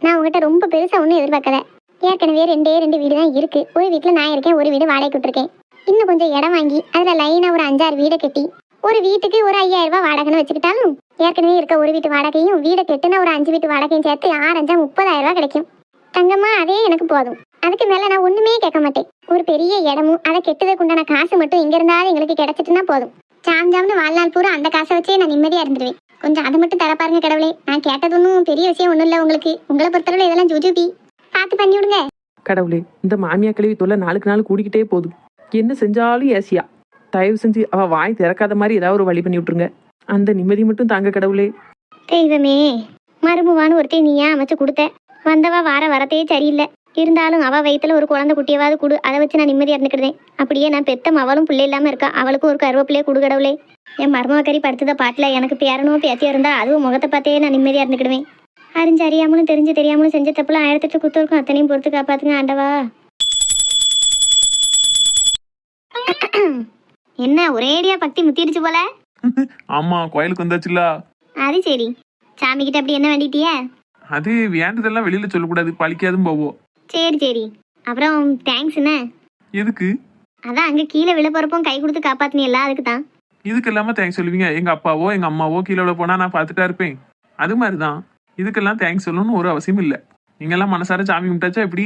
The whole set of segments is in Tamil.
நான் உங்ககிட்ட ரொம்ப பெருசா ஒன்றும் எதிர்பார்க்கல. ஏற்கனவே ரெண்டு வீடு தான் இருக்கு. ஒரு வீட்டுல நான் இருக்கேன், ஒரு வீடு வாடகை விட்டுருக்கேன். இன்னும் கொஞ்சம் இடம் வாங்கி அதுல லைனா ஒரு 5-6 வீடை கட்டி ஒரு வீட்டுக்கு ஒரு 5000 ரூபாய் வாடகைன்னு வச்சுக்கிட்டாலும் ஏற்கனவே இருக்க ஒரு வீட்டு வாடகையும் வீடை கெட்டுனா ஒரு 5 வீட்டு வாடகையும் சேர்த்து 6-5 30,000 ரூபாய் கிடைக்கும். தங்கம்மா, அதே எனக்கு போதும். அதுக்கு மேல நான் ஒண்ணுமே கேட்க மாட்டேன். ஒரு பெரிய இடமும் அதை கெட்டதுக்கு உண்டான காசு மட்டும் எங்க இருந்தாலும் எங்களுக்கு கிடைச்சிட்டுனா போதும். ஜாம்னு வாழ்நாள் பூரா அந்த காசை வச்சே நான் நிம்மதியா இருந்துருவேன். கொஞ்சம் அதை மட்டும் தர பாருங்க கடவுளே. நான் கேட்டது ஒன்றும் பெரிய விஷயம் ஒன்றும் இல்லை. உங்களுக்கு உங்களை பொறுத்தவரை இதெல்லாம் ஜூஜூபி பார்த்து பண்ணி விடுங்க கடவுளே. இந்த மாமியா கிழவி தொல்லை நாளுக்கு நாள் கூடிக்கிட்டே போதும். என்ன செஞ்சாலும் ஏசியா. தயவு செஞ்சு அவ வாய் திறக்காத மாதிரி ஏதாவது ஒரு வழி பண்ணி விட்டுருங்க. அந்த நிம்மதி மட்டும் தாங்க கடவுளே. தெய்வமே, மருமவான்னு ஒருத்தையும் நீயா அமைச்சு கொடுத்த. வந்தவா வரத்தையே சரியில்லை. இருந்தாலும் அவ வயித்துல ஒரு குழந்தை குட்டியவாது கொடு. அதை வச்சு நான் நிம்மதியா இருந்துக்கிட்டேன். அப்படியே நான் பெத்தம் அவளும் பிள்ளை இல்லாம இருக்கா. அவளுக்கும் ஒரு கருவேப்பிள்ளையே கொடு கடவுளே. என் மருமகரி படுத்துத பாட்டுல எனக்கு பேரனும் பேத்தியா இருந்தா அதுவும் முகத்தை பார்த்தே நான் நிம்மதியா இருந்துக்கிடுவேன். அறிஞ்சு அறியாமலும் தெரிஞ்சு தெரியாமலும் செஞ்ச தப்புல 1008 குத்தோருக்கும் அத்தனையும் பொறுத்து காப்பாத்துங்க ஆண்டவா. என்ன ஒரேடியா பக்தி முத்திருச்சு போல. ஆமா, கோயிலுக்கு வந்தாச்சுல. அது சரி, சாமி கிட்ட அப்படி என்ன வேண்டிட்டிய? அது வேண்டதெல்லாம் வெளியில சொல்லக்கூடாது, பழிக்காதும் போவோம். சரி. அப்புறம் தேங்க்ஸ். என்ன எதுக்கு? அதான் அங்க கீழே விழ போறப்போ கை கொடுத்து காப்பாத்தினியல்ல, அதுக்கு தான். இதுக்கு இல்லாம தேங்க்ஸ் சொல்லுவீங்க? எங்க அப்பாவோ எங்க அம்மாவோ கீழே விழ போனா நான் பார்த்துட்டா இருப்பேன். அது மாதிரிதான் இதுக்கெல்லாம் தேங்க்ஸ் சொல்லணும்னு ஒரு அவசியம் இல்லை. நீங்க எல்லாம் மனசார சாமி கும்பிட்டாச்சா எப்படி?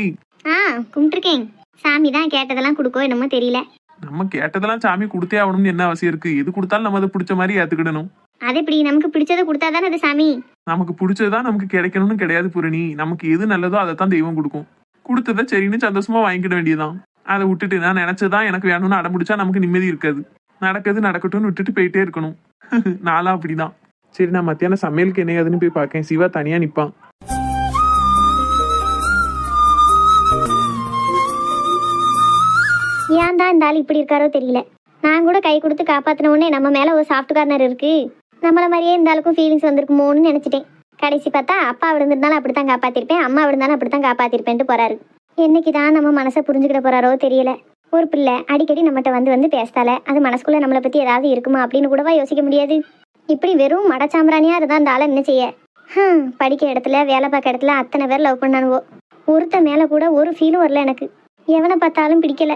கும்பிட்டுருக்கேன். சாமி தான் கேட்டதெல்லாம் கொடுக்கோ என்னமோ தெரியல. நம்ம கேட்டதெல்லாம் சாமி கொடுத்தே ஆகணும்னு என்ன அவசியம் இருக்கு? எது கொடுத்தாலும் நம்ம அதை பிடிச்ச மாதிரி ஏத்துக்கிடணும். அது எப்படி? நமக்கு பிடிச்சதை கொடுத்தாதானே அது சாமி. நமக்கு பிடிச்சதுதான் நமக்கு கிடைக்கணும்னு கிடையாது பூரணி. நமக்கு எது நல்லதோ அதை தான் தெய்வம் கொடுக்கும். கொடுத்ததை சரின்னு சந்தோஷமா வாங்கிக்கிட வேண்டியதான். அதை விட்டுட்டு நான் நினைச்சதான் எனக்கு வேணும்னு அடம்பிடிச்சா நமக்கு நிம்மதி இருக்காது. நடக்கிறது நடக்கட்டும்னு விட்டுட்டு போயிட்டே இருக்கணும். நானும் அப்படிதான். சரி, நான் மத்தியானம் சமையலுக்கு என்ன ஏதுன்னு போய் பார்க்கேன். சிவா தனியா நிப்பான். ஏன் தான் இந்த ஆள் இப்படி இருக்காரோ தெரியல. நான் கூட கை கொடுத்து காப்பாத்தின உடனே நம்ம மேல ஒரு சாஃப்ட் கார்னர் இருக்கு, நம்மள மாதிரியே இந்த ஆளுக்கும் ஃபீலிங்ஸ் வந்திருக்குமோன்னு நினைச்சிட்டேன். கடைசி பார்த்தா அப்பா விழுந்திருந்தாலும் அப்படித்தான் காப்பாத்திருப்பேன், அம்மா விழுந்தாலும் அப்படித்தான் காப்பாத்திருப்பேன்ட்டு போறாரு. என்னைக்குதான் நம்ம மனசை புரிஞ்சுக்கிட போறாரோ தெரியல. ஒரு பிள்ளை அடிக்கடி நம்மகிட்ட வந்து பேசத்தால அது மனசுக்குள்ள நம்மளை பத்தி ஏதாவது இருக்குமா அப்படின்னு கூடவா யோசிக்க முடியாது. இப்படி வெறும் மடச்சாம்பிராணியா இருந்தா அந்த ஆளை என்ன செய்ய? படிக்கிற இடத்துல வேலை பார்க்க இடத்துல அத்தனை பேர் லவ் பண்ணானுவோ. ஒருத்த மேல கூட ஒரு ஃபீலும் வரல எனக்கு. எவனை பார்த்தாலும் பிடிக்கல.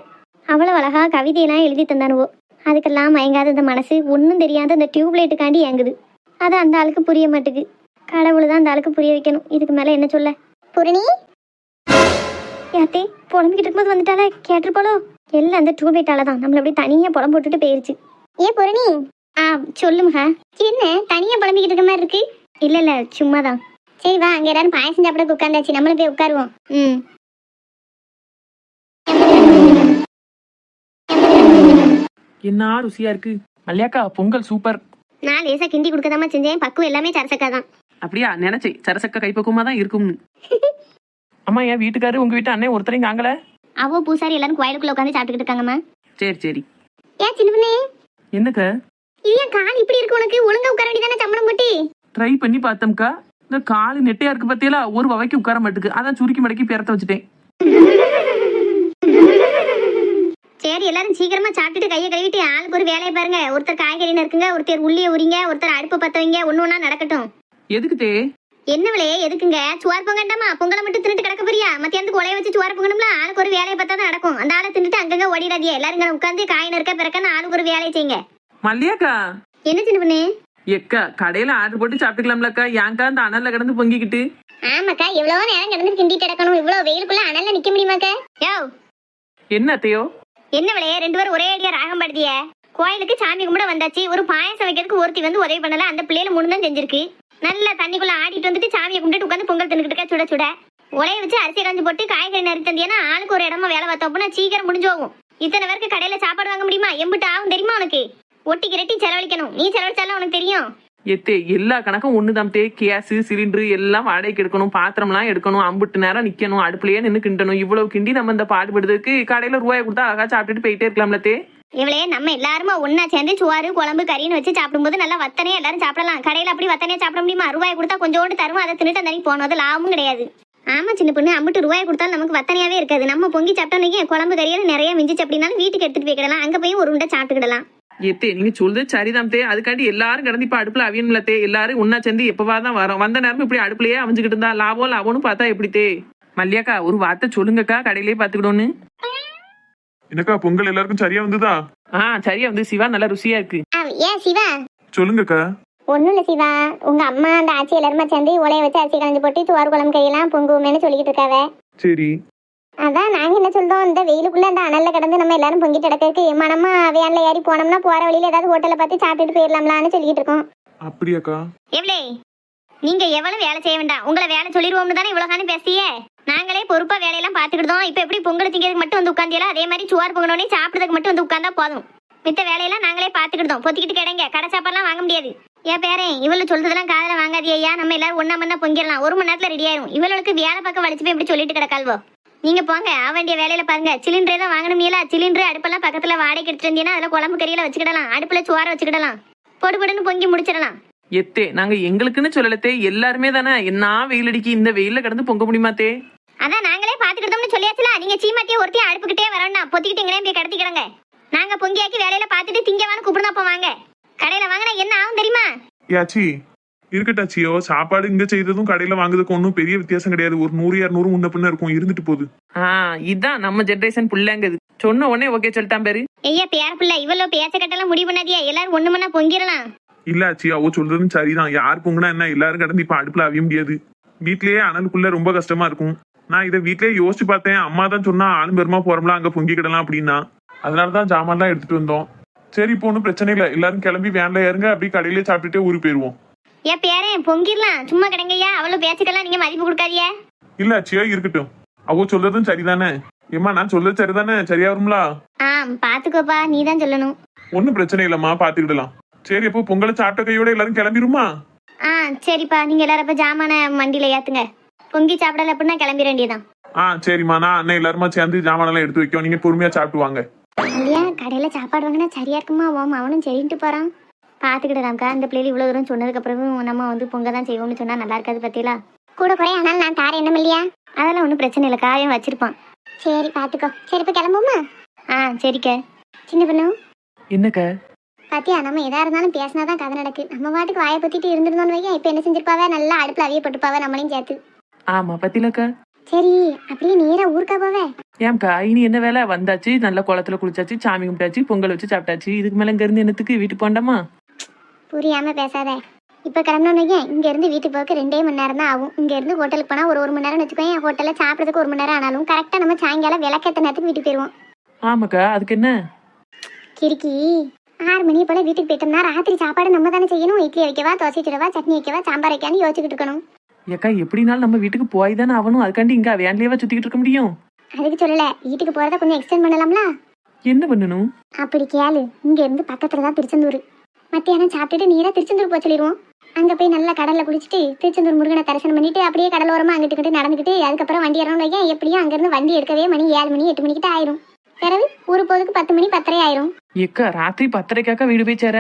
அவ்வளோ அழகா கவிதையெல்லாம் எழுதி தந்தானுவோ. அதுக்கெல்லாம் மயங்காத இந்த மனசு ஒன்றும் தெரியாத இந்த டியூப்லைட்டுக்காண்டி ஏங்குது. அது அந்த ஆளுக்கு புரிய மாட்டுக்கு. கடவுள் தான் அந்த ஆளுக்கு புரிய வைக்கணும். இதுக்கு மேல என்ன சொல்ல? பூரணி யாத்தே புலம்பிக்கிட்டு இருக்கும்போது வந்துட்டாலே கேட்டிருப்பாளோ? எல்லாம் அந்த டியூப்லைட்டால தான் நம்மள அப்படியே தனியா புலம் போட்டுட்டு போயிருச்சு. பூரணி சொல்லுங்க. என்ன தனியா புலம்பிக்கிட்டு இருக்க மாதிரி இருக்கு? இல்ல சும்மாதான். சரி வா, அங்க எல்லாரும் பாயசம் சாப்பிட உட்காந்தாச்சு, நம்மளும் போய் உட்காருவோம். என்ன ருசியா இருக்கு மல்லியாக்கா. பொங்கல் சூப்பர். நான் லேசா கிண்டி கொடுக்கதாம செஞ்சேன். பக்குவம் எல்லாமே சரசக்கா தான். அப்படியா? நினைச்சேன் சரசக்கா கைப்பக்குவமா தான் இருக்கும்னு. அம்மா, என் வீட்டுக்காரு உங்க வீட்டு அண்ணன் ஒருத்தரையும் காங்கல. அவ பூசாரி எல்லாரும் கோயிலுக்குள்ள உட்காந்து சாப்பிட்டுக்கிட்டு இருக்காங்கம்மா. சரி. ஏன் சின்ன பொண்ணே? என்னக்கா? ஏன் கால் இப்படி இருக்கு உனக்கு? ஒழுங்கா உட்கார வேண்டியதானே சம்பளம் போட்டு. ட்ரை பண்ணி பார்த்தோம்க்கா. இந்த காலு நெட்டையா இருக்கு பத்தியல, ஒரு வகைக்கு உட்கார மாட்டுக்கு. அதான் சுருக்கி மடக்கி பேரத்த வச்சுட்டேன். சரி, எல்லாரும் சீக்கிரமா சாப்பிட்டுட்டு கையை கழுவிட்டு ஆளுக்கு ஒரு வேலையை பாருங்க. ஒருத்தர் காய்கறி நறுக்குங்க, ஒருத்தர் உள்ளிய உரிங்க, ஒருத்தர் அடுப்பு பத்த வைங்க. ஒண்ணு நடக்கட்டும். எதுக்கு தே? என்ன விலையே எதுக்குங்க? சுவார் பொங்கண்டாமா? பொங்கலை மட்டும் தின்னுட்டு கிடக்க போறியா? மத்தியானத்துக்கு உலைய வச்சு சுவார் பொங்கணும்ல. ஆளுக்கு ஒரு வேலையை பார்த்தா தான் நடக்கும். அந்த ஆளை தின்னுட்டு அங்கங்க ஓடிடாதியே. எல்லாரும் உட்காந்து காய் நறுக்க பிறக்கன்னு ஆளுக்கு ஒரு வேலையை செய்யுங்க. மல்லியாக்கா, என்ன சின்ன பொண்ணு? எக்கா கடையில ஆர்டர் போட்டு சாப்பிட்டுக்கலாம்லக்கா. ஏன்க்கா அந்த அனல்ல கிடந்து பொங்கிக்கிட்டு? ஆமாக்கா, எவ்வளவு நேரம் கிடந்து கிண்டிட்டு கிடக்கணும்? இவ்வளவு வெயிலுக்குள்ள அனல்ல நிக்க முடியுமாக்கா? யோ என்ன அத்தையோ? என்ன விலையே ரெண்டு பேரும் ஒரே அடியா ராகம் படுத்திய? கோயிலுக்கு சாமி கும்பிட வந்தாச்சு. ஒரு பாயசம் வைக்கிறதுக்கு ஒருத்தி வந்து உதவி பண்ணல. அந்த பிள்ளையில முன்னுதான் செஞ்சிருக்கு. நல்லா தண்ணிக்குள்ள ஆடிட்டு வந்துட்டு சாமியை கும்பிட்டு உட்காந்து பொங்கல் தின்னுக்கிட்டு சுட சுட உலைய வச்சு அரிசி கஞ்சி போட்டு காய்கறி நறுக்கி தந்தியானா ஆளுக்கு ஒரு இடமா வேலை பார்த்தோம்னா சீக்கிரம் முடிஞ்சு போகும். இத்தனை பேருக்கு கடையில சாப்பாடு வாங்க முடியுமா? எம்பிட்டு ஆகும் தெரியுமா உனக்கு? ஒட்டிக்கு ரெட்டி செலவழிக்கணும். நீ செலவழிச்சாலும் உனக்கு தெரியும். எத்தே எல்லா கணக்கும் ஒண்ணுதான் தே. கேஸ் சிலிண்டர் எல்லாம் வாடகைக்கு எடுக்கணும், பாத்திரம்லாம் எடுக்கணும், அம்பிட்டு நேரம் நிக்கணும், அடுப்புலயே நின்று கிண்டணும். இவ்வளவு கிண்டி நம்ம இந்த பாடுபடுறதுக்கு கடையில ரூபாய் கொடுத்தா அழகா சாப்பிட்டுட்டு போயிட்டே இருக்கலாம்ல தே. இவளையே நம்ம எல்லாருமா ஒன்னா சேர்ந்து சோறு குழம்பு கறின்னு வச்சு சாப்பிடும்போது நல்லா வத்தனையா எல்லாரும் சாப்பிடலாம். கடையில அப்படி வத்தனையா சாப்பிட முடியுமா? ரூபாய் கொடுத்தா கொஞ்சோண்டு தருவோம், அதை தின்னுட்டு அந்த போனது லாபமும் கிடையாது. ஆமா சின்ன பொண்ணு, அம்பிட்டு ரூபாய் கொடுத்தாலும் நமக்கு வத்தனையாவே இருக்காது. நம்ம பொங்கி சாப்பிட்டோம் குழம்பு கறியில நிறைய மிஞ்சிச்சு அப்படின்னாலும் வீட்டுக்கு எடுத்துட்டு போய்க்கிடலாம். அங்க போய் ஒரு உண்டை சாப்பிட்டுக்கிடலாம். ஏத்தே நீங்க சொல்றது சரிதான் தே. அதுக்காண்டி எல்லாரும் கிடந்து இப்ப அடுப்புல அவியன்ல தே. எல்லாரும் ஒன்னா சேர்ந்து எப்பவாதான் வரோம். வந்த நேரம் இப்படி அடுப்புலயே அவிஞ்சுக்கிட்டு இருந்தா லாபம் லாபம்னு பார்த்தா எப்படி தே? மல்லியாக்கா ஒரு வார்த்தை சொல்லுங்கக்கா, கடையிலேயே பாத்துக்கிடோன்னு. என்னக்கா பொங்கல் எல்லாருக்கும் சரியா வந்ததா? சரியா வந்து சிவா நல்லா ருசியா இருக்கு. ஏன் சிவா? சொல்லுங்கக்கா. ஒன்றும் இல்லை சிவா, உங்க அம்மா அந்த ஆச்சி எல்லாருமா சேர்ந்து உலைய வச்சு அரிசி களைஞ்சு போட்டு துவார் குழம்பு கையெல்லாம் பொங்குவோமேனு சொல்லிக்கிட்டு இருக்காவ. சரி. அதான் நாங்க என்ன சொல்றோம், இந்த வெயிலுக்குள்ள அந்த அனல்ல கிடந்து நம்ம எல்லாரும் பொங்கிட்டு கிடக்கு மனமா வேன்ல ஏறி போனோம்னா போற வழியில ஏதாவது ஹோட்டலை பார்த்து சாப்பிட்டுட்டு போயிடலாம்லான்னு சொல்லிட்டு இருக்கோம். அப்படியாக்கா? எவ்வளே நீங்க எவ்வளவு வேலை செய்ய வேண்டாம், உங்களை வேலை சொல்லிடுவோம்னு தானே இவ்வளவு காணி பேசியே. நாங்களே பொறுப்பா வேலையெல்லாம் பாத்துக்கிட்டோம். இப்ப எப்படி பொங்கல் திங்கிறதுக்கு மட்டும் வந்து உட்காந்தியெல்லாம் அதே மாதிரி சுவார் பொங்கனோடனே சாப்பிடுறதுக்கு மட்டும் வந்து உட்காந்தா போதும். மித்த வேலையெல்லாம் நாங்களே பாத்துக்கிட்டோம். பொத்திக்கிட்டு கிடைங்க, கடை சாப்பாடுலாம் வாங்க முடியாது. ஏன் பேரே இவ்வளவு சொல்றதெல்லாம் காதல வாங்காதியா. நம்ம எல்லாரும் ஒன்னா மண்ணா பொங்கிடலாம், 1 மணி நேரத்துல ரெடி ஆயிரும். இவளுக்கு வேலை பக்கம் வலிச்சு போய் இப்படி சொல்லிட்டு கிடக்கால்வோ. நீங்க போங்க, வேண்டிய வேலையில பாருங்க. சிலிண்டரே தான் வாங்கணும்ல, சிலிண்டர் அடுப்பெல்லாம் பக்கத்துல வாடகைக்கு எடுத்துட்டு வந்தீங்கன்னா அதுல குழம்பு கறியில வச்சுக்கிடலாம், அடுப்புல சோற வச்சுக்கிடலாம், பொடுபடுன்னு பொங்கி முடிச்சிடலாம். எத்தே நாங்க எங்களுக்குன்னு சொல்லலத்தே, எல்லாருமே தானே. என்ன வெயில் அடிக்கி, இந்த வெயில்ல கிடந்து பொங்க முடியுமாத்தே? அதான் நாங்களே பாத்துக்கிட்டோம்னு சொல்லியாச்சுல. நீங்க சீமாட்டியே ஒருத்தையும் அடுப்புக்கிட்டே வரணும், பொத்திக்கிட்டு எங்களையும் போய் கடத்திக்கிடங்க. நாங்க பொங்கியாக்கி வேலையில பாத்துட்டு திங்கவான்னு கூப்பிடுதா போவாங்க. கடையில வாங்கினா என்ன ஆகும் தெரியுமா? யாச்சி இருக்கட்டாச்சியோ, சாப்பாடு இங்க செய்ததும் கடையில வாங்குறதுக்கு ஒன்றும் பெரிய வித்தியாசம் கிடையாது. ஒரு 100-200 முன்ன பின்ன இருக்கும், இருந்துட்டு போகுது. இதான் நம்ம ஜெனரேஷன் புள்ளங்குது. சொன்ன உடனே ஓகே சொல்லிட்டான் பேரு. ஐயா பேர பிள்ளை இவ்வளவு பேச்ச கட்டெல்லாம் முடிவு பண்ணாதியா. எல்லாரும் ஒண்ணு மண்ணா பொங்கிடலாம். இல்ல ஆச்சி, அவ சொல்றதும் சரிதான். யார் பொங்குனா என்ன, எல்லாரும் கடந்து இப்ப அடுப்புல அவிய முடியாது. வீட்லயே அனலுக்குள்ள ரொம்ப கஷ்டமா இருக்கும். நான் இதை வீட்லயே யோசிச்சு பார்த்தேன். அம்மா தான் சொன்னா ஆளும் பெருமா போறோம்ல, அங்க பொங்கிக்கிடலாம் அப்படின்னா. அதனாலதான் ஜாமான்லாம் எடுத்துட்டு வந்தோம். சரி இப்போ ஒன்றும் பிரச்சனை இல்லை, எல்லாரும் கிளம்பி வேன்ல ஏறுங்க, அப்படியே கடையிலே சாப்பிட்டுட்டே ஊருக்கு போயிருவோம். ஏன் பேரே பொங்கிடலாம், சும்மா கிடங்கய்யா. அவ்வளவு பேச்சுக்கெல்லாம் நீங்க மதிப்பு கொடுக்காதியா. இல்ல ஆச்சியா இருக்கட்டும், அவ சொல்றதும் சரிதானே. ஏமா நான் சொல்றது சரிதானே, சரியா வரும்ல? பாத்துக்கோப்பா, நீ தான் சொல்லணும். ஒன்னும் பிரச்சனை இல்லம்மா, பாத்துக்கிடலாம். சரி அப்போ பொங்கலை சாப்பிட்ட கையோட எல்லாரும் கிளம்பிருமா? சரிப்பா, நீங்க எல்லாரும் அப்ப ஜாமான வண்டியில ஏத்துங்க. பொங்கி சாப்பிடல அப்படின்னா கிளம்பிட வேண்டியதான். சரிம்மா, நான் அண்ணன் எல்லாருமா சேர்ந்து ஜாமானெல்லாம் எடுத்து வைக்கும், நீங்க பொறுமையா சாப்பிட்டு வாங்க. இல்லையா கடையில சாப்பாடு வாங்கினா சரியா இருக்குமா? அவனும் சரின்ட்டு போறான். பாத்துக்கிட்டாக்கா இந்த பிள்ளைகள் இவ்வளவு தூரம் சொன்னதுக்கு அப்புறம் நம்ம வந்து பொங்க தான் செய்வோம்னு சொன்னா நல்லா இருக்காது பத்தியலா. கூட குறைய ஆனாலும் நான் தாரேன், என்ன இல்லையா? அதெல்லாம் ஒன்றும் பிரச்சனை இல்லை, காயம் வச்சிருப்பான். சரி பாத்துக்கோ. சரி இப்ப கிளம்புமா? சரிக்கா. சின்ன பொண்ணு என்னக்கா? பாத்தியா, நம்ம எதா இருந்தாலும் பேசினாதான் கதை நடக்கு. நம்ம பாட்டுக்கு வாயை பத்திட்டு இருந்திருந்தோம்னு வைக்க, இப்ப என்ன செஞ்சிருப்பாவ, நல்லா அடுப்புல அவிய போட்டுப்பாவ, நம்மளையும் சேர்த்து. ஆமா பத்திலக்கா. சரி அப்படியே நேரா ஊருக்கா போவே? ஏம்க்கா இனி என்ன வேலை? வந்தாச்சு, நல்ல குளத்துல குளிச்சாச்சு, சாமி கும்பிட்டாச்சு, பொங்கல் வச்சு சாப்பிட்டாச்சு. இதுக்கு மேல இங்க இருந்து என்னத்துக்கு வீட்டுக்கு போண்டாமா? புரியாம பேசாத. இப்ப கிளம்பணும்னு வைக்க, இங்க இருந்து வீட்டுக்கு போக 2 மணி நேரம் தான் ஆகும். இங்க இருந்து ஹோட்டலுக்கு போனா ஒரு மணி நேரம் வச்சுக்கோ. என் ஹோட்டல்ல சாப்பிடறதுக்கு 1 மணி நேரம் ஆனாலும் கரெக்டா நம்ம சாயங்காலம் விளக்கேத்த நேரத்துக்கு வீட்டுக்கு போயிருவோம். ஆமாக்கா, அதுக்கு என்ன கிறுக்கி. 6 மணி போல வீட்டுக்கு போயிட்டோம்னா ராத்திரி சாப்பாடு நம்ம தானே செய்யணும். இட்லி வைக்கவா, தோசை சுடவா, சட்னி வைக்கவா, சாம்பார் வைக்கான்னு யோசிச்சுக்கிட்டு இருக்கணும். ஏக்கா எப்படினாலும் நம்ம வீட்டுக்கு போய் தானே ஆகணும். அதுக்காண்டி இங்க வேன்லயேவா சுத்திக்கிட்டு இருக்க முடியும்? அதுக்கு சொல்லல, வீட்டுக்கு போறத கொஞ்சம் எக்ஸ்டெண்ட் பண்ணலாம்ல. என்ன பண்ணணும்? அப்படி கேளு. இங்க இருந்து பக்கத்துல தான் திருச்செந்தூர். மத்தியானம் சாப்பிட்டுட்டு நேரா திருச்செந்தூர் போய் சொல்லிடுவோம். அங்க போய் நல்லா கடல்ல குளிச்சுட்டு திருச்செந்தூர் முருகனை தரிசனம் பண்ணிட்டு அப்படியே கடலோரமா அங்கிட்டு நடந்துக்கிட்டு அதுக்கப்புறம் வண்டி ஏறணும் வைக்க. எப்படியும் அங்க இருந்து வண்டி எடுக்கவே மணி 7 மணி 8 மணிக்கிட்ட ஆயிரும். பிறகு ஊரு போறதுக்கு 10 மணி 10:30 ஆயிரும். ஏக்கா ராத்திரி 10:30க்காக்கா வீடு போய் சேர?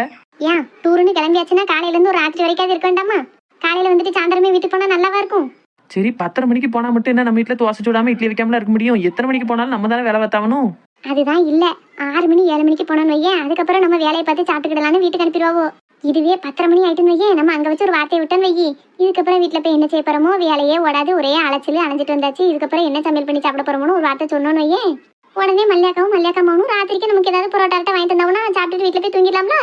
ஏன் டூருன்னு கிளம்பியாச்சுன்னா காலையில இருந்து ஒரு ராத்திரி வரைக்கும் இருக்க வேண்டாமா? காலையில வந்துட்டு சாயந்தரமே வீட்டுக்கு போனா நல்லாவா இருக்கும்? சரி 10:30 மணிக்கு போனா மட்டும் என்ன நம்ம வீட்டுல தோசை சுடாம இட்லி வைக்காமல இருக்க முடியும்? எத்தனை மணிக்கு போனாலும் நம்ம தானே வேலை பார்த்தாகணும். அதுதான் இல்ல, 6 மணி 7 மணிக்கு போனோம்னு வையேன். அதுக்கப்புறம் நம்ம வேலையை பார்த்து சாப்பிட்டுக்கிடலான்னு வீட்டுக்கு அனுப்பிடுவாவோ. இதுவே 10:30 மணி ஆயிட்டுன்னு வையேன், நம்ம அங்க வச்சு ஒரு வார்த்தையை விட்டோன்னு வையி. இதுக்கப்புறம் வீட்டுல போய் என்ன செய்ய போறோமோ, வேலையே ஓடாது, ஒரே அலைச்சல் அலைஞ்சிட்டு வந்தாச்சு. இதுக்கப்புறம் என்ன சமையல் பண்ணி சாப்பிட போறோமோ ஒரு வார்த்தை சொன்னோன்னு வையேன், உடனே மல்லியாக்காவும் ராத்திரிக்கு நமக்கு ஏதாவது பரோட்டா வாங்கி தந்தோம்னா சாப்பிட்டுட்டு வீட்டுல போய் தூங்கிடலாம்ல.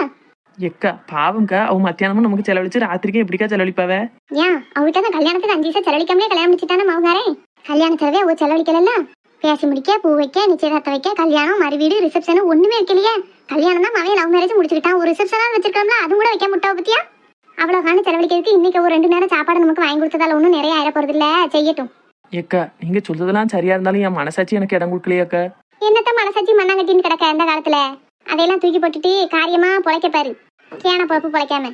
எக்கா பாவம்க்கா, அவ மத்தியானமும் நமக்கு செலவழிச்சு ராத்திரிக்கே எப்படிக்கா செலவழிப்பாவ? ஏன் அவகிட்ட தான் கல்யாணத்துக்கு 5 வருஷம் செலவழிக்காமலே கல்யாணம் முடிச்சுட்டானே மவுகாரே. கல்யாண செலவே அவ செலவழிக்கல. பேசி முடிக்க, பூ வைக்க, நிச்சயதார்த்தம் வைக்க, கல்யாணம், மறுவீடு, ரிசப்ஷன் ஒண்ணுமே வைக்கலையே. கல்யாணம் தான் மவையை லவ் மேரேஜ் முடிச்சுக்கிட்டான். ஒரு ரிசப்ஷனாவது வச்சிருக்கோம்ல, அதுவும் கூட வைக்க முட்டா பத்தியா? அவ்வளவு காணி செலவழிக்கிறதுக்கு இன்னைக்கு ஒரு 2 நேரம் சாப்பாடு நமக்கு வாங்கி கொடுத்ததால ஒன்றும் நிறைய ஆயிர போறது இல்ல. செய்யட்டும். ஏக்கா நீங்க சொல்றதெல்லாம் சரியா இருந்தாலும் என் மனசாட்சி எனக்கு இடம் கொடுக்கலையாக்கா. என்னத்த மனசாட்சி மண்ணாங்கட்டின்னு கிடக்க அந்த காலத்துல? அதையெல்லாம் தூக்கி போட்டுட்டு காரியமா பொழைக்க பாரு, கேன பொழப்பு பொழைக்காம.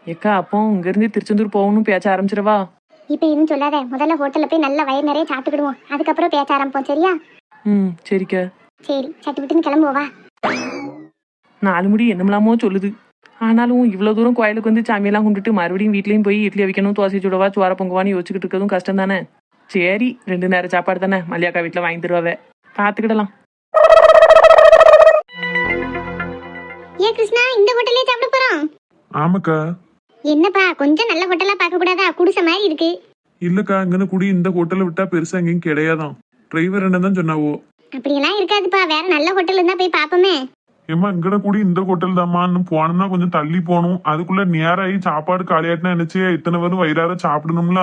ஏக்கா அப்போ இங்க இருந்து திருச்செந்தூர் போகணும் பேச்ச ஆரம்பிச்சிடவா? இப்ப எதுவும் சொல்லாத, முதல்ல ஹோட்டல்ல போய் நல்ல வயிறு நிறைய சாப்பிட்டுக்கிடுவோம், அதுக்கப்புறம் பேச ஆரம்பிப்போம். சரியா? சரிக்கா. சரி சட்டு விட்டுன்னு கிளம்புவா. 4 முடி என்னமில்லாமோ சொல்லுது. ஆனாலும் இவ்வளவு தூரம் கோயிலுக்கு வந்து சாமியெல்லாம் கும்பிட்டுட்டு மறுபடியும் வீட்லயும் போய் இட்லி வைக்கணும், தோசை சுடவா, சோற பொங்குவான்னு யோசிச்சுக்கிட்டு இருக்கிறதும் கஷ்டம் தானே. சரி 2 நேரம் சாப்பாடு தானே, மல்லியாக்கா வீட்டுல வாங்கி தருவாவே, பாத்துக்கிடலாம். ஏ கிருஷ்ணா, இந்த ஹோட்டல்லே சாப்பிட போறோம். ஆமாக்கா. என்னப்பா கொஞ்சம் நல்ல ஹோட்டலா பார்க்க கூடாதா? குடிசை மாதிரி இருக்கு. இல்லக்கா, இங்கன்னு குடி இந்த ஹோட்டலை விட்டா பெருசா எங்கேயும் கிடையாதான். டிரைவர் என்ன தான் சொன்னாவோ. அப்படியெல்லாம் இருக்காதுப்பா, வேற நல்ல ஹோட்டல் இருந்தா போய் பாப்போமே. ஏமா இங்கட கூடி இந்த ஹோட்டல் தாம்மா, இன்னும் போனோம்னா கொஞ்சம் தள்ளி போகணும். அதுக்குள்ள நேராகி சாப்பாடு காலியாட்டினா நினைச்சு இத்தனை பேரும் வயிறார சாப்பிடணும்ல.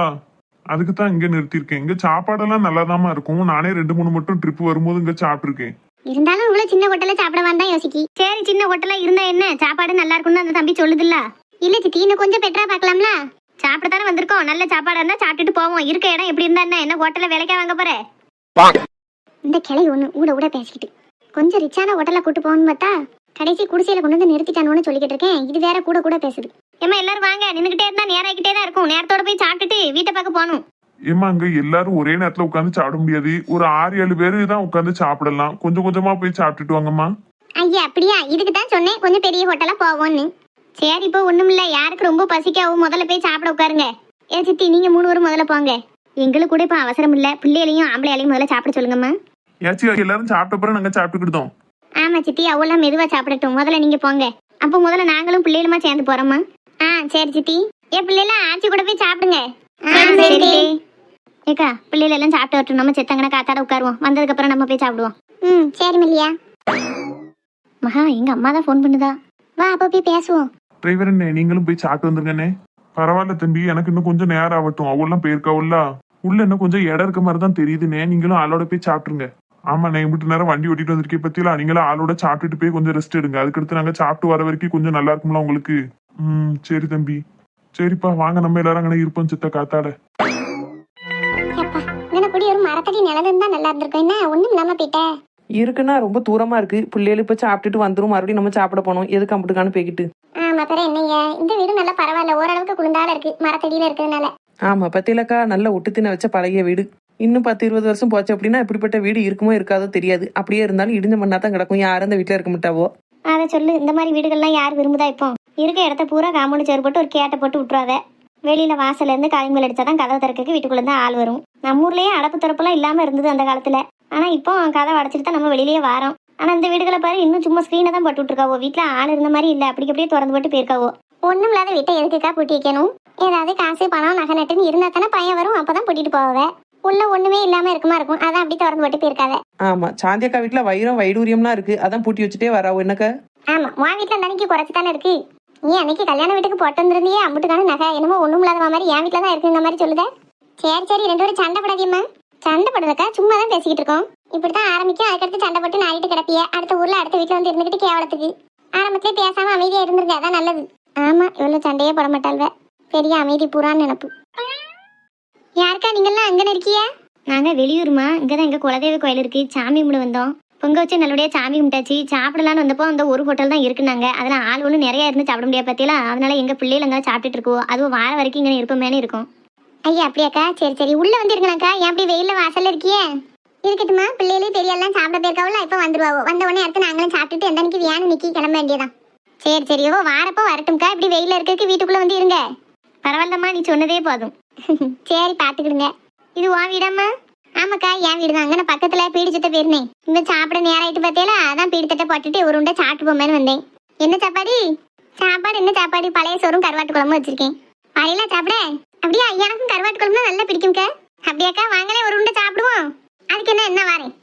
அதுக்கு தான் இங்க நிறுத்திருக்கேன். இங்க சாப்பாடெல்லாம் நல்லாதாம்மா இருக்கும். நானே 2-3 மட்டும் ட்ரிப் வரும்போது இங்க சாப்பிட்டுருக்கேன். இருந்தாலும் இவ்வளவு சின்ன ஹோட்டல்ல சாப்பிடவான் தான் யோசிக்கி. சரி, சின்ன ஹோட்டலா இருந்தா என்ன, சாப்பாடு நல்லா இருக்கும்னு அந்த தம்பி சொல்லுதுல்ல. இல்ல சித்தி, இன்னும் கொஞ்சம் பெட்டரா பார்க்கலாம்ல. சாப்பிட தானே வந்திருக்கோம், நல்ல சாப்பாடா இருந்தா சாப்பிட்டுட்டு போவோம். இருக்க இடம் எப்படி இருந்தா என்ன ஹோட்டல்ல விலைக்கா வாங்க போற? இந்த கிளை ஒண்ணு ஊட பேசிக்கிட்டு கொஞ்சம் ரிச்சான ஹோட்டல்ல கூட்டு போகணும்னு பார்த்தா கடைசி குடிசையில கொண்டு வந்து நிறுத்திட்டானு சொல்லிக்கிட்டு இருக்கேன். இது வேற கூட பேசுது. ஏமா எல்லாரும் வாங்க, நின்னுகிட்டே இருந்தா நேராகிட்டே தான் இருக்கும். நேரத்தோட போய் சாப்பிட்டுட்டு வீட்டை பார்க்க போகணும். ஏமா அங்க எல்லாரும் ஒரே நேரத்துல உட்காந்து சாப்பிட முடியாது. ஒரு 6-7 பேரு தான் உட்காந்து சாப்பிடலாம். கொஞ்சம் கொஞ்சமா போய் சாப்பிட்டுட்டு வாங்கம்மா. ஐயா அப்படியா? இதுக்கு தான் சொன்னேன் கொஞ்சம் பெரிய ஹோட்டலா போவோம்னு. சரி, இப்போ ஒண்ணும் இல்ல, யாருக்கு ரொம்ப பசிக்காவும் முதல்ல போய் சாப்பிட உட்காருங்க. ஏ சித்தி, நீங்க 3 பேரும் முதல்ல போங்க. எங்களுக்கு கூட இப்ப அவசரம் இல்ல, பிள்ளைகளையும் ஆம்பளையாலையும் முதல்ல சாப்பிட சொல்லுங்கம்மா. ஏச்சி எல்லாரும் சாப்பிட்ட அப்புறம் நாங்க சாப்பிட்டுக்கிட்டோம். ஆமா சித்தி, அவெல்லாம் மெதுவா சாப்பிடட்டும். முதல்ல நீங்க போங்க. அப்போ முதல்ல நாங்களும் பிள்ளைகளுமா சேர்ந்து போறோமா? சரி சித்தி. ஏ பிள்ளைல ஆச்சி கூட போய் சாப்பிடுங்க. சரி ஏக்கா, பிள்ளைகள் எல்லாம் சாப்பிட்டு வரட்டும். நம்ம செத்தங்கன காத்தாட உட்காருவோம். வந்ததுக்கு அப்புறம் நம்ம போய் சாப்பிடுவோம். சரி மல்லியா. மகா, எங்க அம்மா தான் ஃபோன் பண்ணுதா. வா அப்போ போய் பேசுவோம். டிரைவர் என்ன, நீங்களும் போய் சாப்பிட்டு வந்துருங்கண்ணே. பரவாயில்ல தம்பி, எனக்கு இன்னும் கொஞ்சம் நேரம் ஆகட்டும். அவெல்லாம் போயிருக்காவுல்ல. உள்ள இன்னும் கொஞ்சம் இடம் இருக்க மாதிரி தான் தெரியுதுண்ணே. நீங்களும் ஆளோட போய் சாப்பிட்டுருங்க. ஆமா, நான் இப்படி நேரம் வண்டி ஓட்டிட்டு வந்திருக்கேன் பத்தியில. நீங்களும் ஆளோட சாப்பிட்டுட்டு போய் கொஞ்சம் ரெஸ்ட் எடுங்க. அதுக்கடுத்து நாங்க சாப்பிட்டு வர வரைக்கும் கொஞ்சம் நல்லா இருக்கும்ல உங்களுக்கு. சரி தம்பி. சரிப்பா, வாங்க நம்ம எல்லாரும் அங்கே இருப்போம் சித்த காத்தாட. ஒரு மரத்தடி நிழலும் தான் நல்லா இருந்திருக்கும். என்ன ஒண்ணும் இல்லாம போயிட்ட. இருக்குன்னா ரொம்ப தூரமா இருக்கு. பிள்ளைகள் இப்ப சாப்பிட்டுட்டு வந்துரும், மறுபடியும் நம்ம சாப்பிட போனோம். எதுக்கு அம்பிட்டுக்கான்னு போய்கிட்டு. ஆமா பிற என்னங்க, இந்த வீடு நல்லா பரவாயில்ல, ஓரளவுக்கு குளிர்ந்தால இருக்கு மரத்தடியில இருக்கிறதுனால. ஆமா பத்திலக்கா, நல்ல ஒட்டு தின வச்ச பழைய வீடு. இன்னும் 10-20 வருஷம் போச்சு அப்படின்னா இப்படிப்பட்ட வீடு இருக்குமோ இருக்காதோ தெரியாது. அப்படியே இருந்தாலும் இடிஞ்ச மண்ணா தான் கிடக்கும். யாரும் அந்த வீட்டுல இருக்க மாட்டாவோ. அதை சொல்லு, இந்த மாதிரி வீடுகள்லாம் யார் விரும்புதா? இப்போ இருக்க இடத்த பூரா காம்பவுண்ட் சேர் போட்டு ஒரு கேட்டை போட்டு விட்டுருவாத. வெளியில வாசல்ல இருந்து காயங்கள் அடிச்சாதான் கதவை திறக்க வீட்டுக்குள்ள தான் ஆள் வரும். நம்ம ஊர்லயே அடப்பு திறப்பெல்லாம் இல்லாம இருந்தது அந்த காலத்துல. ஆனா இப்போ கதவை அடைச்சிட்டு தான் நம்ம வெளியிலேயே வரோம். ஆனா இந்த வீடுகளை பாரு, இன்னும் சும்மா ஸ்கிரீனை தான் போட்டு விட்டுருக்காவோ. வீட்டுல ஆள் இருந்த மாதிரி இல்ல, அப்படி அப்படியே திறந்து போட்டு போயிருக்காவோ. ஒண்ணும் இல்லாத வீட்டை எதுக்குக்கா பூட்டி வைக்கணும்? ஏதாவது காசு பணம் நகை நட்டுன்னு இருந்தா தானே பையன் வரும், அப்பதான் பூட்டிட்டு போவே. உள்ள ஒண்ணுமே இல்லாம இருக்குமா இருக்கும், அதான் அப்படி திறந்து போட்டு போயிருக்காத. ஆமா, சாந்தியக்கா வீட்டுல வைரம் வைடூரியம்லாம் இருக்கு, அதான் பூட்டி வச்சுட்டே வராவோ. என்னக்கா? ஆமா, உன் வீட்டுல அந்த அன்னைக்கு குறைச்சு தானே இருக்கு. நீ அன்னைக்கு கல்யாண வீட்டுக்கு போட்டு வந்துருந்தியே, அம்புட்டுக்கான நகை என்னமோ ஒண்ணும் இல்லாத மாதிரி என் வீட்டுல தான் இருக்குங்கிற மாதிரி சொல்லுத. சரி சரி, 2 பேரும் சண்டை போடாதீம்மா. சண்டை போடுறக்கா, சும்மா தான் பேசிக்கிட்டு இருக்கோம். இப்படித்தான் ஆரம்பிக்கும். அதுக்கடுத்து சண்டை போட்டு நாடிட்டு கிடப்பிய. அடுத்த ஊர்ல அடுத்த வீட்டுல வந்து இருந்துகிட்டு கேவலத்துக்கு. ஆரம்பத்திலே பேசாம அமைதியா இருந்திருக்க, அதான் நல்லது. ஆமா, இவ்வளவு சண்டையே போட மாட்டாள்வ. பெரிய அமைதி பூரான்னு நினப்பு. யாருக்கா நீங்கெல்லாம் அங்கன்னு இருக்கிய? நாங்க வெளியூருமா, இங்கதான் எங்க குலதெய்வ கோயில் இருக்கு, சாமி கும்பிட வந்தோம். பொங்க வச்சு நல்லபடியா சாமி கும்பிட்டாச்சு. சாப்பிடலான்னு வந்தப்போ அந்த ஒரு ஹோட்டல் தான் இருக்குனாங்க. அதுல ஆள் ஒண்ணு நிறைய இருந்து சாப்பிட முடியாது பத்தியில. அதனால எங்க பிள்ளைகள் அங்கே சாப்பிட்டுட்டு இருக்கோம். அதுவும் வார வரைக்கும் இங்கே இருப்போமேனு இருக்கும். ஐயா அப்படியாக்கா? சரி சரி, உள்ள வந்து இருக்கலாம்க்கா. ஏன் அப்படி வெயில்ல வாசல்ல இருக்கியே? இருக்கட்டுமா, பிள்ளைகளே பெரியெல்லாம் சாப்பிட போயிருக்காவில்ல, இப்போ வந்துருவாவோ. வந்த உடனே அடுத்து நாங்களும் சாப்பிட்டுட்டு எந்த அன்னைக்கு வியானு நிக்கி கிளம்ப வேண்டியதான். சரி சரி, ஓ வாரப்போ வரட்டும்க்கா. இப்படி வெயில இருக்கிறதுக்கு வீட்டுக்குள்ள வந்து இருங்க. பரவாயில்லம்மா, நீ சொன்னதே போதும். சரி பாத்துக்கிடுங்க. இது உன் வீடாம்மா? ஆமாக்கா, என் வீடு தான். அங்கே பக்கத்துல பீடி சுத்த போயிருந்தேன். இங்க சாப்பிட நேரம் ஆயிட்டு பார்த்தேல, அதான் பீடி தட்டை போட்டுட்டு ஒரு உண்டை சாப்பிட்டு போமேன்னு வந்தேன். என்ன சாப்பாடு? சாப்பாடு என்ன சாப்பாடு? பழைய சோறும் கருவாட்டு குழம்பும் வச்சிருக்கேன். வரையில சாப்பிட? அப்படியா? எனக்கும் கருவாட்டு குழம்புனா நல்லா பிடிக்கும்க்கா. அப்படியாக்கா, வாங்களே ஒரு உண்டை சாப்பிடுவோம். அதுக்கு என்ன வாரேன்.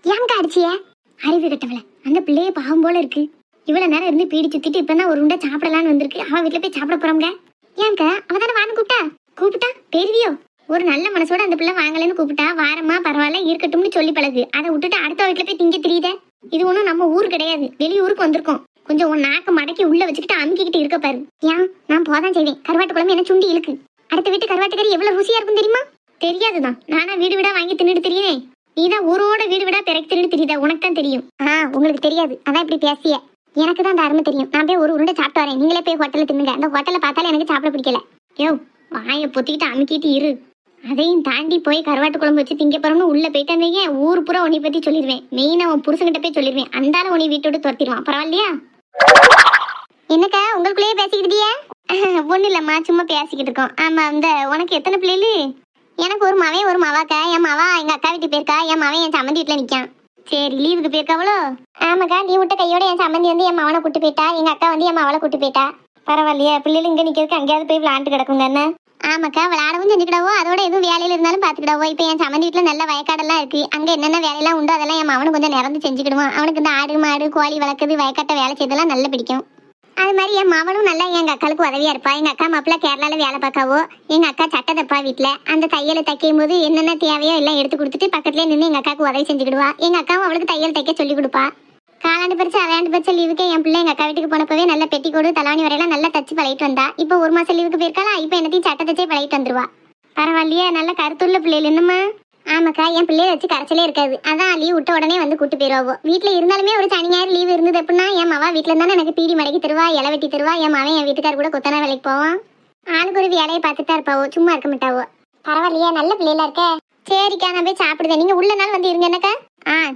ஏன்க்கா அடிச்சிய? அறிவு கட்டவள, அந்த பிள்ளைய பாவம் போல இருக்கு. இவ்வளவு நேரம் இருந்து பீடி சுத்திட்டு இப்பதான் ஒரு உண்டை சாப்பிடலான்னு வந்திருக்கு. அவ வீட்டுல போய் சாப்பிட போறோம்ங்க. ஏன்க்கா, அவதான வான்னு கூப்பிட்டா பெருவியோ? ஒரு நல்ல மனசோட அந்த பிள்ளை வாங்கலன்னு கூப்பிட்டா வாரமா பரவாயில்ல இருக்கட்டும்னு சொல்லி பழகு. அதை விட்டுட்டு அடுத்த வீட்டுல போய் திங்க தெரியுத. இது ஒண்ணும் நம்ம ஊர் கிடையாது, வெளியூருக்கு வந்திருக்கோம். கொஞ்சம் உன் நாக்க மடக்கி உள்ள வச்சுக்கிட்டு அமுக்கிக்கிட்டு இருக்க பாரு. ஏன், நான் போதான் செய்வேன். கருவாட்டு குழம்பு என்ன சுண்டி இருக்கு. அடுத்த வீட்டு கருவாட்டு கறி எவ்வளவு ருசியா இருக்கும் தெரியுமா? தெரியாதுதான், நானா வீடு வீடா வாங்கி தின்னுட்டு தெரியுதே. நீதான் ஊரோட வீடு வீடா பிறகு தின்னுட்டு தெரியுதா? உனக்கு தான் தெரியும். உங்களுக்கு தெரியாது, அதான் இப்படி பேசிய. எனக்கு தான் அந்த அருமை தெரியும். நான் போய் ஒரு உருண்டை சாப்பிட்டு வரேன். நீங்களே போய் ஹோட்டல்ல தின்னுங்க. அந்த ஹோட்டல்ல பார்த்தாலும் எனக்கு சாப்பிட பிடிக்கல. யோ, வாயை பொத்திக்கிட்டு அமுக்கிட்டு இரு. அதையும் தாண்டி போய் கருவாட்டு குழம்பு வச்சு திங்க போறோம்னு உள்ள போயிட்டாங்க, ஊர் பூரா உன்னை பத்தி சொல்லிடுவேன். மெயினா உன் புருஷன்கிட்ட போய் சொல்லிடுவேன். அந்தால உன்னை வீட்டோட துரத்திடுவான். பரவாயில்லையா? என்னக்கா உங்களுக்குள்ளேயே பேசிக்கிட்டியா? ஒண்ணு இல்லம்மா, சும்மா பேசிக்கிட்டு இருக்கோம். ஆமா, அந்த உனக்கு எத்தனை பிள்ளைகளு? எனக்கு ஒரு மவன் ஒரு மவாக்கா. என் மவா எங்க அக்கா வீட்டு போயிருக்கா. என் மவன் என் சம்மந்தி வீட்டுல நிக்கான். சரி லீவுக்கு போயிருக்காவளோ? ஆமாக்கா, நீ விட்ட கையோட என் சம்மந்தி வந்து என் மவனை கூட்டு போயிட்டா, எங்க அக்கா வந்து என் மவளை கூட்டு போயிட்டா. பரவாயில்லையே, பிள்ளைகள் இங்க நிக்கிறதுக்கு அங்கேயாவது போய் விளையாண்டு கிடக்குங்க என்ன? ஆமாக்கா, விளையாடவும் செஞ்சுக்கிடவோ, அதோட எதுவும் வேலையில இருந்தாலும் பாத்துக்கிடவோ. இப்ப என் சம்மந்தி வீட்டுல நல்ல வயக்காடெல்லாம் இருக்கு, அங்க என்னென்ன வேலையெல்லாம் உண்டோ அதெல்லாம் என் மவனுக்கு கொஞ்சம் நிறந்து செஞ்சுக்கிடுவான். அவனுக்கு இந்த ஆடு மாடு கோழி வளர்க்குறது வயக்காட்ட வேலை செய்தெல்லாம் நல்லா பிடிக்கும். அது மாதிரி என் மவனும் நல்லா எங்க அக்காளுக்கு உதவியா இருப்பா. எங்க அக்கா மாப்பிள்ள கேரளால வேலை பார்க்காவோ, எங்க அக்கா சட்டை தப்பா வீட்டுல அந்த தையலை தைக்கும் போது என்னென்ன தேவையோ எல்லாம் எடுத்து கொடுத்துட்டு பக்கத்துலேயே நின்று எங்க அக்காவுக்கு உதவி செஞ்சுக்கிடுவா. எங்க அக்காவும் அவளுக்கு தையல் தைக்க சொல்லி கொடுப்பா. காலாண்டு பரிசு அரையாண்டு பரிசு லீவுக்கு என் பிள்ளை எங்க அக்கா வீட்டுக்கு போனப்பவே நல்ல பெட்டிக்கோடு தலாணி வரையெல்லாம் நல்லா தச்சு பழகிட்டு வந்தா. இப்போ ஒரு மாசம் லீவுக்கு போயிருக்காளா, இப்போ என்னத்தையும் சட்டை தச்சே பழகிட்டு வந்துருவா. பரவாயில்லையே, நல்ல கருத்துள்ள பிள்ளைகள் என்னம்மா. ஆமாக்கா, என் பிள்ளைய வச்சு கரைச்சலே இருக்காது. அதான் லீவ் விட்ட உடனே வந்து கூட்டு போயிருவாவோ. வீட்டுல இருந்தாலுமே ஒரு சனி ஞாயிறு லீவு இருந்தது அப்படின்னா என் மவா வீட்டுல இருந்தானே எனக்கு பீடி மடக்கி தருவா, இலை வெட்டி தருவா. என் மவன் என் வீட்டுக்கார கூட கொத்தனா வேலைக்கு போவான். ஆளுக்கு ஒரு வேலையை பார்த்துட்டு தான் இருப்பாவோ, சும்மா இருக்க மாட்டாவோ. பரவாயில்லையா, நல்ல பிள்ளைல இருக்க. சரிக்கா, நான் போய் சாப்பிடுதேன், நீங்க உள்ள நாள் வந்து இருங்க என்னக்கா.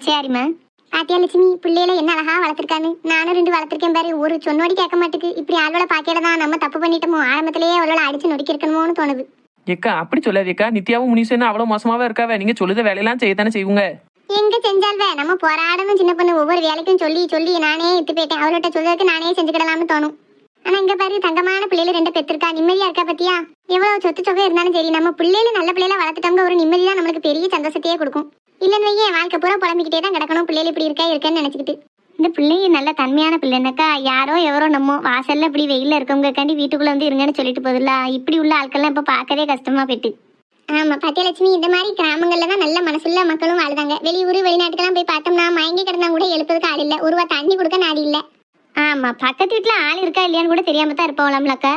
சரிம்மா. பாத்தியா லட்சுமி, பிள்ளையில என்ன அழகா வளர்த்துருக்கான்னு. நானும் 2 வளர்த்துருக்கேன் பாரு. ஒரு சொன்னோடி கேட்க மாட்டேக்கு. இப்படி ஆள்வளை பாக்கையில நம்ம தப்பு பண்ணிட்டோமோ, ஆரம்பத்திலேயே அவளோட அடிச்சு நொடிக்க இருக்கணுமோன்னு தோணுது. ஏக்கா அப்படி சொல்லாதேக்கா, நித்யாவும் முனிசனும் அவ்வளவு மோசமாவே இருக்காவே. நீங்க சொல்லுத வேலையெல்லாம் செய்யத்தானே செய்வோங்க. எங்க செஞ்சால்வே, நம்ம போராடணும் சின்ன பொண்ணு. ஒவ்வொரு வேலைக்கும் சொல்லி சொல்லி நானே இட்டு போயிட்டேன். அவள்கிட்ட சொல்றதுக்கு நானே செஞ்சுக்கிடலாம்னு தோணும். ஆனா இங்க பாரு, தங்கமான பிள்ளைல 2 பெற்றிருக்கா, நிம்மதியா இருக்கா பத்தியா. எவ்வளவு சொத்து சொகை இருந்தாலும் சரி, நம்ம பிள்ளைல நல்ல பிள்ளைல வளர்த்துட்டோம்ங்க ஒரு நிம்மதி தான் நம்மளுக்கு பெரிய சந்தோஷத்தையே கொடுக்கும். இல்லன்னு வையே, வாழ்க்கை பூரா புலம்பிக்கிட்டே தான் கிடக்கணும். பிள்ளைல இப்படி இருக்கேன்னு நினைச்சுக்கிட்டு. இந்த பிள்ளைங்க நல்ல தன்மையான பிள்ளைனாக்கா, யாரோ எவரோ நம்ம வாசல்ல இப்படி வெயில இருக்கவங்கக்காண்டி வீட்டுக்குள்ள வந்து இருங்கன்னு சொல்லிட்டு போதில்ல. இப்படி உள்ள ஆட்கள்லாம் இப்ப பார்க்கவே கஷ்டமா போயிட்டு. ஆமா பாத்தியலட்சுமி, இந்த மாதிரி கிராமங்கள்ல தான் நல்ல மனசுள்ள மக்களும் வாழ்ந்தாங்க. வெளியூர் வெளிநாட்டுக்கெல்லாம் போய் பார்த்தோம்னா மயங்கி கிடந்தா கூட எழுப்புறதுக்கு ஆள் இல்ல, ஒருவா தண்ணி கொடுக்க நாடி இல்ல. ஆமா, பக்கத்து வீட்டுல ஆள் இருக்கா இல்லையான்னு கூட தெரியாம தான் இருப்போம்லக்கா.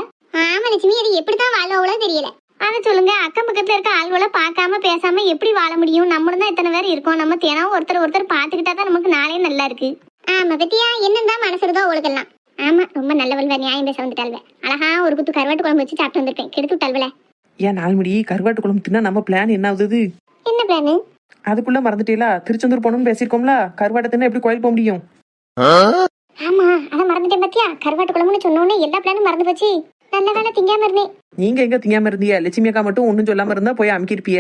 ஆமா லட்சுமி, அது எப்படிதான் வாழ்வோ தெரியல. அதை சொல்லுங்க, அக்கம் பக்கத்துல இருக்க ஆள்களை பார்க்காம பேசாம எப்படி வாழ முடியும்? நம்மளும் தான் இத்தனை பேர் இருக்கோம். நம்ம தினம் ஒருத்தர் பார்த்துக்கிட்டா தான் நமக்கு நாளே நல்லா இருக்கு. ஆமா பத்தியா, என்னதான் மனசுறதோ அவளுக்கெல்லாம். ஆமா, ரொம்ப நல்லவள். நியாயம் பேச வந்துட்டாள்வே. அழகா ஒரு குத்து கருவாட்டு குழம்பு வச்சு சாப்பிட்டு வந்திருக்கேன். கெடுத்து விட்டாள்வல. ஏன் 4 மணி கருவாட்டு குழம்பு தின்னா நம்ம பிளான் என்ன ஆகுது? என்ன பிளானு? அதுக்குள்ள மறந்துட்டீங்களா? திருச்செந்தூர் போகணும்னு பேசியிருக்கோம்ல, கருவாட்டை தின்னா எப்படி கோயில் போக முடியும்? ஆமா, அதை மறந்துட்டேன் பத்தியா. கருவாட்டு குழம்புன்னு சொன்னோன்னே எல்லா பிளானும் மறந்து போச்சு. நல்ல வேலை திங்காம இருந்தேன். நீங்க எங்க திங்காம இருந்தீங்க? லட்சுமி அக்கா மட்டும் ஒன்னும் சொல்லாம இருந்தா போய் அமுக்கிருப்பிய.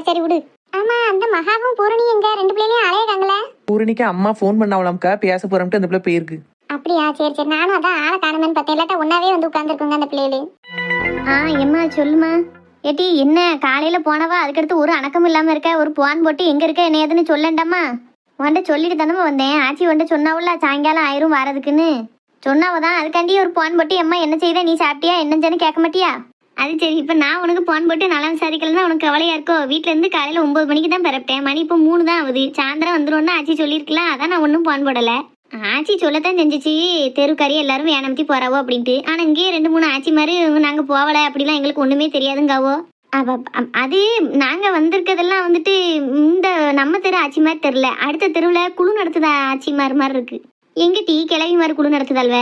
சரி விடு. ஆமா, அந்த மகாவும் பூரணி எங்க 2 பிள்ளையும் அலையறாங்களே. பூரணிக்கு அம்மா போன் பண்ணாவலாம்க்கா, பேச போறோம்ட்டு அந்த பிள்ளை போயிருக்கு. அப்படியா? சரி, நானும் அதான் ஆளை காணமேன்னு பார்த்தேன். இல்லாட்டா ஒன்னாவே வந்து உட்கார்ந்துருக்குங்க அந்த பிள்ளைகளு. எம்மா சொல்லுமா. ஏட்டி, என்ன காலையில போனவா அதுக்கடுத்து ஒரு அணக்கம் இல்லாம இருக்க? ஒரு போன் போட்டு எங்க இருக்க என்ன ஏதுன்னு சொல்லண்டாமா? உன்ட சொல்லிட்டு தானே வந்தேன். ஆச்சி உன்ட சொன்னாவுல சாயங்காலம் ஆயிரும் வரதுக்குன்னு சொன்னாவதான். அதுக்காண்டி ஒரு போன் போட்டு எம்மா என்ன செய்த, நீ சாப்பிட்டியா என்னன்னு கேட்க மாட்டியா? அது சரி, இப்ப நான் உனக்கு போன் போட்டு நல்லா விசாரிக்கலன்னா உனக்கு கவலையா இருக்கோ? வீட்டுல இருந்து காலையில 9 மணிக்கு தான் பிறப்பிட்டேன். மணி இப்போ 3 தான் ஆகுது. சாயந்தரம் வந்துரும்னு ஆச்சி சொல்லியிருக்கலாம். அதான் நான் ஒன்னும் போன் போடல. ஆச்சி சொல்லத்தான் செஞ்சிச்சு, தெருக்கறி எல்லாரும் வேணாமத்தி போறாவோ அப்படின்ட்டு. ஆனா இங்கேயே 2-3 ஆச்சி மாதிரி நாங்க போகல அப்படிலாம் எங்களுக்கு ஒண்ணுமே தெரியாதுங்காவோ. அது நாங்க வந்திருக்கிறதெல்லாம் வந்துட்டு இந்த நம்ம தெரு ஆச்சி மாதிரி தெரியல. அடுத்த தெருவுல குழு நடத்துத ஆச்சி மாதிரி இருக்கு. எங்க டீ கிளவி மாதிரி குழு நடத்துதல்வ?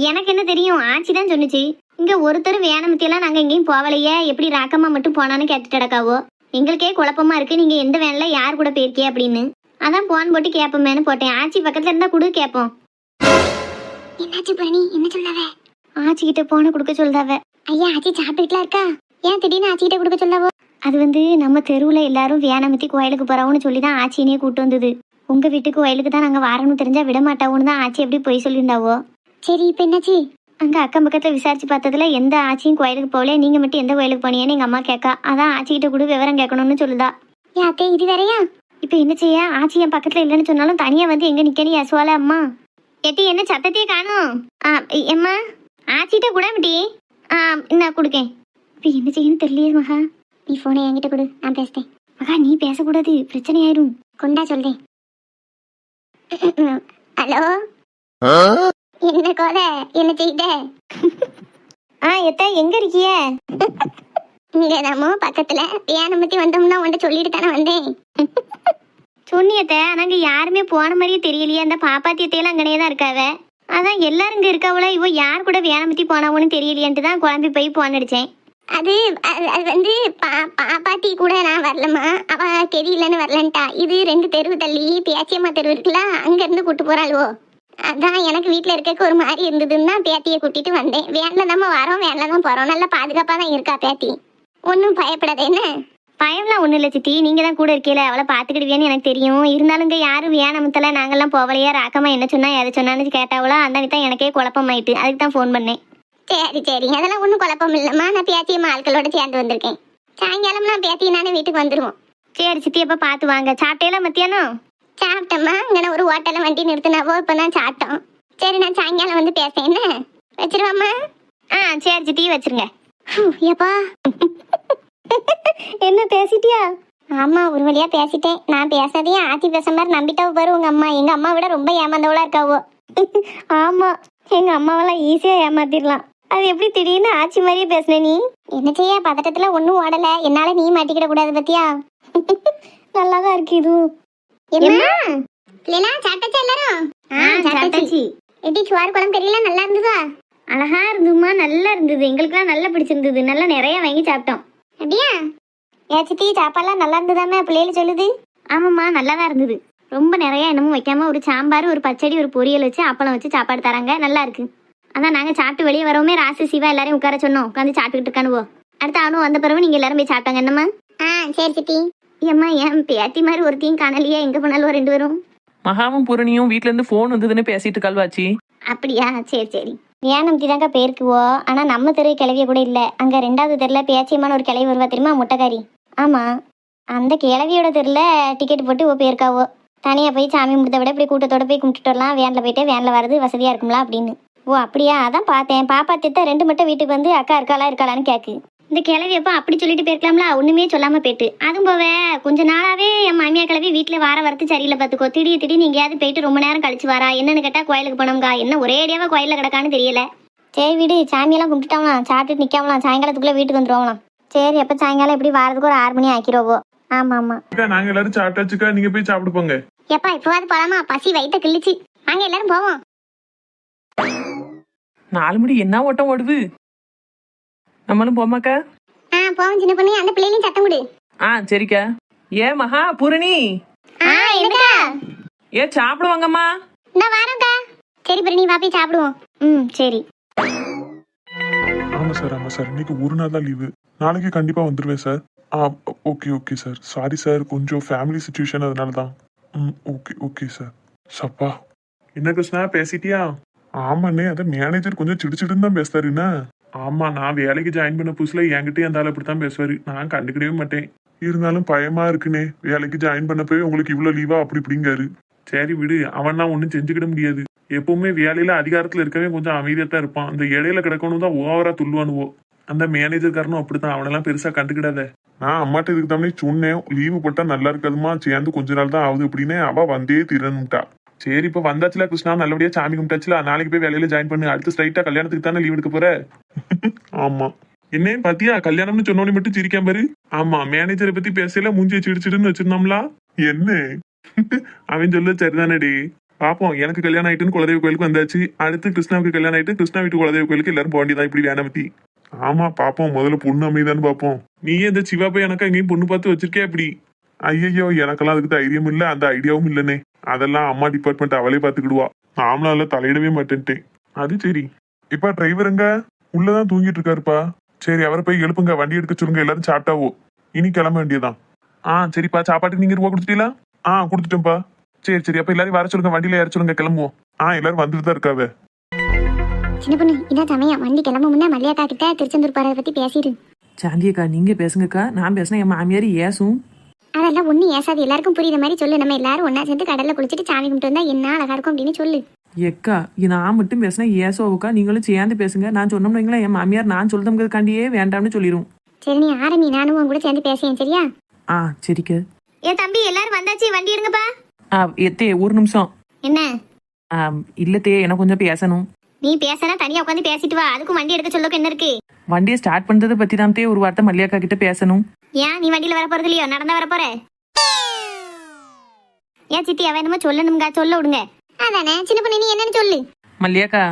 எனக்கு என்ன தெரியும், ஆச்சி தான் சொன்னிச்சு. இங்க ஒருத்தர் வேணமத்தியெல்லாம் நாங்க எங்கேயும் போகலையே, எப்படி ராக்கம்மா மட்டும் போனான்னு கேட்டுட்டடக்காவோ. எங்களுக்கே குழப்பமா இருக்கு, நீங்க எந்த வேன்ல யார் கூட போயிருக்கே அப்படின்னு. அதான் போன் போட்டு கேப்பமேன்னு போட்டேன். ஆச்சி பக்கத்துல இருந்தா குடு கேப்போம். என்னாச்சு பரணி, என்ன சொல்லாவ? ஆச்சி கிட்ட போன கொடுக்க சொல்றாவ. ஐயா, ஆச்சி சாப்பிட்டுலாம் இருக்கா? ஏன் திடீர்னு ஆச்சி கிட்ட கொடுக்க சொல்லாவோ? அது வந்து நம்ம தெருவுல எல்லாரும் வேணமத்தி கோயிலுக்கு போறோம்னு சொல்லிதான் ஆச்சினே கூட்டு வந்தது. உங்க வீட்டுக்கு கோயிலுக்கு தான் நாங்க வரணும்னு தெரிஞ்சா விட மாட்டாவோன்னு தான் ஆச்சி எப்படி போய் சொல்லியிருந்தாவோ. சரி, இப்ப என்னாச்சு? அங்க அக்கம் பக்கத்துல விசாரிச்சு பார்த்ததுல எந்த ஆச்சியும் கோயிலுக்கு போகல, நீங்க மட்டும் எந்த கோயிலுக்கு போனீங்கன்னு எங்க அம்மா கேட்கா. அதான் ஆச்சிக்கிட்ட கூட விவரம் கேட்கணும்னு சொல்லுதா. யாத்தே, இது வேறையா? இப்ப என்ன செய்ய? ஆச்சி என் பக்கத்துல இல்லைன்னு சொன்னாலும் தனியா வந்து எங்க நிக்கணும் யசுவால அம்மா. எட்டி, என்ன சத்தத்தையே காணும்? எம்மா, ஆச்சிட்ட கூட மிட்டி. நான் கொடுக்கேன். இப்ப என்ன செய்யணும் தெரியலையே மகா. நீ போனை என்கிட்ட கொடு, நான் பேசுறேன். மகா, நீ பேசக்கூடாது, பிரச்சனை ஆயிரும். கொண்டா சொல்றேன். ஹலோ, என்ன கோத, என்ன செய்த? எத்த எங்க இருக்கிய? இங்க நம்ம பக்கத்துல ஏனமத்தி வந்தோம்னா உன்ட்ட சொல்லிட்டு தானே வந்தேன். சொன்னியத்த, நாங்க யாருமே போன மாதிரியே தெரியலையே. அந்த பாப்பாத்தியத்தையெல்லாம் அங்கனே தான் இருக்காவ. அதான் எல்லாரும் இங்க இருக்கவள, இவ யார் கூட வேணமத்தி போனவன்னு தெரியலையன்ட்டு தான் குழம்பி போய் போன் அடிச்சேன். அது வந்து பாப்பாத்தி கூட நான் வரலம்மா, அவ தெரியலன்னு வரலன்ட்டா. இது 2 தெருவு தள்ளி பேச்சியம்மா தெருவு இருக்குல்ல, அங்க இருந்து கூட்டு போறாளுவோ. அதான் எனக்கு வீட்டுல இருக்க ஒரு மாதிரி இருந்ததுன்னா பேத்தியை கூட்டிட்டு வந்தேன். வேன்ல தான் வரோம், வேன்ல தான் போறோம். நல்லா பாதுகாப்பா தான் இருக்கா பேத்தி, ஒன்னும் பயப்படாத என்ன. பயம்லாம் ஒன்றும் இல்லை சித்தி, நீங்கள் தான் கூட இருக்கீல, அவளை பார்த்துக்கிடுவேன்னு எனக்கு தெரியும். இருந்தாலும் இங்கே யாரும் வேணாமத்தில் நாங்கள்லாம் போகலையே. ராக்கம்மா என்ன சொன்னா எதை சொன்னான்னு கேட்டாவளா, அந்த தான் எனக்கே குழப்பமாயிட்டு, அதுக்கு தான் ஃபோன் பண்ணேன். சரி சரி, அதெல்லாம் ஒன்றும் குழப்பம் இல்லைம்மா. நான் பேத்தியம்மா ஆட்களோட சேர்ந்து வந்திருக்கேன். சாயங்காலம் நான் பேத்தி நானே வீட்டுக்கு வந்துடுவோம். சரி சித்தி, அப்போ பார்த்து வாங்க. சாப்பிட்டேலாம் மத்தியானம்? சாப்பிட்டோம்மா, இங்கே ஒரு ஹோட்டலில் வண்டி நிறுத்தினாவோ, இப்போ தான் சாப்பிட்டோம். சரி, நான் சாயங்காலம் வந்து பேசேன். என்ன வச்சிருவாம்மா? ஆ சரி சித்தி, வச்சிருங்க. ஏப்பா என்ன பேசிட்டியா? ஆமா, ஒரு வழியா பேசிட்டேன். நான் பேசாதையும் ஆத்தி பேச மாதிரி நம்பிட்டாவோ பாரு உங்க அம்மா. எங்க அம்மா விட ரொம்ப ஏமாந்தவளா இருக்காவோ. ஆமா, எங்க அம்மாவெல்லாம் ஈஸியா ஏமாத்திடலாம். அது எப்படி திடீர்னு ஆச்சி மாதிரியே பேசுன நீ? என்ன செய்ய, பதட்டத்துல ஒன்னும் ஓடல. என்னால நீ மாட்டிக்கிட கூடாது பத்தியா? நல்லாதான் இருக்கு இது. எப்படி சுவார் குழம்பு தெரியல, நல்லா இருந்ததா? அழகா இருந்துமா, நல்லா இருந்தது. எங்களுக்குலாம் நல்லா பிடிச்சிருந்தது. நல்லா நிறைய வாங்கி சாப்பிட்டோம். அப்படியா? ஏச்சித்தி, சாப்பாடுலாம் நல்லா இருந்ததாமே பிள்ளைகள் சொல்லுது. ஆமாம்மா, நல்லா தான் இருந்தது. ரொம்ப நிறைய என்னமும் வைக்காம ஒரு சாம்பார், ஒரு பச்சடி, ஒரு பொரியல் வச்சு அப்பளம் வச்சு சாப்பாடு தராங்க. நல்லா இருக்கு. அதான் நாங்கள் சாப்பிட்டு வெளியே வரவுமே ராசு சிவா எல்லாரையும் உட்கார சொன்னோம். உட்காந்து சாப்பிட்டுக்கிட்டு இருக்கானுவோ. அடுத்த அவனும் வந்த பிறகு நீங்கள் எல்லாரும் போய் சாப்பிட்டாங்க. என்னம்மா? சரி சித்தி. ஏம்மா, என் பேத்தி மாதிரி ஒருத்தையும் காணலையே, எங்கே போனாலும் ரெண்டு பேரும்? மகாவும் பூரணியும் வீட்ல இருந்து ஃபோன் வந்ததுன்னு பேசிட்டு கல்வாச்சி. அப்படியா? சரி சரி. ஏனம் தாங்க போயிருக்குவோ. ஆனால் நம்ம தெரு கிளவிய கூட இல்லை. அங்கே 2வது தெருல பேச்சியமான ஒரு கிளவி வருவா தெரியுமா, முட்டைக்காரி. ஆமாம், அந்த கிளவியோட தெருல டிக்கெட் போட்டு போயிருக்காவோ. தனியாக போய் சாமி முடித்த விட இப்படி கூட்டத்தோட போய் கும்பிட்டுட்டு வரலாம். வேனில் போயிட்டு வேனில் வரது வசதியாக இருக்கும்ல அப்படின்னு. ஓ அப்படியா? அதான் பார்த்தேன். பாப்பா திட்ட 2 மட்டும் வீட்டுக்கு வந்து அக்கா இருக்காளான்னு கேட்கு. இந்த கிளவி அப்போ அப்படி சொல்லிட்டு போயிருக்கலாம்ல, ஒன்றுமே சொல்லாமல் போயிட்டு. அதுவும் போவ கொஞ்ச நாளாவே என் மாமியா கிளவி வீட்டில் வார வரத்து சரியில்லை பார்த்துக்கோ. திடீர்னு எங்கேயாவது போயிட்டு ரொம்ப நேரம் கழிச்சு வரா. என்னன்னு கேட்டால் கோயிலுக்கு போனோம்கா. என்ன ஒரே அடியாவா கோயிலில் கிடக்கான்னு தெரியல. சரி வீடு, சாமியெல்லாம் கும்பிட்டுட்டாங்களாம், சாப்பிட்டுட்டு நிற்காமலாம், சாயங்காலத்துக்குள்ளே வீட்டுக்கு வந்துடுவாங்களாம். சரி, எப்போ சாயங்காலம் எப்படி வாரத்துக்கு ஒரு 6 மணி ஆக்கிடுவோ. ஆமாம் ஆமாம். நாங்க எல்லாரும் சாப்பிட்டாச்சுக்கா, நீங்க போய் சாப்பிட்டு போங்க. எப்பா இப்போவாது போலாமா? பசி வயிற்ற கிழிச்சு. நாங்கள் எல்லாரும் போவோம். 4 மணி என்ன ஓட்டம் ஓடுது. நம்மளும் போமாக்கா? போவோம் சின்ன பொண்ணு. அந்த பிள்ளைலையும் சத்தம் கொடு. சரிக்கா. ஏ மகா, பூரணி, என்னக்கா? ஏ சாப்பிடுவாங்கம்மா. இந்த வாரம்க்கா. சரி பிரணி, வா போய் சாப்பிடுவோம். சரி. ஆமா சார், இன்னைக்கு ஒரு நாள் தான் லீவு. நாளைக்கு கண்டிப்பா வந்துருவேன் sir. Okay sir. Sorry sir, கொஞ்சம் ஃபேமிலி சிச்சுவேஷன், அதனால தான். Okay sir. சப்பா, என்ன கிருஷ்ணா பேசிட்டியா? ஆமாண்ணே, அத மேனேஜர் கொஞ்சம் சிடுச்சிடுன்னு தான் பேசுறாருண்ணா. ஆமா, நான் வேலைக்கு ஜாயின் பண்ண புதுசுல என்கிட்ட அந்த ஆள் அப்படித்தான் பேசுவாரு. நான் கண்டுக்கிடவே மாட்டேன். இருந்தாலும் பயமா இருக்குண்ணே, வேலைக்கு ஜாயின் பண்ண போய் உங்களுக்கு இவ்வளவு லீவா அப்படி இப்படிங்காரு. சரி விடு, அவன் தான் ஒன்னும் செஞ்சுக்கிட முடியாது. எப்பவுமே வேலையில அதிகாரத்துல இருக்கவே கொஞ்சம் அமைதியாத்தான் இருப்பான். அந்த இடையில கிடக்கணும் தான் ஓவரா துள்ளுவானுவோ. அந்த மேனேஜர்காரனும் அப்படித்தான், அவனெல்லாம் பெருசா கண்டுக்கிடாத. நான் அம்மாட்ட இதுக்கு தானே சொன்னேன், லீவு போட்டா நல்லா இருக்காதுமா, சேர்ந்து கொஞ்ச நாள் தான் ஆகுது அப்படின்னு. அவ வந்தே திறன்னுட்டா. சரி, இப்ப வந்தாச்சுல கிருஷ்ணா, நல்லபடியா சாமி கும்பிட்டாச்சுல, நாளைக்கு போய் வேலையில ஜாயின் பண்ணு. அடுத்து ஸ்ட்ரைட்டா கல்யாணத்துக்கு தானே லீவ் எடுக்க போற? ஆமா. என்ன பாத்தியா, கல்யாணம்னு சொன்னோன்னு மட்டும் சிரிக்காம பாரு. ஆமா, மேனேஜரை பத்தி பேசல மூஞ்சியை சிடிச்சிடுன்னு வச்சிருந்தோம்ல. என்ன அவன் சொல்ல சரிதானடி. பாப்போம், எனக்கு கல்யாணம் ஆயிட்டுன்னு குலதெய்வ கோயிலுக்கு வந்தாச்சு. அடுத்து கிருஷ்ணாவுக்கு கல்யாணம் ஆயிட்டு கிருஷ்ணா வீட்டு குலதெய்வ கோயிலுக்கு எல்லாரும் போக வேண்டியதான். இப்படி வேணா பத்தி. ஆமா பாப்போம், முதல்ல பொண்ணு அமைதான்னு பாப்போம். நீயே இந்த சிவா போய் எனக்கு எங்கேயும் பொண்ணு பார்த்து வச்சிருக்கே இப்படி? ஐயோ, எனக்கெல்லாம் அதுக்கு தைரியம் இல்ல, அந்த ஐடியாவும் இல்லனே. அதெல்லாம் அம்மா டிபார்ட்மெண்ட் அவளே பாத்துக்கிடுவா. நாமளால தலையிடவே மாட்டேன்ட்டேன். அது சரி. இப்ப டிரைவருங்க உள்ளதான் தூங்கிட்டு இருக்காருப்பா. சரி, அவரை போய் எழுப்புங்க, வண்டி எடுக்க சொல்லுங்க, எல்லாரும் சாப்பிட்டாவோ. இனி கிளம்ப வேண்டியதான். சரிப்பா, சாப்பாட்டுக்கு நீங்க ரூபா கொடுத்துட்டீங்களா? கொடுத்துட்டேன்ப்பா. சரி, அப்ப எல்லாரும் வர சொல்லுங்க, வண்டியில ஏற சொல்லுங்க, கிளம்புவோம். எல்லாரும் வந்துட்டு தான் இருக்காவ. சின்ன பொண்ணு, இதான் சமயம். வண்டி கிளம்ப முன்னா மல்லியாக்கா கிட்ட திருச்செந்தூர் போறதை பத்தி பேசிடு. சாந்தியக்கா, நீங்க பேசுங்கக்கா. நான் பேசினா என் மாமியார் ஏசும். அதெல்லாம் ஒன்னும் ஏசாது, எல்லாருக்கும் புரியுற மாதிரி சொல்லு. நம்ம எல்லாரும் ஒன்னா சேர்ந்து கடல்ல குளிச்சுட்டு சாமி கும்பிட்டு வந்தா என்ன அழகா இருக்கும் அப்படின்னு சொல்லு. எக்கா, நான் மட்டும் பேசினா ஏசோவுக்கா, நீங்களும் சேர்ந்து பேசுங்க. நான் சொன்னோம்னு என் மாமியார் நான் சொல்றதுக்காண்டியே வேண்டாம்னு சொல்லிடும். சரி, நீ ஆரம்பி, நானும் உன் கூட சேர்ந்து பேசுறேன், சரியா? சரிக்கா. ஏன் தம்பி, எல்லாரும் வந்தாச்சு, வண்டி இருங்கப்பா. எத்தே, ஒரு நிமிஷம். என்ன? இல்லத்தே, எனக்கு கொஞ்சம் பேசணும். நீ பேசினா தனியா உட்காந்து பேசிட்டு வா. அதுக்கும் வண்டி எடுக்க சொல்லுக்கு என்ன இருக்கு? வண்டியை ஸ்டார்ட் பண்றதை பத்தி தான் ஒரு வார்த்தை மல்லியாக்கா கிட்ட பேசணும். ஏன் நீ வண்டியில வர போறது இல்லையோ? நடந்தா வர போற? ஏன் சித்தி, அவ என்னமோ சொல்லணுங்க, சொல்ல விடுங்க. அதானே சின்ன பொண்ணு, நீ என்னன்னு சொல்லு. மல்லியாக்கா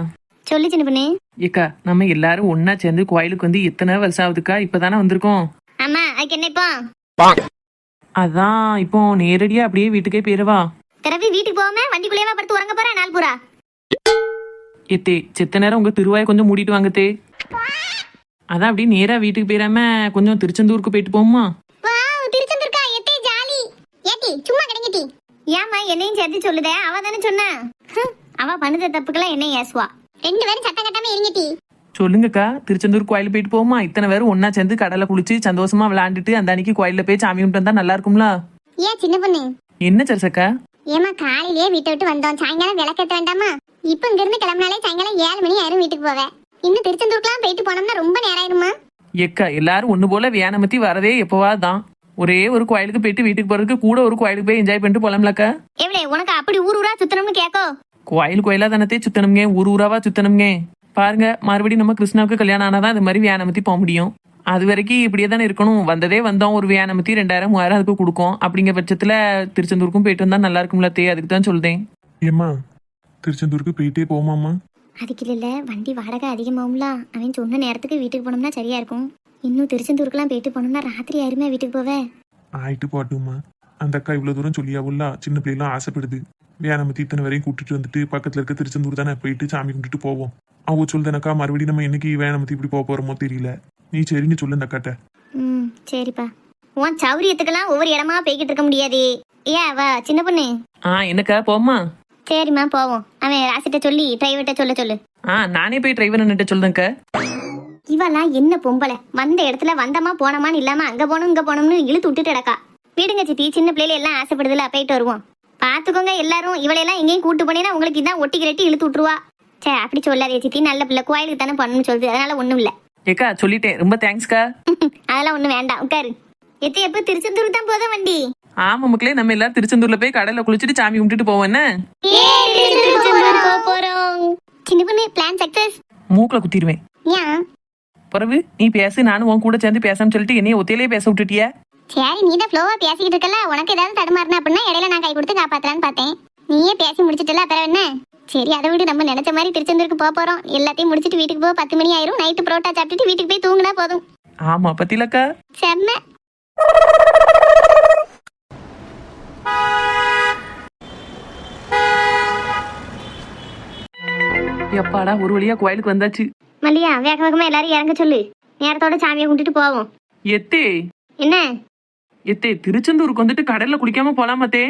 சொல்லு சின்ன பொண்ணு. ஏக்கா, நம்ம எல்லாரும் ஒன்னா சேர்ந்து கோயிலுக்கு வந்து எத்தனை வருஷம் ஆகுதுக்கா? இப்பதானே வந்திருக்கோம். ஆமா, அதுக்கு என்ன இப்போ? அதான் இப்போ நேரடியா அப்படியே வீட்டுக்கே போயிருவா. பிறகு வீட்டுக்கு போகாம வண்டிக்குள்ளேயே படுத்து உறங்க போற நாள் பூரா? ஏத்தே, செத்த நேரம் உங்க திருவாயை கொஞ்சம் மூடிட்டு வாங்கத்தே. அதான் அப்படியே நேரா வீட்டுக்கு போயிடாம கொஞ்சம் திருச்செந்தூருக்கு போயிட்டு போமா. டீ சும்மா கிடைங்க டீ. ஏமா என்னையும் சேர்த்து சொல்லுதே? அவ தானே சொன்னா. அவ பண்ணுத தப்புக்கெல்லாம் என்ன ஏசுவா? ரெண்டு பேரும் சத்தம் கட்டாம இருங்க டீ. சொல்லுங்கக்கா, திருச்செந்தூர் கோயில் போயிட்டு போமா? இத்தனை பேரும் ஒன்னா சேர்ந்து கடலை குளிச்சு சந்தோஷமா விளையாண்டுட்டு அந்த அன்னைக்கு கோயில்ல போய் சாமி கும்பிட்டு வந்தா நல்லா இருக்கும்ல? ஏன் சின்ன பொண்ணு? என்ன சரசக்கா? ஏமா காலையிலேயே வீட்டை விட்டு வந்தோம், சாயங்காலம் விளக்கேற்ற வேண்டாமா? இப்ப இங்க இருந்து கிளம்பினாலே சாயங்காலம் 7 மணி ஆயிரும் வீட்டுக்கு போவேன். இன்னும் திருச்செந்தூருக்குலாம் போயிட்டு போனோம்னா ரொம்ப நேரம் ஆயிருமா? எக்கா, எல்லாரும் ஒண்ணு போல வியானமத்தி வரதே எப்பவாதான். ஒரே ஒரு கோயிலுக்கு போயிட்டு வீட்டுக்கு போறதுக்கு கூட ஒரு கோயிலுக்கு போய் என்ஜாய் பண்ணிட்டு போலாம்லக்கா? எவ்வளே உனக்கு அப்படி ஊர் ஊரா சுத்தணும்னு கேக்கோ? கோயில் கோயிலா தானத்தே சுத்தணுங்க, ஊர் ஊராவா சுத்தணுங்க. பாருங்க, மறுபடியும் நம்ம கிருஷ்ணாவுக்கு கல்யாணம் ஆனாதான் அது மாதிரி வியானமத்தி போக முடியும். அது வரைக்கும் இப்படியே தானே இருக்கணும். வந்ததே வந்தோம், ஒரு வியானமத்தி 2000 3000 அதுக்கு கொடுக்கும். அப்படிங்கிற பட்சத்துல திருச்செந்தூருக்கும் போயிட்டு வந்தா நல்லா இருக்கும்ல தே, அதுக்கு தான் சொல்றேன். ஏம்மா திருச்செந்தூருக்கு போயிட்டே போமாம்மா? அதுக்கு இல்ல, வண்டி வாடகை அதிகமாகும்ல. அவன் சொன்ன நேரத்துக்கு வீட்டுக்கு போனோம்னா சரியா இருக்கும். இன்னும் திருச்செந்தூருக்குலாம் போயிட்டு போனோம்னா ராத்திரி ஆயிருமே வீட்டுக்கு போவே. ஆயிட்டு போட்டுமா. அந்த அக்கா இவ்வளவு தூரம் சொல்லியாவுல்ல, சின்ன பிள்ளைலாம் ஆசைப்படுது. வியானமத்தி இத்தனை வரையும் கூட்டிட்டு வந்துட்டு பக்கத்துல இருக்க திருச்செந்தூர் தானே போயிட்டு சாமி கும்பிட்டுட்டு போவோம். அவ சொல்லுதனக்கா, மறுபடியும் நம்ம என்னைக்கு வேணாமத்தி இப்படி போக போறோமோ தெரியல. நீ சரின்னு சொல்லு அந்த அக்காட்ட. சரிப்பா. உன் சௌரியத்துக்கெல்லாம் ஒவ்வொரு இடமா போய்கிட்டு இருக்க முடியாது. ஏன் வா சின்ன பொண்ணு. என்னக்கா போமா? சரிம்மா போவோம். அவன் ராசிட்ட சொல்லி டிரைவர்கிட்ட சொல்லு. நானே போய் டிரைவர் அண்ணிட்ட சொல்றேன்க்கா. இவெல்லாம் என்ன பொம்பளை, வந்த இடத்துல வந்தமா போனமான்னு இல்லாம அங்க போகணும் இங்க போனோம்னு இழுத்து விட்டுட்டு கிடக்கா. விடுங்க சித்தி, சின்ன பிள்ளைல எல்லாம் ஆசைப்படுதுல, போயிட்டு வருவோம். பாத்துக்கோங்க எல்லாரும், இவளையெல்லாம் எங்கேயும் கூட்டு போனீங்கன்னா உங்களுக்கு இதான் ஒட்டி கிரட்டி இழுத்து விட்டுருவா. சே அப்படி சொல்லாதே சித்தி, நல்ல பிள்ளை, கோயிலுக்கு தானே பண்ணணும்னு சொல்லுது, அதனால ஒண்ணும் இல்ல. ஏக்கா சொல்லிட்டேன், ரொம்ப தேங்க்ஸ்க்கா. அதெல்லாம் ஒண்ணும் வேண்டாம், உட்காரு. எப்ப திருச்செந்தூர் தான் போதும் வண்டி? ஆமா மக்களே, நம்ம எல்லாரும் திருச்செந்தூர்ல போய் கடல்ல குளிச்சுட்டு சாமி கும்பிட்டுட்டு போவோம். என்ன போறோம் சின்ன பொண்ணு, பிளான் சக்சஸ். மூக்குல குத்திடுவேன். ஏன் பிறகு நீ பேசு, நானும் உன் கூட சேர்ந்து பேசாம சொல்லிட்டு என்னைய ஒத்தையிலே பேச விட்டுட்டிய. சரி, நீ தான் ஃப்ளோவா பேசிக்கிட்டு இருக்கல, உனக்கு ஏதாவது தடுமாறினா அப்படின்னா இடையில நான் கை கொடுத்து காப்பாத்தலான்னு பார்த்தேன். நீயே பேசி முடிச்சிட்டல, அப்புறம் என்ன? சரி அதை விட, நம்ம நினைச்ச மாதிரி திருச்செந்தூருக்கு போறோம். எல்லாத்தையும் முடிச்சிட்டு வீட்டுக்கு போக 10 மணி ஆயிரும். நைட்டு புரோட்டா சாப்பிட்டுட்டு வீட்டுக்கு போய் தூங்கினா போதும். ஆமா பத்திலக்கா, செம்ம. எப்பாடா ஒரு வழியா கோயிலுக்கு வந்தாச்சு. மல்லியா, வேக வேகமா எல்லாரும் இறங்க சொல்லு. நேரத்தோட சாமியை கும்பிட்டுட்டு போவோம். எத்தே என்ன எத்தே, திருச்செந்தூருக்கு வந்துட்டு கடல்ல குளிக்காம போலாமத்தே?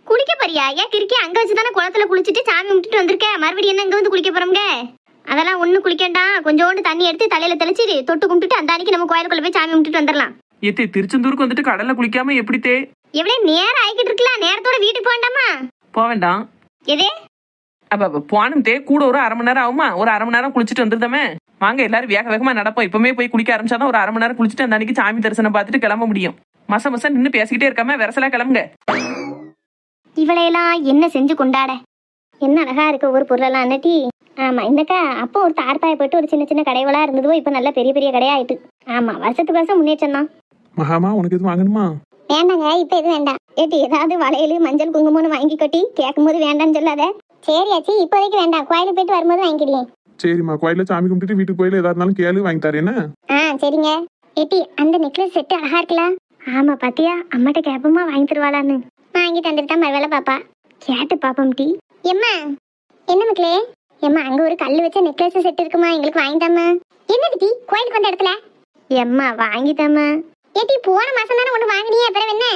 குளிக்க போறியா? ஏன் கிறுக்கி, அங்க வச்சுதானே குளத்துல குளிச்சுட்டு சாமி கும்பிட்டுட்டு வந்திருக்க. மறுபடியும் என்ன இங்க வந்து குளிக்க போறோம்ங்க? அதெல்லாம் ஒண்ணு குளிக்கண்டா. கொஞ்சோண்டு தண்ணி எடுத்து தலையில தெளிச்சிட்டு தொட்டு கும்பிட்டுட்டு அந்த அன்னைக்கு நம்ம கோயிலுக்குள்ள போய் சாமி கும்பிட்டுட்டு வந்துடலாம். எத்தே, திருச்செந்தூருக்கு வந்துட்டு கடல்ல குளிக்காம எப்படித்தே? எவ்வளவு நேரம் ஆகிக்கிட்டு இருக்கலாம், நேரத்தோட வீட்டுக்கு போக வேண்டாமா? போக வேண்டாம். எதே அப்ப போனும் தே, கூட ஒரு 1/2 மணி நேரம் ஆகுமா? ஒரு 1/2 மணி நேரம் குளிச்சுட்டு வந்துருந்தமே. வாங்க எல்லாரும் வேக வேகமா நடப்போம். இப்பவுமே போய் குளிக்க ஆரம்பிச்சாதான் ஒரு 1/2 மணி நேரம் குளிச்சுட்டு அந்த அன்னைக்கு சாமி தரிசனம் பார்த்துட்டு கிளம்ப முடியும். மசம் நின்று பேசிக்கிட்டே இருக்காம விரசலா கிளம்புங்க. இவளையெல்லாம் என்ன செஞ்சு கொண்டாட. என்ன அழகா இருக்கு ஒரு பொருளெல்லாம் அன்னட்டி. ஆமா, இந்தக்கா அப்போ ஒரு தார்பாயை போட்டு ஒரு சின்ன சின்ன கடைகளா இருந்ததோ, இப்ப நல்ல பெரிய பெரிய கடையா ஆயிட்டு. ஆமா, வருஷத்துக்கு வருஷம் முன்னேற்றம் தான். மகாமா, உனக்கு எதுவும் வாங்கணுமா? வேண்டாங்க, இப்ப எதுவும் வேண்டாம். ஏட்டி ஏதாவது வளையலு மஞ்சள் குங்குமம்னு வாங்கி கொட்டி கேட்கும் போது வேண்டாம்னு சொல்லாத. சரியாச்சு, இப்போதைக்கு வேண்டாம், கோயிலுக்கு போயிட்டு வரும்போது வாங்கிக்கிடுவேன். சரிம்மா, கோயில சாமி கும்பிட்டுட்டு வீட்டுக்கு போயில ஏதாவது இருந்தாலும் கேளு, வாங்கி தரேன். சரிங்க. ஏட்டி அந்த நெக்லஸ் செட்டு அழகா இருக்கலாம். ஆமா பாத்தியா, அம்மாட்ட கேப்பமா வாங்கி தருவாளான்னு. வாங்கி தந்துட்டு தான் மறுவேளை பாப்பா. கேட்டு பாப்போம் டி. எம்மா என்ன மக்களே? எம்மா அங்க ஒரு கல்லு வச்ச நெக்லஸ் செட் இருக்குமா, எங்களுக்கு வாங்கி தாம்மா. என்னது டி, கோயிலுக்கு வந்த இடத்துல? எம்மா வாங்கி தாம்மா. ஏட்டி போன மாசம் தானே ஒண்ணு வாங்கினியே, அப்புறம் என்ன?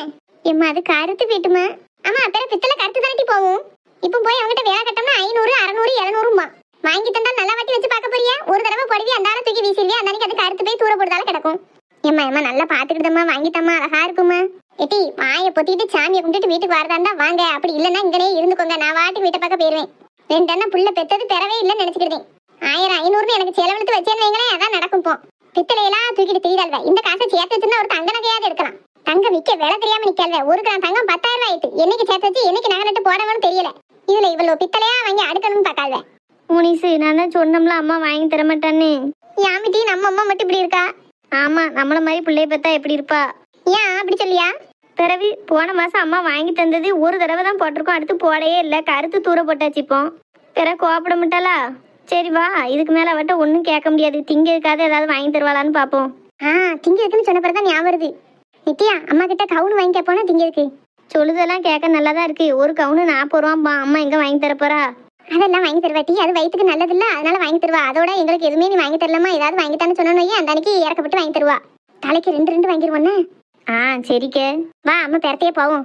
எம்மா அது கருத்து போயிட்டுமா. ஆமா, அப்புறம் பித்தளை கருத்து தானே போகும். இப்போ போய் அவங்ககிட்ட வேலை கட்டோம்னா 500 600 700 வாங்கி தந்தா நல்லா வாட்டி வச்சு பார்க்க போறியா? ஒரு தடவை போடுவி, அந்த ஆளை தூக்கி வீசிடுவியா, அந்த அன்னைக்கு அது கருத்து போய் தூர போடுறதால கிடக்கும். ஏம்மா நல்லா பாத்துக்கிட்டம்மா, வாங்கிட்டம்மா, அழகா இருக்குமா. ஏட்டி வாயை பொத்திட்டு சாமியை கும்பிட்டு வீட்டுக்கு வரதா இருந்தா வாங்க, அப்படி இல்லைன்னா இங்கனே இருந்துக்கோங்க. நான் வாட்டுக்கு வீட்டை பார்க்க போயிருவேன். 2 அண்ணன் புள்ள பெத்தது பெறவே இல்லைன்னு நினைச்சுக்கிட்டேன். 1000 500 எனக்கு செலவெடுத்து வச்சேன்னு வைங்களேன், அதான் நடக்கும். போ பித்தளையெல்லாம் தூக்கிட்டு திரியாள்வே. இந்த காசை சேர்த்து வச்சுன்னா ஒரு தங்க நகையாவது எடுக்கலாம். தங்க விற்க விலை தெரியாம நிக்கல்வே. 1 கிராம் தங்கம் 10,000 ஆயிட்டு. என்னைக்கு சேர்த்து வச்சு என்னைக்கு நகை நட்டு போடணும்னு தெரியல. இதுல இவ்வளவு பித்தளையா வாங்கி அடுக்கணும்னு பார்க்காள்வே. முனிசு, நான் தான் சொன்னோம்ல அம்மா வாங்கி தர மாட்டான்னு. யாமிட்டி, நம்ம அம்மா மட்டும் இப்படி இருக்கா? ஆமா, நம்மள மாதிரி பிள்ளைய பார்த்தா எப்படி இருப்பா? ஏன் அப்படி சொல்லியா? பிறகு போன மாசம் அம்மா வாங்கி தந்தது ஒரு தடவை தான் போட்டிருக்கோம், அடுத்து போடையே இல்லை, கருத்து தூர போட்டாச்சுப்போம். பிறகு கோப்பட மாட்டாளா? சரி வா, இதுக்கு மேல அவட்ட ஒன்றும் கேட்க முடியாது. திங்கிறதுக்காக ஏதாவது வாங்கி தருவாளான்னு பார்ப்போம். திங்கிறதுக்குன்னு சொன்ன பிறகு தான் ஞாபகம் வருது. நித்யா, அம்மா கிட்ட கவுனு வாங்கி கேட்போனா திங்கிறதுக்கு. சொல்லுதெல்லாம் கேட்க நல்லாதான் இருக்கு. ஒரு கவுனு 40 ரூபாம்பா. அம்மா எங்க வாங்கி தர போறா? அதெல்லாம் வாங்கி தருவா டி, அது வயிற்றுக்கு நல்லது இல்ல, அதனால வாங்கி தருவா. அதோட எங்களுக்கு எதுவுமே நீ வாங்கி தரலாமா, ஏதாவது வாங்கித்தானு சொன்னோம், அந்த அன்னைக்கு இறக்கப்பட்டு வாங்கி தருவா. தலைக்கு 2 வாங்கிடுவோன்னு. சரிக்கே, வா அம்மா பெறத்தையே போவோம்.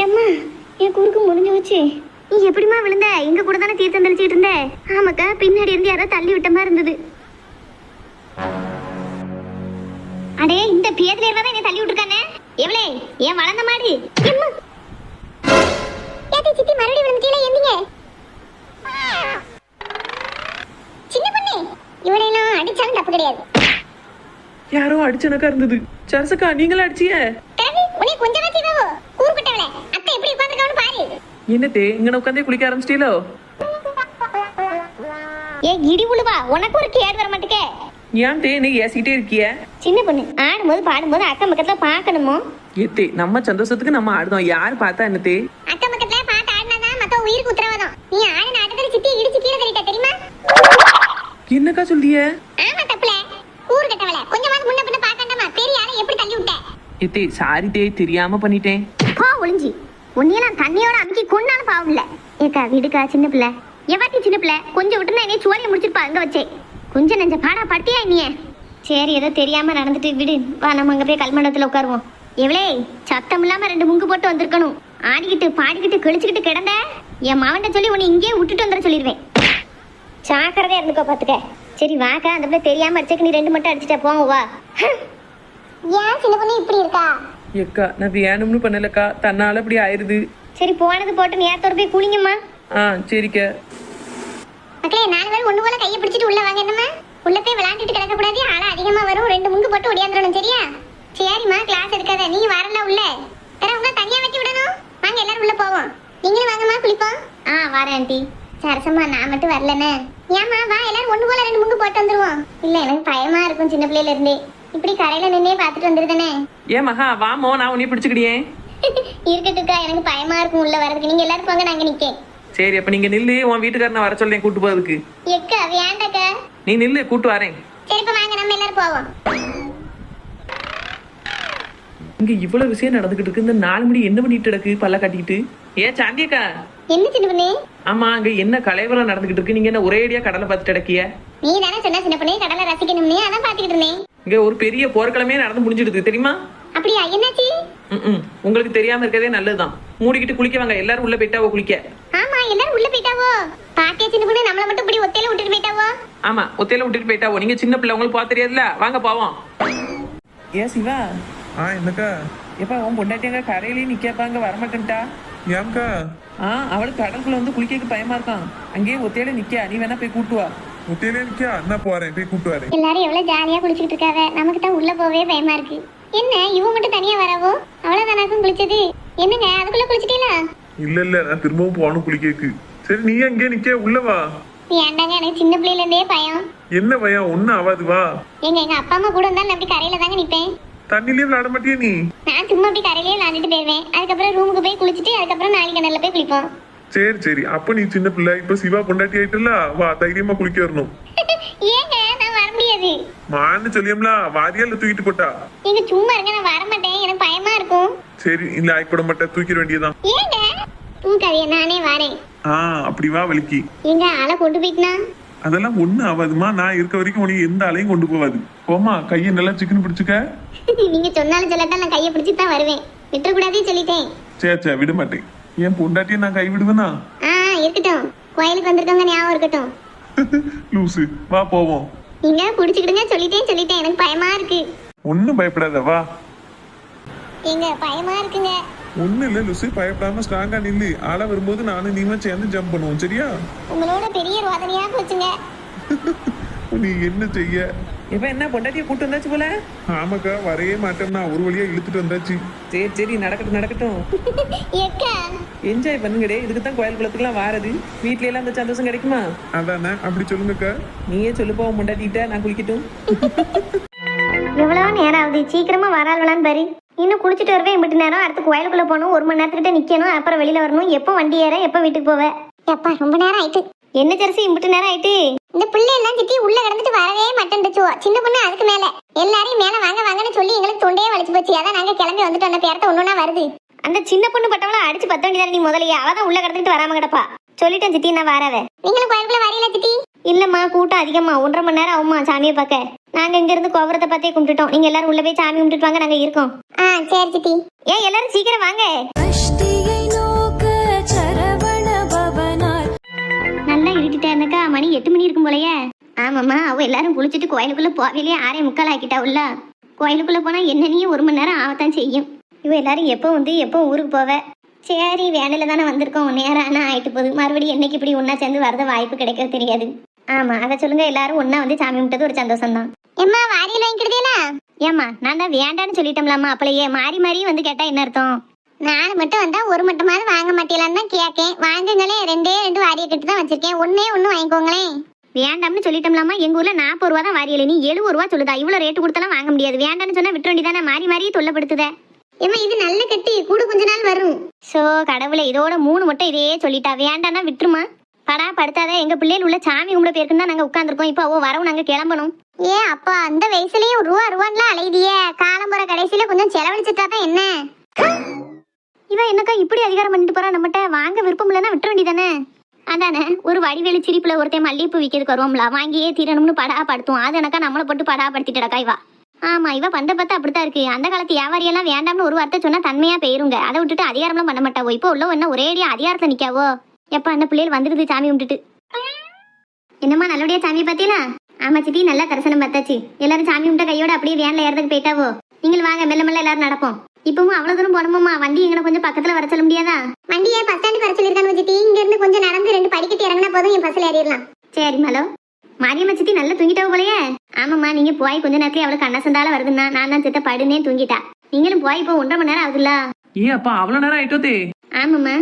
ஏம்மா என் குறுக்கு முடிஞ்சு வச்சு நீ எப்படிமா விழுந்த? எங்க கூட தானே தீர்த்தம் தெளிச்சுட்டு இருந்த. ஆமாக்கா, பின்னாடி இருந்து யாரோ தள்ளி விட்ட மாதிரி இருந்தது. அடே, இந்த பேதிலேயே தான் என்ன தள்ளி விட்டுருக்கானே. எவ்வளே ஏன் வளர்ந்த மாடு? எம்மா ஏத்தி சித்தி மறுபடியும் விழுந்துட்டீங்களா? எந்திங்க சின்ன பொண்ணு. இவளையெல்லாம் அடிச்சாலும் தப்பு கிடையாது. யாரோ அடிச்சனக்கா இருந்தது. சரசக்கா நீங்களா அடிச்சிய? உனக்கு கொஞ்சம் வச்சுக்கோ. கூறுகிட்டவளே, அத்தை எப்படி உட்கார்ந்திருக்கான்னு பாரு. என்னத்தே இங்க உட்காந்தே குளிக்க ஆரம்பிச்சிட்டீங்களோ? ஏ இடி உழுவா, உனக்கு ஒரு கேடு வர மாட்டேக்கே. ஏன் தே நீ ஏசிக்கிட்டே இருக்கிய? சின்ன பொண்ணு, ஆடும்போது பாடும்போது அக்கம் பக்கத்துல பாக்கணுமோ? ஏத்தே நம்ம சந்தோஷத்துக்கு நம்ம ஆடுதோம். யாரு பார்த்தா என்னத்தே? அக்கம் பக்கத்துல பாத்து ஆடினாதான் மத்த உயிருக்கு உத்தரவாதம். நீ ஆடின ஆட்டத்துல சித்தி இடிச்சு கீழே தள்ளிட்ட தெரியுமா? என்னக்கா சொல்லிய? ஆமா தப்புல. கூறு கட்டவள, கொஞ்சமாவது முன்ன பின்ன பாக்கண்டாமா? பெரிய ஆளை எப்படி தள்ளி விட்ட? ஏத்தே சாரி தே, தெரியாம பண்ணிட்டேன். போ ஒளிஞ்சி. உன்னையெல்லாம் தண்ணியோட அமுக்கி கொண்டாலும் பாவம் இல்ல. ஏக்கா விடுக்கா, சின்ன பிள்ளை. எவாட்டி சின்ன பிள்ளை, கொஞ்சம் விட்டுனா என்னைய சோழியை முடிச்சிருப்பா அங்க வச்சே. கொஞ்சம் நெஞ்ச பாடா படுத்தியா நீ? சரி, ஏதோ தெரியாம நடந்துட்டு விடு. வா, நம்ம அங்க போய் கல்மண்டபத்துல உட்காருவோம். எவ்வளே சத்தம் இல்லாம 2 முங்கு போட்டு வந்திருக்கணும். ஆடிக்கிட்டு பாடிக்கிட்டு கிழிச்சுக்கிட்டு கிடந்த என் மாவன்ட சொல்லி உன்னை இங்கேயே விட்டுட்டு வந்துட சொல்லிடுவேன். சாக்கிறதே இருந்துக்கோ பாத்துக்க. சரி வாக்கா, அந்த பிள்ளை தெரியாம அடிச்சக்கு நீ 2 மட்டும் அடிச்சுட்டா போங்க வா. ஏன் சின்ன பொண்ணு இப்படி இருக்கா? ஏக்கா நான் வேணும்னு பண்ணலக்கா, தன்னால அப்படி ஆயிருது. சரி போனது போட்டு நேரத்தோட போய் குளிங்கம்மா. சரிக்கா. மக்களே, 4 பேரும் ஒண்ணு போல கையை பிடிச்சிட்டு உள்ள வாங்க. என்னம்மா உள்ள போய் விளையாண்டுட்டு கிடக்க கூடாது. ஆளா அதிகமா வரும். 2 முங்கு போட்டு ஒடியாந்துடணும். சரியா? சரிம்மா, கிளாஸ் எடுக்காத. நீ வரல உள்ள. வேற உங்க தனியா வெட்டி விடணும். வாங்க எல்லாரும் உள்ள போவோம். நீங்களும் வாங்கம்மா குளிப்போம். வரேன் ஆண்டி. சரசம்மா நான் மட்டும் வரலன்னு. ஏமா வா, எல்லாரும் ஒண்ணு போல 2 முங்கு போட்டு வந்துருவோம். இல்ல எனக்கு பயமா இருக்கும் சின்ன பிள்ளையில இருந்தே. இப்படி கரையில நின்னே பாத்துட்டு வந்துருதானே. ஏன் மகா வாமோ, நான் உன்னை பிடிச்சுக்கிடியே. இருக்கட்டுக்கா, எனக்கு பயமா இருக்கும் உள்ள வரதுக்கு. நீங்க எல்லாரும் போங்க, நாங்க நிக்கேன். சரி அப்ப நீங்க நில்லு, உன் வீட்டுக்காரனை வர சொல்லேன் கூட்டு போறதுக்கு. எக்கா வேண்டாக்கா. நீ நில்லு, கூட்டு வரேன். சரி இப்ப வாங்க, நம்ம எல்லாரும் போவோம். இங்க இவ்வளவு விஷயம் நடந்துகிட்டு இருக்கு. இந்த 4 மணி என்ன பண்ணிட்டு கிடக்கு பல்ல காட்டிக்கிட்டு? சாந்தியக்கா. என்ன சின்ன பண்ணே? ஆமா, அங்க என்ன கலைவரம் நடந்துகிட்டு இருக்கு? நீங்க என்ன ஒரேடியா கடலை பார்த்துட்டு கிடக்கிய? நீ தானே சொன்ன சின்ன பண்ணே கடலை ரசிக்கணும்னு, அதான் பாத்துக்கிட்டு இருந்தேன். இங்க ஒரு பெரிய போர்க்களமே நடந்து முடிஞ்சிடுது தெரியுமா? அப்படியா? என்னாச்சு? உங்களுக்கு தெரியாம இருக்கதே நல்லதுதான். மூடிக்கிட்டு குளிக்க வாங்க, எல்லாரும் உள்ள போயிட்டாவோ குளிக்க. ஆமா, எல்லாரும் உள்ள போயிட்டாவோ. பாட்டியா சின்ன பொண்ணு நம்மள மட்டும் இப்படி ஒத்தையில விட்டுட்டு போயிட்டாவோ? ஆமா, ஒத்தையில விட்டுட்டு போயிட்டாவோ. நீங்க சின்ன பிள்ளை, உங்களுக்கு பார்த்து தெரியாதுல. வாங்க போவோம். சிவா. என்னக்கா? எப்ப உன் பொண்டாட்டியாங்க கரையிலேயே நிக்கப்பாங்க, வரமாட்டேன்ட்டா. ஏன்க்கா? அவளுக்கு கடலுக்குள்ள வந்து குளிக்க பயமா இருக்கான். அங்கேயே ஒத்தையில நிக்க. நீ வேணா போய் கூட்டு வா. ஒத்தையிலே நிக்கா? நான் போறேன், போய் கூட்டு வரேன். எல்லாரும் எவ்வளவு ஜாலியா குளிச்சுட்டு இருக்காவ. நமக்கு தான் உள்ள போவே பயமா இருக்கு. என்ன இவ மட்டும் தனியா வரவோ? அவ்வளவுதானாக்கும் குளிச்சது. என்னங்க அதுக்குள்ள குளிச்சிட்டீங்களா? இல்ல நான் திரும்பவும் போகணும் குளிக்கக்கு. சரி நீ அங்கே நிக்க, உள்ள வா. ஏண்டாங்க, எனக்கு சின்ன பிள்ளைல இருந்தே பயம். என்ன பயம்? ஒன்னும் ஆகாது வா. எங்க அப்பா அம்மா கூட இருந்தாலும் அப்படி கரையில தாங்க நிப்பேன். தண்ணிலேயே விளையாட மாட்டியா நீ? நான் சும்மா அப்படி கரையிலேயே விளையாண்டுட்டு போயிருவேன். அதுக்கப்புறம் ரூமுக்கு போய் குளிச்சுட்டு அதுக்கப்புறம் நாளை கிணறுல போய் குளிப்போம். சரி அப்ப நீ சின்ன பிள்ளை, இப்ப சிவா பொண்டாட்டி ஆயிட்டுல, வா தைரியமா குளிக்க வரணும். ஏங்க நான் வர முடியாது. மான்னு சொல்லியம்ல, வாரியால தூக்கிட்டு போட்டா. நீங்க சும்மா இருங்க, நான் வர மாட்டேன். எனக்கு பயமா இருக்கும். சரி இல்ல ஆயிப்பட மாட்டேன், தூக்கிட வேண்டியதான். ஏங்க தூக்காதீங்க, நானே வரேன். அப்படி வா வலிக்கு. எங்க ஆளை கொண்டு போயிட்டுனா? அதெல்லாம் ஒண்ணு ஆகாதுமா, நான் இருக்க வரைக்கும் உனக்கு எந்த ஆளையும் கொண்டு போவாது. போமா, கையை நல்லா சிக்கன் பிடிச்சுக்க. நீங்க சொன்னாலும் சொல்லத்தான் நான் கையை பிடிச்சி தான் வருவேன். விட்டுறக்கூடாதே சொல்லிட்டேன். சரி விட மாட்டேன். என் பொண்டாட்டியை நான் கை விடுவேனா? இருக்கட்டும், கோயிலுக்கு வந்திருக்கவங்க ஞாபகம் இருக்கட்டும். லூசு, வா போவோம். நீங்க புடிச்சுக்கிடுங்க, சொல்லிட்டேன். எனக்கு பயமா இருக்கு. ஒன்னும் பயப்படாத வா. எங்க பயமா இருக்குங்க. ஒண்ணு இல்ல லூசு, பயப்படாம ஸ்ட்ராங்கா நில்லு. ஆள வரும்போது நானும் நீங்க சேர்ந்து ஜம்ப் பண்ணுவோம். சரியா? உங்களோட பெரிய ரோதனையா போச்சுங்க. நீ என்ன செய்ய? இப்ப என்ன பொண்டாட்டியை கூட்டு வந்தாச்சு போல? ஆமாக்கா, வரையே மாட்டேன்னா ஒரு வழியா இழுத்துட்டு வந்தாச்சு. சரி நடக்கட்டும். ஏக்கா என்ஜாய் பண்ணுங்கடே. இதுக்கு தான் கோயில் குளத்துக்குலாம் வாரது. வீட்ல எல்லாம் அந்த சந்தோஷம் கிடைக்குமா? அதானே, அப்படி சொல்லுங்கக்கா. நீயே சொல்லு போவோம் பொண்டாட்டிட்ட, நான் குளிக்கட்டும். எவ்வளவு நேரம் ஆகுது? சீக்கிரமா வராளான்னு பாரு. இன்னும் குளிச்சுட்டு வரவே இம்பிட்டு நேரம். அடுத்து கோயிலுக்குள்ள போகணும். 1 மணி நேரத்துக்கிட்ட நிக்கணும். அப்புறம் வெளியில வரணும். எப்போ வண்டி ஏற, எப்போ வீட்டுக்கு போவ? எப்பா ரொம்ப நேரம் ஆயிட்டு. என்ன ஜெர்சி இம்பிட்டு நேரம் ஆயிட்டு? இந்த பிள்ளை எல்லாம் சித்தி உள்ள கிடந்துட்டு வரவே மாட்டேன்டுச்சுவோ. சின்ன பொண்ணு அதுக்கு மேல எல்லாரையும் மேல வாங்கன்னு சொல்லி எங்களுக்கு தொண்டையே வலிச்சு போச்சு. அதான் நாங்க கிளம்பி வந்துட்டு அந்த பேரத்தை ஒண்ணுனா வருது. அந்த சின்ன பொண்ணு பட்டவள அடிச்சு 10 வேண்டியதானே நீ முதலையே. அவதான் உள்ள கிடந்துட்டு வராம கிடப்பா. சொல்லிட்டேன் சித்தி, நான் வரவே. நீங்களும் கோயிலுக்குள்ள வரீங்களா சித்தி? இல்லம்மா கூட்டம் அதிகமா 1.5 மணி நேரம் ஆகுமா சாமியை பார்க்க. நாங்க இங்க இருந்து கோபுரத்தை பார்த்தே கும்பிட்டுட்டோம். நீங்க எல்லாரும் உள்ள போய் சாமி கும்பிட்டுட்டு வாங்க, நாங்க இருக்கோம். சரி சித்தி. ஏன் எல்லாரும் சீக்கிரம் வாங்க. நல்லா இருட்டிட்டேன்னாக்கா மணி 8 மணி இருக்கும் போலயே. ஆமாம்மா, அவ எல்லாரும் குளிச்சுட்டு கோயிலுக்குள்ள போவிலே 6:45 ஆக்கிட்டா உள்ள. கோயிலுக்குள்ள போனா என்னன்னையும் 1 மணி நேரம் ஆகத்தான் செய்யும். இவ எல்லாரும் எப்போ வந்து எப்போ ஊருக்கு போவ. சரி வேலையில தானே வந்திருக்கோம், நேரம் ஆனால் ஆயிட்டு போகுது. மறுபடியும் என்னைக்கு இப்படி ஒன்னா சேர்ந்து வரத வாய்ப்பு கிடைக்கிறது தெரியாது. ஆமா அதை சொல்லுங்க. எல்லாரும் ஒன்னா வந்து சாமி கும்பிட்டது ஒரு சந்தோஷம் தான். ஏம்மா வாரியில வாங்கிக்கிட்டதேனா? ஏம்மா நான் தான் வேண்டான்னு சொல்லிட்டோம்லாமா. அப்பளையே மாறி மாறி வந்து கேட்டா என்ன அர்த்தம்? நான் மட்டும் வந்தா ஒரு மட்டுமாவது வாங்க மாட்டீங்களான்னு தான் கேட்கேன். வாங்குங்களே, 2 வாரிய கட்டு தான் வச்சிருக்கேன். ஒண்ணு வாங்கிக்கோங்களேன். வேண்டாம்னு சொல்லிட்டோம்லாமா. எங்க ஊர்ல 40 ரூபா தான் வாரியல, நீ 70 ரூபா சொல்லுதா? இவ்வளவு ரேட்டு கொடுத்தாலும் வாங்க முடியாது. வேண்டாம்னு சொன்னா விட்டு வேண்டியதானே. மாறி மாறி தொல்லப்படுத்துத. ஏமா இது நல்ல கட்டி கூட கொஞ்ச நாள் வரும். சோ கடவுளை, இதோட 3 மட்டும் இதே சொல்லிட்டா. வேண்டாம்னா விட்டுருமா. படா படுத்தாத. எங்க பிள்ளைகள் உள்ள சாமி கும்பிட பேருக்குன்னு தான் நாங்க உட்காந்துருக்கோம். இப்போ அவ வரவும் நாங்க கிளம்பணும். ஏ அப்பா, அந்த வயசுலயும் ரூபான்லாம் அலைதியே. காலம் போற கடைசியில கொஞ்சம் செலவழிச்சுட்டா தான் என்ன. இவ என்னக்கா இப்படி அதிகாரம் பண்ணிட்டு போறா நம்மகிட்ட? வாங்க விருப்பம் இல்லைன்னா விட்டுற வேண்டியதானே. அதானே ஒரு வடிவேலு சிரிப்புல ஒருத்தன் மல்லிகைப்பூ விற்கிறதுக்கு வருவோம்ல, வாங்கியே தீரணும்னு படா படுத்துவோம். அது எனக்கா நம்மளை போட்டு படா படுத்திட்டடக்கா இவா. ஆமா இவ பண்ற பார்த்தா அப்படித்தான் இருக்கு. அந்த காலத்து வியாபாரியெல்லாம் வேண்டாம்னு ஒரு வார்த்தை சொன்னா தன்மையா போயிருங்க. அதை விட்டுட்டு அதிகாரம்லாம் பண்ண மாட்டாவோ. இப்போ உள்ள என்ன ஒரேடியா அதிகாரத்துல நிக்காவோ. எப்ப அந்த பிள்ளைகள் வந்துருது சாமி கும்பிட்டுட்டு. என்னம்மா நல்லபடியா சாமி பார்த்தீங்களா? ஆமா சித்தி, நல்லா தரிசனம் பார்த்தாச்சு. எல்லாரும் சாமி கும்பிட்ட கையோட அப்படியே வேன்ல ஏறதுக்கு போயிட்டாவோ. நீங்கள் வாங்க, மெல்ல மெல்ல எல்லாரும் நடப்போம். இப்பவும் அவ்வளவு தூரம் போனோமா? வண்டி எங்களை கொஞ்சம் பக்கத்துல வர சொல்ல முடியாதா? வண்டியை பஸ் ஸ்டாண்டு வர சொல்லிருக்காங்க சித்தி. இங்க இருந்து கொஞ்சம் நடந்து 2 படிக்கட்டு இறங்கினா போதும், என் பஸ்ல ஏறிடலாம். சரி மலோ. மாரியம்மா சித்தி நல்லா தூங்கிட்டாவோ போலயே. ஆமாம்மா, நீங்க போய் கொஞ்ச நேரத்துல அவளுக்கு அன்னசந்தால வருதுன்னா நான் தான் சித்த படுனே தூங்கிட்டா. நீங்களும் போய் இப்போ 1.5 மணி நேரம் ஆகுதுல்ல. ஏ அப்பா அவ்வளவு நேரம் ஆயிட்டோதே. ஆமாம்மா.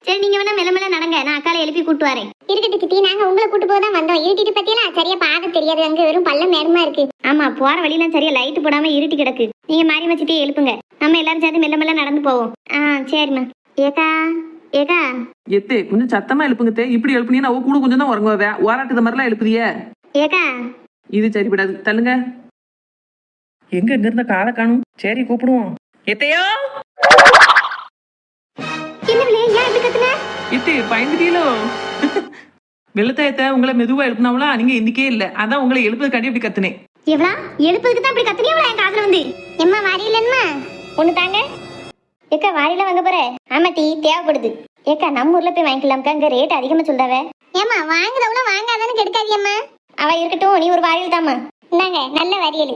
சரி நீங்க வேணா மெல்ல மெல்ல நடங்க, நான் அக்காலை எழுப்பி கூட்டு வரேன். இருக்கட்டு சித்தி, நாங்க உங்களை கூட்டு போதான் வந்தோம். இருட்டிட்டு பத்தியெல்லாம் சரியா பார்க்க தெரியாது, அங்க வெறும் பள்ளம் மேடமா இருக்கு. ஆமா போற வழியெல்லாம் சரியா லைட் போடாம இருட்டி கிடக்கு. நீங்க மாரியம்மா சித்தியை எழுப்புங்க, நம்ம எல்லாரும் சேர்ந்து மெல்ல மெல்ல நடந்து போவோம். சரிம்மா. ஏக்கா ஏக்கா எத்தே கொஞ்சம் சத்தமா எழுப்புங்கத்தே. இப்படி எழுப்புனீங்கன்னா அவ கூட கொஞ்சம் தான் உறங்குவ. ஓராட்டுத மாதிரிலாம் எழுப்புதிய. ஏக்கா இது சரிப்படாது, தள்ளுங்க. எங்க இங்க இருந்த காலை காணும். சரி கூப்பிடுவோம். எத்தையோ என்ன பிள்ளை, ஏன் இப்படி கத்துன? எத்தே பயந்துட்டீங்களோ? வெள்ளத்தாயத்தை உங்களை மெதுவா எழுப்புனாவளா? நீங்க எந்திக்கே இல்ல, அதான் உங்களை எழுப்புறதுக்காண்டி இப்படி கத்துனேன். எவ்வளா எழுப்புறதுக்கு தான் இப்படி கத்துனியவளா என் காதுல வந்து? எம்மா வாரியலன்னா ஒண்ணு தாங்க. ஏக்கா வாரியில வாங்க போற? ஆமா டீ தேவைப்படுது. ஏக்கா நம்ம ஊர்ல போய் வாங்கிக்கலாம்க்கா, அங்க ரேட் அதிகமா சொல்றாவ. ஏமா வாங்குறவள வாங்காதானு கெடுக்காதியம்மா. அவ இருக்கட்டும், நீ ஒரு வாரியல் தாமா. இந்தாங்க நல்ல வாரியல்.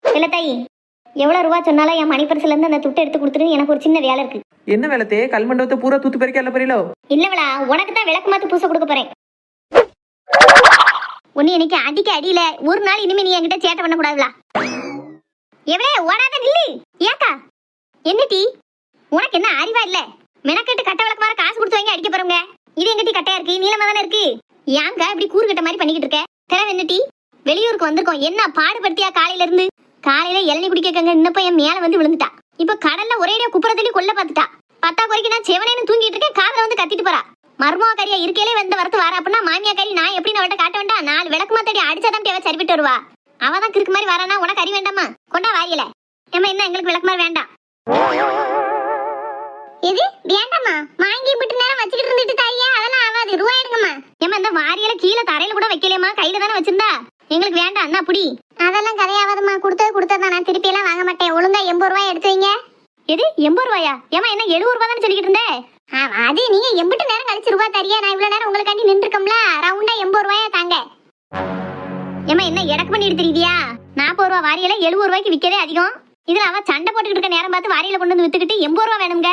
இல்ல தாயி, எவ்வளவு ரூபா சொன்னாலும் என் மணி பரிசுல இருந்து அந்த துட்டை எடுத்து கொடுத்துட்டு எனக்கு ஒரு சின்ன வேலை இருக்கு. என்ன வேலத்தே? கல்மண்டபத்தை பூரா தூத்து பறிக்க அல்ல போறீங்களோ? இல்லவளா, உனக்கு தான் விளக்கு மாத்து பூச கொடுக்க போறேன். உன்னை எனக்கு அடிக்க அடியில ஒரு நாள் இனிமே நீ என்கிட்ட சேட்டை பண்ண கூடாதுல. எவ்வளே ஓடாத நில்லு. ஏக்கா என்ன டீ, உனக்கு என்ன அறிவா இல்ல? மெனக்கெட்டு கட்ட விளக்கு மாற காசு கொடுத்து வாங்கி அடிக்க போறவங்க. இது எங்க டீ கட்டையா இருக்கு, நீளமா தானே இருக்கு. ஏங்க இப்படி கூறு கட்ட மாதிரி பண்ணிக்கிட்டு இருக்க? தெரவ என்ன டீ, வெளியூருக்கு வந்திருக்கோம். என்ன பாடுபடுத்தியா காலையில இருந்து? காலையில இளநீ குடிக்கங்க இன்னப்ப என் மேல வந்து விழுந்துட்டா. இப்ப கடல்ல ஒரேடியா குப்புற தள்ளி கொல்ல பாத்துட்டா. பத்தா குறைக்கு நான் செவனேன்னு தூங்கிட்டு இருக்கேன், காதுல வந்து கத்திட்டு போறா. மர்மவா கறியா இருக்கையிலே வந்து வரத்து வர அப்படின்னா மாமியா கறி நான் எப்படி அவட்ட காட்ட வேண்டாம்? 4 விளக்கு மாத்தடி அடிச்சாதான் அவ சரிவிட்டு வருவா. அவதான் கிறுக்கு மாதிரி வரானா? உனக்கு அறி வேண்டாமா? கொண்டா வாரியல. ஏமா என்ன எங்களுக்கு விளக்கு மாதிரி வேண்டாம். எது வேண்டாமா? வாங்கி விட்டு நேரம் வச்சுக்கிட்டு இருந்துட்டு தாரியா, அதெல்லாம் ஆகாது. ரூபாய் எடுங்கம்மா. ஏமா இந்த வாரியல கீழே தரையில கூட வைக்கலையம்மா, கையில தானே வச்சிருந்தா. எங்களுக்கு வேண்டாம் என்ன புடி. அதெல்லாம் கதையாவதுமா, கொடுத்தது நான் திருப்பி எல்லாம் வாங்க மாட்டேன். ஒழுங்கா 80 ரூபாய் எடுத்து வைங்க. எது 80 ரூபாயா? ஏமா என்ன 70 ரூபாய் தானே சொல்லிக்கிட்டு இருந்தே. அது நீங்க எம்பிட்டு நேரம் கழிச்சு ரூபாய் தரியா? நான் இவ்வளவு நேரம் உங்களுக்காண்டி நின்றுக்கோம்ல, ரவுண்டா 80 ரூபாயா தாங்க. ஏமா என்ன எடக்கு பண்ணிட்டு தெரியுதியா? 40 ரூபாய் வாரியல 70 ரூபாய்க்கு விற்கதே அதிகம். இதுல அவ சண்டை போட்டுக்கிட்டு இருக்க நேரம் பார்த்து வாரியல கொண்டு வந்து வித்துக்கிட்டு 80 ரூபாய் வேணுங்க.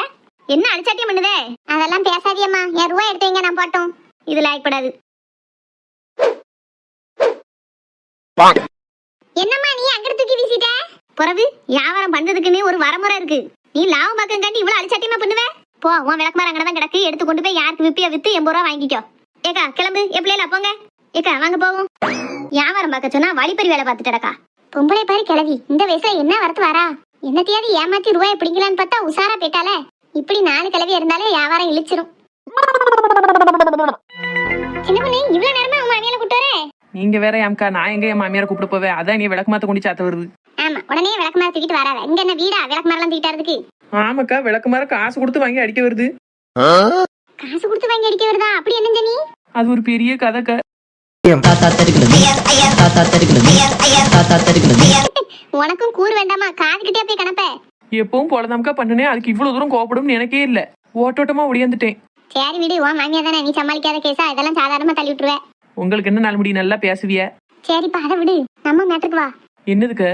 என்ன அழிச்சாட்டியம் பண்ணுதே? அதெல்லாம் பேசாதியம்மா, என் ரூபாய் எடுத்து வைங்க, நான் போட்டோம். இது லாய்ப்படாது. என்னம்மா நீ அங்க தூக்கி வீசிட்ட? பிறகு வியாபாரம் பண்றதுக்குன்னு ஒரு வரமுறை இருக்கு. நீ லாபம் பக்கம் காட்டி இவ்வளவு அழிச்சாட்டியமா பண்ணுவ? போ, உன் விளக்குமாறு அங்கதான் கிடக்கு, எடுத்து கொண்டு போய் யாருக்கு விப்பியா வித்து 80 ரூபாய் வாங்கிக்கோ. ஏக்கா கிளம்பு, எப்படியா போங்க. ஏக்கா வாங்க போவோம். வியாபாரம் பார்க்க சொன்னா வழிப்பறி வேலை பார்த்துட்டடக்கா. பொம்பளை பாரு கிளவி, இந்த வயசுல என்ன வரத்து வரா? என்னத்தையாவது ஏமாத்தி ரூபாயை பிடிக்கலான்னு பார்த்தா உசாரா போயிட்டாலே. இப்படி 4 கிளவி இருந்தாலே வியாபாரம் இழிச்சிரும். சின்ன பொண்ணு இவ்வளவு நேரமா உன் மாமியால கூட்டு வரே? நீங்க வேற ஏம்க்கா, நான் எங்க என் மாமியாரை கூப்பிட்டு போவேன்? அதான் நீ விளக்கு மாத்த கொண்டு சாத்த வருது. ஆமா உடனே விளக்கு மாற தூக்கிட்டு வராத. இங்க என்ன வீடா விளக்கு மாறலாம் தூக்கிட்டாருக்கு? ஆமாக்கா, விளக்கு மாற காசு கொடுத்து வாங்கி அடிக்க வருது. காசு கொடுத்து வாங்கி அடிக்க வருதா? அப்படி என்ன நீ? அது ஒரு பெரிய கதைக்கா. உனக்கும் கூறு வேண்டாமா, காதுகிட்டே போய் கணப்ப. எப்பவும் போலதாம்க்கா பண்ணுனேன், அதுக்கு இவ்வளவு தூரம் கோவப்படும்னு எனக்கே இல்ல. ஓட்டோட்டமா ஒடியாந்துட்டேன். சரி விடு, உன் மாமியா தானே, நீ சமாளிக்காத கேஸா, இதெல்லாம் சாதாரணமா தள்ளி விட்டுருவ. உங்களுக்கு என்ன நாள் முடி நல்லா பேசுவிய. சரிப்பா, அதை விடு, நம்ம மேட்டருக்கு வா. என்னதுக்கு?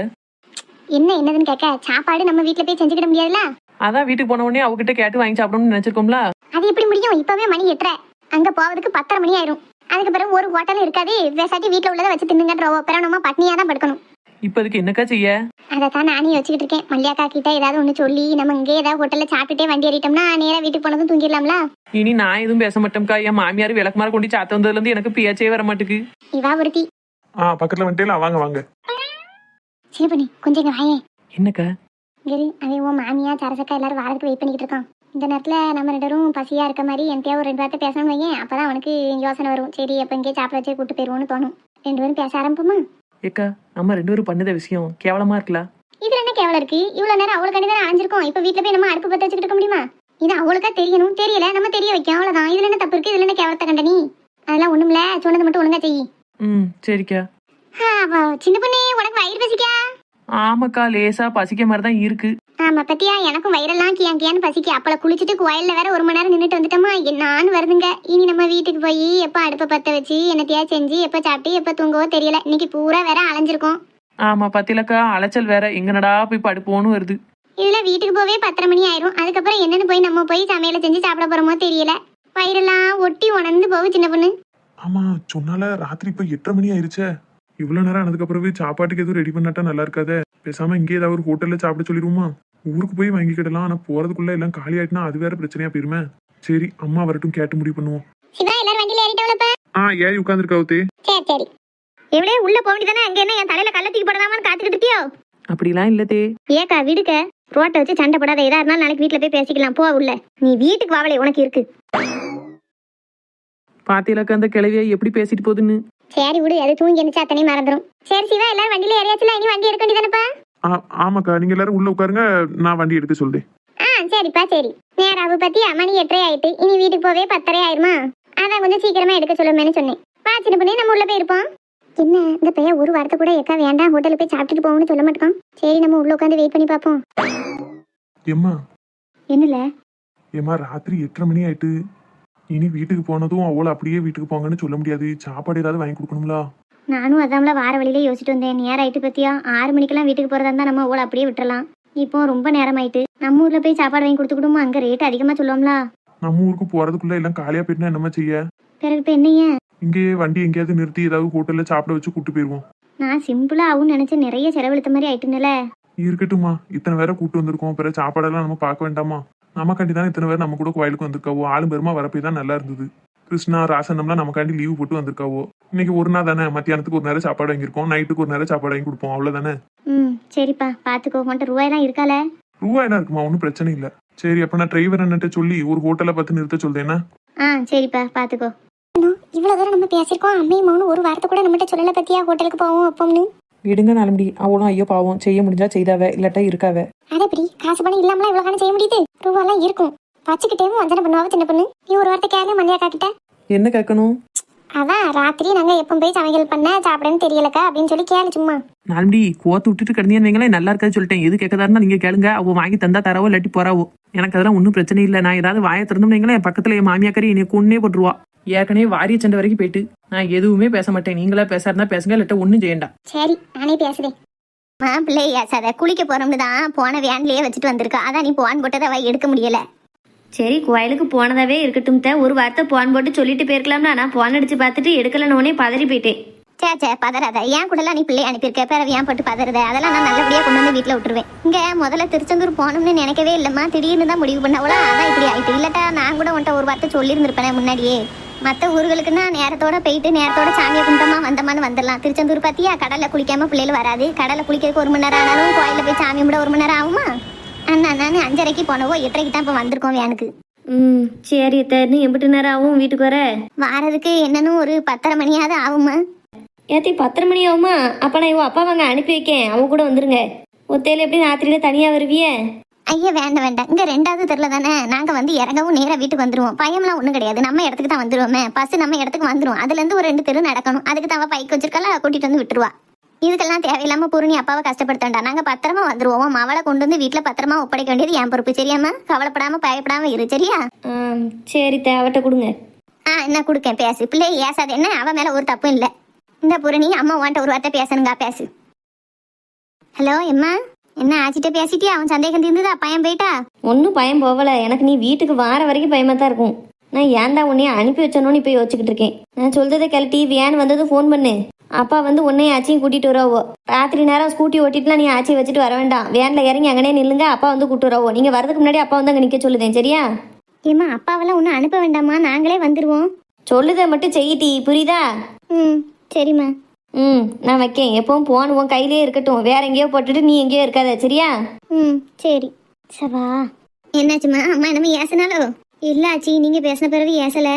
என்னதுன்னு கேட்க, சாப்பாடு நம்ம வீட்டுல போய் செஞ்சுக்கிட முடியாதுல. அதான் வீட்டுக்கு போன உடனே அவகிட்ட கேட்டு வாங்கி சாப்பிடணும்னு நினைச்சிருக்கோம்ல. அது எப்படி முடியும்? இப்பவே மணி 8:30, அங்க போவதுக்கு 10:30 மணி ஆயிரும். அதுக்கு பிறகு ஒரு ஹோட்டலும் இருக்காது, பேசாட்டி வீட்டுல உள்ளதை வச்சு தின்னுங்கன்றவோ, பிறகு நம்ம பட்னியா தான் படுக்கணும். இப்ப அதுக்கு என்னக்கா செய்ய? அதைத்தான் நானே யோசிச்சுட்டு இருக்கேன். மல்லியாக்கா கிட்ட ஏதாவது ஒண்ணு சொல்லி நம்ம இங்கே ஏதாவது ஹோட்டல்ல சாப்பிட்டுட்டே வண்டி ஏறிட்டோம்னா நேரா வீட்டுக்கு போனதும் தூங்கிடலாம்ல. இனி நான் எதுவும் பேச மாட்டேன்க்கா. என் மாமியார் விளக்குமாறு கொண்டு சாத்த வந்ததுல இருந்து எனக்கு பேச்சே வர மாட்டுக்கு. இவா ஒருத்தி. பக்கத்துல வந்துட்டேல, வாங்க வாங்க. சரி பண்ணி கொஞ்சம் இங்க வாயே. என்னக்கா? கரி, அவன் உன் மாமியா சரசக்கா எல்லாரும் வாரத்துக்கு வெயிட் பண்ணிக்கிட்டு இருக்கான். இந்த நேரத்துல நம்ம 2 பேரும் பசியா இருக்க மாதிரி என்கிட்ட ஒரு 2 வார்த்தை பேசணும் வையேன். அப்பதான் அவனுக்கு யோசனை வரும். சரி, அப்ப இங்கே சாப்பிட வச்சு கூட்டு போயிருவோம்னு தோணும். 2 பேரும் பேச ஆரம்பிப்போமா? ஏக்கா, நம்ம 2 பேரும் பண்ணத விஷயம் கேவலமா இருக்கலாம். இதுல என்ன கேவலம் இருக்கு? இவ்வளவு நேரம் அவளுக்கு தான் அலைஞ்சிருக்கோம். இப்ப வீட்டுல போய் நம்ம அடுப்பு பத்த வச்சுக்கிட்டு இருக்க முடியுமா? இது அவளுக்கா தெரியணும், தெரியல நம்ம தெரிய வைக்கும், அவ்வளவுதான். இதுல என்ன தப்பு இருக்கு? இதுல என்ன கேவலத்தை கண்ட நீ? அதெல்லாம் ஒண்ணுமில்ல, சொன்னது மட்டும் ஒழுங்கா செய்யி. சரிக்கா. சின்ன பொண்ணே, உனக்கு வயிறு பசிக்கா? ஆமாக்கா, லேசா பசிக்க மாதிரிதான் இருக்கு. ஆமா பத்தியா, எனக்கும் வயிறெல்லாம் கியான்னு பசிக்கு. அப்பள குளிச்சுட்டு கோயில்ல வேற 1 மணி நேரம் நின்றுட்டு வந்துட்டோமா, நான் வருதுங்க. இனி நம்ம வீட்டுக்கு போய் எப்ப அடுப்பை பத்த வச்சு என்னத்தையா செஞ்சு எப்ப சாப்பிட்டு எப்ப தூங்கவோ தெரியல. இன்னைக்கு பூரா வேற அலைஞ்சிருக்கோம். ஆமா பத்திலக்கா, அலைச்சல் வேற. எங்கனடா போய் படுப்போன்னு வருது. இதுல வீட்டுக்கு போவே 10:30 மணி ஆயிரும். அதுக்கப்புறம் என்னன்னு போய் நம்ம போய் சமையலை செஞ்சு சாப்பிட போறோமோ தெரியல. வயிறெல்லாம் ஒட்டி உணர்ந்து போகும் சின்ன பொண்ணு. ஆமா, சொன்னால ராத்திரி இப்ப 8:30 மணி ஆயிருச்சே. இவ்வளவு நேரம் ஆனதுக்கு அப்புறமே சாப்பாட்டுக்கு எதுவும் ரெடி பண்ணாட்டா நல்லா இருக்காதே. பேசாம இங்கே ஏதாவது ஒரு ஹோட்டல்ல சாப்பிட சொல்லிடுவோமா? ஊருக்கு போய் வாங்கிக்கிடலாம். ஆனா போறதுக்குள்ள எல்லாம் காலி ஆயிட்டுனா அது வேற பிரச்சனையா போயிருமே. சரி, அம்மா வரட்டும், கேட்டு முடிவு பண்ணுவோம். சிவா, எல்லாரும் வண்டியில ஏறிட்டவளப்பா? ஏறி உட்காந்துருக்காவுத்தே. சரி சரி. எவ்வளவு உள்ள போக வேண்டியதானே, அங்க என்ன என் தலையில கள்ள தூக்கி போடலாமான்னு காத்துக்கிட்டு இருக்கியோ? அப்படிலாம் இல்லதே. ஏக்கா விடுக்க, ரோட்டை வச்சு சண்டை போடாத. எதா இருந்தாலும் நாளைக்கு வீட்டுல போய் பேசிக்கலாம். போ உள்ள. நீ வீட்டுக்கு வாவலே, உனக்கு இருக்கு. பாத்தியலக்கா அந்த கிளவிய எப்படி பேசிட்டு போகுதுன்னு. சரி விடு, அது தூங்கி எந்திரிச்சா அத்தனையும் மறந்துடும். சரி சிவா, எல்லாரும் வண்டியில ஏறியாச்சுல, இனி வண்டி எடுக்க வேண்டியதானப்பா? ஆமாக்கா, நீங்க எல்லாரும் உள்ள உட்காருங்க, நான் வண்டி எடுக்க சொல்றேன். சரிப்பா சரி. நேராவு பத்தி மணி 8:30 ஆயிட்டு. இனி வீட்டுக்கு போவே 10:30 ஆயிருமா? அதான் கொஞ்சம் சீக்கிரமா எடுக்க சொல்லுமேன்னு சொன்னேன். சின்ன பண்ணி நம்ம உள்ள போயிருப்போம். என்ன இந்த பையன் ஒரு வாரத்தை கூட எக்கா வேண்டாம் ஹோட்டலுக்கு போய் சாப்பிட்டுட்டு போவோம்னு சொல்ல மாட்டான். சரி, நம்ம உள்ள உட்காந்து வெயிட் பண்ணி பார்ப்போம். ஏம்மா என்னல? ஏம்மா, ராத்திரி 8:30 மணி ஆயிட்டு. இனி வீட்டுக்கு போனதும் அவளை அப்படியே வீட்டுக்கு போங்கன்னு சொல்ல முடியாது. சாப்பாடு ஏதாவது வாங்கி கொடுக்கணும்ல. நானும் அதான்ல வார வழியில யோசிச்சுட்டு வந்தேன். நேரம் ஆயிட்டு பத்தியா, 6 மணிக்கெல்லாம் வீட்டுக்கு போறதா இருந்தா நம்ம அவளை அப்படியே விட்டுறலாம். இப்போ ரொம்ப நேரம் ஆயிட்டு. நம்ம ஊர்ல போய் சாப்பாடு வாங்கி கொடுத்துக்கிடுமா? அங்க ரேட் அதிகமா சொல்லுவோம்ல. நம்ம ஊருக்கு போறதுக்குள்ள எல்லாம் காலியா போயிட்டுனா என்னமா செய்ய? பிறகு இப்ப என்னைய இங்கேயே வண்டி எங்கேயாவது நிறுத்தி ஏதாவது ஹோட்டல்ல சாப்பிட வச்சு கூட்டு போயிருவோம். நான் சிம்பிளா ஆகும்னு நினைச்சு நிறைய செலவழித்த மாதிரி ஆயிட்டுனல. இருக்கட்டுமா, இத்தனை பேரை கூட்டு வந்திருக்கோம். பிற சாப்பாடெல்லாம் நம்ம பார்க்க வேண்டாமா? நமக்காண்டி தான் இத்தனை பேர் நம்ம கூட கோயிலுக்கு வந்திருக்காவோ. ஆளும் பெருமா வரப்பே தான் நல்லா இருந்தது. கிருஷ்ணா ராசனம்லாம் நமக்காண்டி லீவு போட்டு வந்திருக்காவோ. இன்னைக்கு ஒரு நாள் தானே, மத்தியானத்துக்கு ஒரு நேரம் சாப்பாடு வாங்கியிருக்கோம், நைட்டுக்கு ஒரு நேரம் சாப்பாடு வாங்கி கொடுப்போம், அவ்வளவுதானே. சரிப்பா, பாத்துக்கோ. உன்கிட்ட ரூபாயெல்லாம் இருக்கால? ரூபாயெல்லாம் இருக்குமா? ஒன்றும் பிரச்சனை இல்லை. சரி, அப்ப நான் டிரைவர் அண்ணன்ட்ட சொல்லி ஒரு ஹோட்டலை பார்த்து நிறுத்த சொல்றேன்னா. சரிப்பா, பாத்துக்கோ. இவ்வளவு தூரம் நம்ம பேசிருக்கோம். அம்மையும் மௌனும் ஒரு வாரத்தை கூட நம்மகிட்ட சொல்லல பத்தியா, ஹோட்டலுக்கு போவோம் அப்போம்னு. விடுங்க நாளம்படி, அவளும் ஐயோ பாவம், செய்ய முடிஞ்சா செய்தாவ, இல்லாட்டா இருக்காவ. அது எப்படி காசு பணம் இல்லாமலாம் இவ்வளவு காணம் செய்ய முடியுது? ரூபாலாம் இருக்கும், வச்சுக்கிட்டேவும் வஞ்சனை பண்ணுவாவ சின்ன பொண்ணு. நீ ஒரு வார்த்தை கேளு மல்லியாக்கா கிட்ட. என்ன கேட்கணும்? அதான் ராத்திரி நாங்க எப்ப போய் சமையல் பண்ண சாப்பிடன்னு தெரியலக்கா அப்படின்னு சொல்லி கேளு சும்மா. நாளம்படி கோத்து விட்டுட்டு கிடந்தீங்கன்னு வைங்களேன், நல்லா இருக்காது சொல்லிட்டேன். எது கேட்கதாருன்னா நீங்க கேளுங்க, அவ வாங்கி தந்தா தரவோ இல்லாட்டி போறாவோ. எனக்கு அதெல்லாம் ஒன்றும் பிரச்சனை இல்லை. நான் ஏதாவது வாயை திறந்தோம்னு வைங்களேன், என் பக்கத்துல என் மாமியாக்கறி என்னை கொன்னே போட்டுருவா. ஏற்கனவே வாரிய சண்டை வரைக்கும் போயிட்டு நான் எதுவுமே பேச மாட்டேன். நீங்களா பேசாருந்தா பேசுங்க, இல்லாட்ட ஒன்றும் செய்யண்டா. சரி, நானே பேசுறேன். பிள்ளையா சத குளிக்க போறோம்னு தான் போன வேன்லயே வச்சுட்டு வந்திருக்கா. அதான் நீ போன் போட்டதை அவ எடுக்க முடியல. சரி, கோயிலுக்கு போனதாவே இருக்கட்டும். ஒரு வார்த்தை போன் போட்டு சொல்லிட்டு போயிருக்கலாம்னா, நான் போன் அடிச்சு பார்த்துட்டு எடுக்கலன்னு பதறி போயிட்டேன். சே பதறாத. ஏன் கூட எல்லாம் நீ பிள்ளை அனுப்பியிருக்க, பிறகு ஏன் போட்டு பதறத? அதெல்லாம் நான் நல்லபடியா கொண்டு வந்து வீட்டுல விட்டுருவேன். இங்க முதல்ல திருச்செந்தூர் போகணும்னு நினைக்கவே இல்லம்மா, திடீர்னு தான் முடிவு பண்ணவளா. அதான் இப்படி ஆயிட்டு. இல்லட்டா நான் கூட உன்ட்ட ஒரு வார்த்தை சொல்லியிருந்திருப்பேன் முன்னாடியே. மற்ற ஊர்களுக்குன்னா நேரத்தோட போயிட்டு நேரத்தோட சாமியை கும்பிட்டோமா வந்தமான்னு வந்துடலாம். திருச்செந்தூர் பாத்தியா, கடல்ல குளிக்காம பிள்ளைகள் வராது. கடல்ல குளிக்கிறதுக்கு 1 மணி நேரம் ஆனாலும் கோயில போய் சாமி கும்பிட 1 மணி நேரம் ஆகுமா? அண்ணா நான் 5:30க்கு போனவோ 8:30க்கு தான் இப்போ வந்திருக்கோம் வேனுக்கு. சரி, இன்னும் எம்பிட்டு நேரம் ஆகும் வீட்டுக்கு வர? வாரதுக்கு என்னன்னு ஒரு 10:30 மணியாவது ஆகுமா? ஏத்தி 10:30 மணி ஆகுமா? அப்ப நான் இவ அப்பா வாங்க அனுப்பி வைக்கேன், அவங்க கூட வந்துருங்க. ஒத்தையில எப்படி ராத்திரியில தனியா வருவிய? ஐயா வேண்டாம், இங்க 2வது தெருல தானே நாங்க வந்து இறங்கவும் நேரா வீட்டுக்கு வந்துருவோம். பயம்லாம் ஒண்ணும் கிடையாது, நம்ம இடத்துக்கு தான் வந்துருவோமே. பஸ் நம்ம இடத்துக்கு வந்துரும், அதுல இருந்து ஒரு 2 தெரு நடக்கணும். அதுக்கு தான் அவ பைக் வச்சிருக்கல, கூட்டிட்டு வந்து விட்டுருவா. இதுக்கெல்லாம் தேவையில்லாம பூரணி அப்பாவை கஷ்டப்படுத்த வேண்டாம். நாங்க பத்திரமா வந்துருவோம். அவளை கொண்டு வந்து வீட்டுல பத்திரமா ஒப்படைக்க வேண்டியது என் பொறுப்பு. சரியாம்மா? கவலைப்படாம பயப்படாம இரு. சரியா? சரி தேவட்ட கொடுங்க. என்ன கொடுக்கேன், பேசு. பிள்ளை ஏசாது என்ன, அவ மேல ஒரு தப்பும் இல்ல. இந்த பூரணி அம்மா உன்ட்ட ஒரு வார்த்தை பேசணுங்க, பேசு. ஹலோ எம்மா, என்ன ஆச்சிட்ட பேசிட்டியா? அவன் சந்தேகம் தீர்ந்ததா? பயம் போயிட்டா? ஒன்றும் பயம் போகல. எனக்கு நீ வீட்டுக்கு வார வரைக்கும் பயமா தான் இருக்கும். நான் ஏன்டா உன்னைய அனுப்பி வச்சனோன்னு இப்போ யோசிச்சுக்கிட்டு இருக்கேன். நான் சொல்றதை கிளட்டி வேன் வந்தது ஃபோன் பண்ணு. அப்பா வந்து உன்னையும் ஆச்சியும் கூட்டிட்டு வரவோ. ராத்திரி நேரம் ஸ்கூட்டி ஓட்டிட்டுலாம் நீ ஆச்சியை வச்சுட்டு வர வேண்டாம். வேன்ல இறங்கி அங்கனே நில்லுங்க, அப்பா வந்து கூட்டு வரவோ. நீங்க வரதுக்கு முன்னாடி அப்பா வந்து அங்கே நிக்க சொல்லுதேன். சரியா? ஏம்மா அப்பாவெல்லாம் ஒன்றும் அனுப்ப வேண்டாமா, நாங்களே வந்துருவோம். சொல்லுதை மட்டும் செய்யிட்டி, புரியுதா? சரிம்மா. நான் வைக்கேன். எப்பவும் போன் உன் கையிலே இருக்கட்டும், வேற எங்கேயோ போட்டுட்டு நீ எங்கேயோ இருக்காத. சரியா? சரி. சவா என்னாச்சுமா? அம்மா என்னமோ ஏசனாலோ? இல்ல ஆச்சி, நீங்க பேசின பிறகு ஏசல.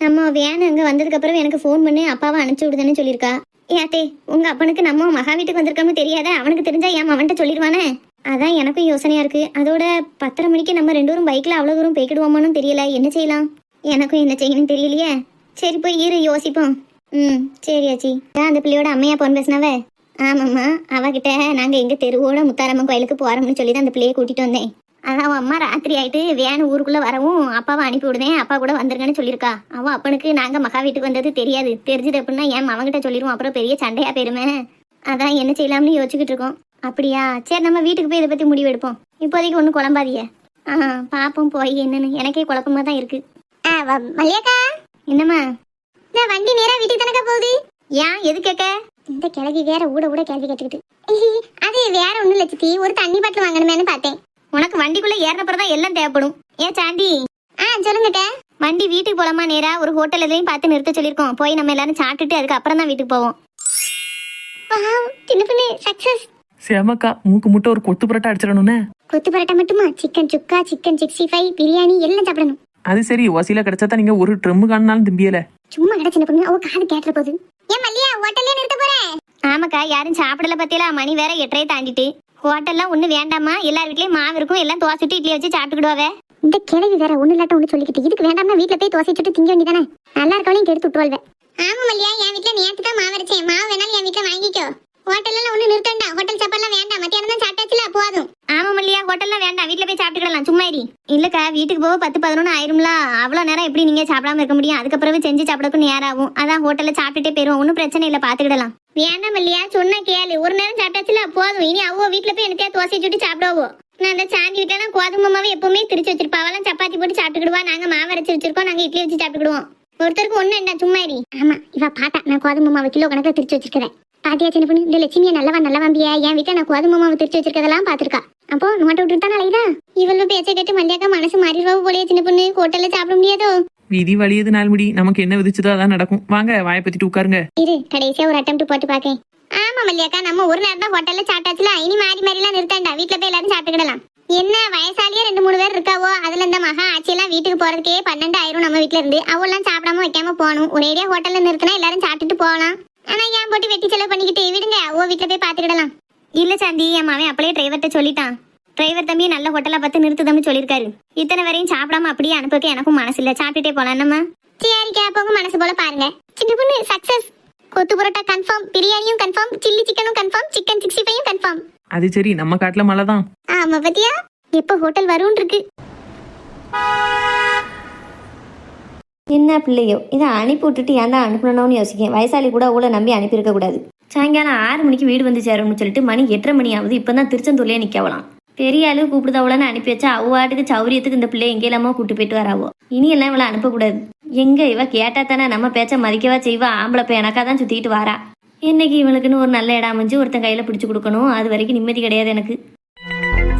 நம்ம வேன் அங்க வந்ததுக்கு அப்புறம் எனக்கு ஃபோன் பண்ணி அப்பாவை அனுப்பிச்சு விடுதுன்னு சொல்லியிருக்கா. ஏத்தே, உங்க அப்பனுக்கு நம்ம மகா வீட்டுக்கு வந்திருக்கோம்னு தெரியாத? அவனுக்கு தெரிஞ்சா ஏன் அவன்கிட்ட சொல்லிடுவானே? அதான் எனக்கும் யோசனையா இருக்கு. அதோட 10:30 மணிக்கு நம்ம 2 பேரும் பைக்ல அவ்வளவு தூரம் போய்க்கிடுவோமான்னு தெரியல. என்ன செய்யலாம்? எனக்கும் என்ன செய்யணும்னு தெரியலையே. சரி போய் இரு, யோசிப்போம். சரி ஆச்சி. அந்த பிள்ளையோட அம்மையா போன் பேசினாவ? ஆமாம்மா, அவகிட்ட நாங்க எங்க தெருவோட முத்தாரம்மன் கோயிலுக்கு போறோம்னு சொல்லி தான் அந்த பிள்ளையை கூட்டிட்டு வந்தேன். அதான் அவன் அம்மா ராத்திரி ஆயிட்டு வேன் ஊருக்குள்ள வரவும் அப்பாவை அனுப்பி விடுதேன், அப்பா கூட வந்துருங்கன்னு சொல்லியிருக்கா. அவன் அப்பனுக்கு நாங்க மகா வீட்டுக்கு வந்தது தெரியாது. தெரிஞ்சது அப்படின்னா ஏன் அவங்கிட்ட சொல்லிடுவோம், அப்புறம் பெரிய சண்டையா போயிருமே. அதான் என்ன செய்யலாம்னு யோசிச்சுக்கிட்டு இருக்கோம். அப்படியா? சரி, நம்ம வீட்டுக்கு போய் இதை பத்தி முடிவு எடுப்போம். இப்போதைக்கு ஒன்றும் குழம்பாதிய. பாப்போம் போய் என்னன்னு. எனக்கே குழப்பமா தான் இருக்கு. மல்லியாக்கா, என்னம்மா? இந்த வண்டி நேரா வீட்டுக்கு தானக்கா போகுது. ஏன், எது கேட்க? இந்த கிழவி வேற ஊட கேள்வி கேட்டுக்கிட்டு. அது வேற ஒண்ணும் இல்ல சித்தி, ஒரு தண்ணி பாட்டில் வாங்கணுமேனு பார்த்தேன். உனக்கு வண்டிக்குள்ள ஏறினப்பறதான் எல்லாம் தேவைப்படும். ஏன் சாண்டி? சொல்லுங்கக்கா. வண்டி வீட்டுக்கு போலாமா? நேரா ஒரு ஹோட்டல் எதையும் பார்த்து நிறுத்த சொல்லியிருக்கோம். போய் நம்ம எல்லாரும் சாப்பிட்டுட்டு அதுக்கு அப்புறம் தான் வீட்டுக்கு போவோம். சின்ன பொண்ணு சக்சஸ். சேமக்கா, மூக்கு முட்டை ஒரு கொத்து பரோட்டா அடிச்சிடணும்னே. கொத்து பரோட்டா மட்டுமா? சிக்கன் சுக்கா, சிக்கன் 65, பிரியாணி எல்லாம் சாப்பிடணும். அது சரி, வசீல கிடைச்சா நீங்க ஒரு ட்ரம் காணாலும் திம்பியல. சும்மா கடை சின்ன பொண்ணு, அவ காது கேட்டுற போகுது. ஏன் மல்லியா, ஹோட்டல்லே நிறுத்த போறேன்? ஆமாக்கா, யாரும் சாப்பிடல பத்தியல. மணி வேற 8:30 தாண்டிட்டு. ஹோட்டல்லாம் ஒண்ணு வேண்டாமா? எல்லார் வீட்லயும் மாவு இருக்கும், எல்லாம் தோசை சுட்டு இட்லி வச்சு சாப்பிட்டுக்கிடுவாவே. இந்த கிழவி வேற ஒண்ணு இல்லாட்ட ஒண்ணு சொல்லிக்கிட்டு, இதுக்கு வேண்டாம்னா வீட்டுல போய் தோசை சுட்டு திங்க வேண்டியதானே? நல்லா இருக்கவளையும் கெடுத்து விட்டுருவாள்வே. ஆமா மல்லியா, என் வீட்டுல நேற்று தான் மாவு அரைச்சேன். மாவு வேணாலும் என் வீட்டுல வாங்கிக்கோ. ஹோட்டல்லாம் ஒண்ணு நிறுத்தண்டா. ஹோட்டல் சாப்பாடுலாம் வேண்டாம், மத்தியானம் தான் சாப்பிட்டாச்சுல, போதும். ஆமா மல்லியா, ஹோட்டல்லாம் வேண்டாம், வீட்டுல போய் சாப்பிட்டுக்கலாம். சும்மா இரு. இல்லக்கா, வீட்டுக்கு போக 10-11 ஆயிரும்ல. அவ்வளவு நேரம் எப்படி நீங்க சாப்பிடாம இருக்க முடியும்? அதுக்கப்புறம் செஞ்சு சாப்பிடக்கும் நேரம் ஆகும். அதான் ஹோட்டல்ல சாப்பிட்டுட்டே போயிருவோம். ஒன்னும் பிரச்சனை இல்ல, பாத்துக்கிடலாம். வேண்டாம் மல்லியா, சொன்னா கேளு. ஒரு நேரம் சாப்பிட்டாச்சுல, போதும். இனி அவ்வளோ வீட்டுல போய் எனக்கு தோசை சுட்டு சாப்பிடுவோம். நான் அந்த சாந்தி வீட்டுல கோதுமை மாவு எப்பவுமே திரிச்சு வச்சிருப்பா. அவெல்லாம் சப்பாத்தி போட்டு சாப்பிட்டுக்கிடுவா. நாங்க மாவு அரைச்சு வச்சிருக்கோம், நாங்க இட்லி வச்சு சாப்பிட்டுக்கிடுவோம். ஒருத்தருக்கு ஒண்ணு என்ன, சும்மா இரு. ஆமா, இவ பாட்டா நான் கோதுமை மாவு கிலோ கணக்கில் திரிச்சு வச்சிருக்கிறேன். பாத்தியா சின்ன பொண்ணு, இந்த லட்சுமியை நல்லவாம்பியா என் வீட்டை நான் கோதுமை மாவு திரிச்சு வச்சிருக்கதெல்லாம் பாத்துருக்கா. அப்போ நோட்டை விட்டுட்டு தான் அலையுதா? இவ்வளவு பேச்ச கேட்டு மல்லியாக்கா மனசு மாறிடுவா போலயே சின்ன பொண்ணு. ஹோட்டல்ல சாப்பிட முடியாதோ? விதி வழியது நாள்முடி, நமக்கு என்ன விதிச்சதோ அதான் நடக்கும். வாங்க, வாயை பத்திட்டு உட்காருங்க. இரு, கடைசியா ஒரு அட்டெம்ப்ட் போட்டு பாக்கேன். ஆமா மல்லியாக்கா, நம்ம ஒரு நேரம் தான் ஹோட்டல்ல சாப்பிட்டாச்சுல. இனி மாறி எல்லாம் நிறுத்தாண்டா, வீட்டுல போய் எல்லாரும் சாப்பிட்டுக்கிடலாம். என்ன வயசாலியே 2-3 பேர் இருக்காவோ? அதுல இந்த மகா ஆட்சியெல்லாம் வீட்டுக்கு போறதுக்கே 12 ஆயிரும். நம்ம வீட்டுல இருந்து அவெல்லாம் சாப்பிடாம வைக்காம போகணும். ஒரேடியா ஹோட்டல்ல நிறுத்தினா எல்லாரும் சாப்பிட்டுட்டு போகலாம். ஆனா ஏன் போட்டு வெட்டி செலவு பண்ணிக்கிட்டு விடுங்க, ஓ வீட்டுல போய் பாத்துக்கிடலாம். இல்ல சாந்தி, என் மாவன் அப்படியே டிரைவர்கிட்ட சொல்லிட்டான். டிரைவர் தம்பி நல்ல ஹோட்டலா பார்த்து நிறுத்துதம்னு சொல்லியிருக்காரு. இத்தனை வரையும் சாப்பிடாம அப்படியே அனுப்புறதுக்கு எனக்கும் மனசு இல்ல. சாப்பிட்டுட்டே போலாம் நம்ம. சரி கேப்பவங்க மனசு போல பாருங்க. சின்ன பொண்ணு சக்சஸ். கொத்து பரோட்டா கன்ஃபார்ம், பிரியாணியும் கன்ஃபார்ம், சில்லி சிக்கனும் கன்ஃபார்ம், சிக்கன் 65 கன்ஃபார்ம். அது சரி, நம்ம காட்டுல மழை தான். ஆமா பத்தியா, எப்ப ஹோட்டல் வரும்னு இருக்கு. என்ன பிள்ளையோ, இதை அனுப்பி விட்டுட்டு ஏன் தான் அனுப்பணும்னு யோசிக்கேன். வயசாளி கூட அவ்வளோ நம்பி அனுப்பியிருக்க கூடாது. சாயங்காலம் 6 மணிக்கு வீடு வந்து சேரும்னு சொல்லிட்டு மணி 8:30 மணி ஆகுது. இப்போ தான் திருச்செந்தூர்லேயே நிற்கவலாம். பெரிய அளவு கூப்பிடுதாவளன்னு அனுப்பி வச்சா அவ்வாட்டுக்கு சௌரியத்துக்கு இந்த பிள்ளை எங்கே இல்லாமல் கூப்பிட்டு போயிட்டு வராவோ. இனி எல்லாம் இவளை அனுப்பக்கூடாது. எங்க இவ கேட்டா தானே நம்ம பேச்ச மதிக்கவா செய்வா. ஆம்பளை போய் எனக்கா தான் சுற்றிக்கிட்டு வாரா. என்னைக்கு இவளுக்குன்னு ஒரு நல்ல இடம் அமைஞ்சு ஒருத்தன் கையில் பிடிச்சி கொடுக்கணும். அது வரைக்கும் நிம்மதி கிடையாது எனக்கு.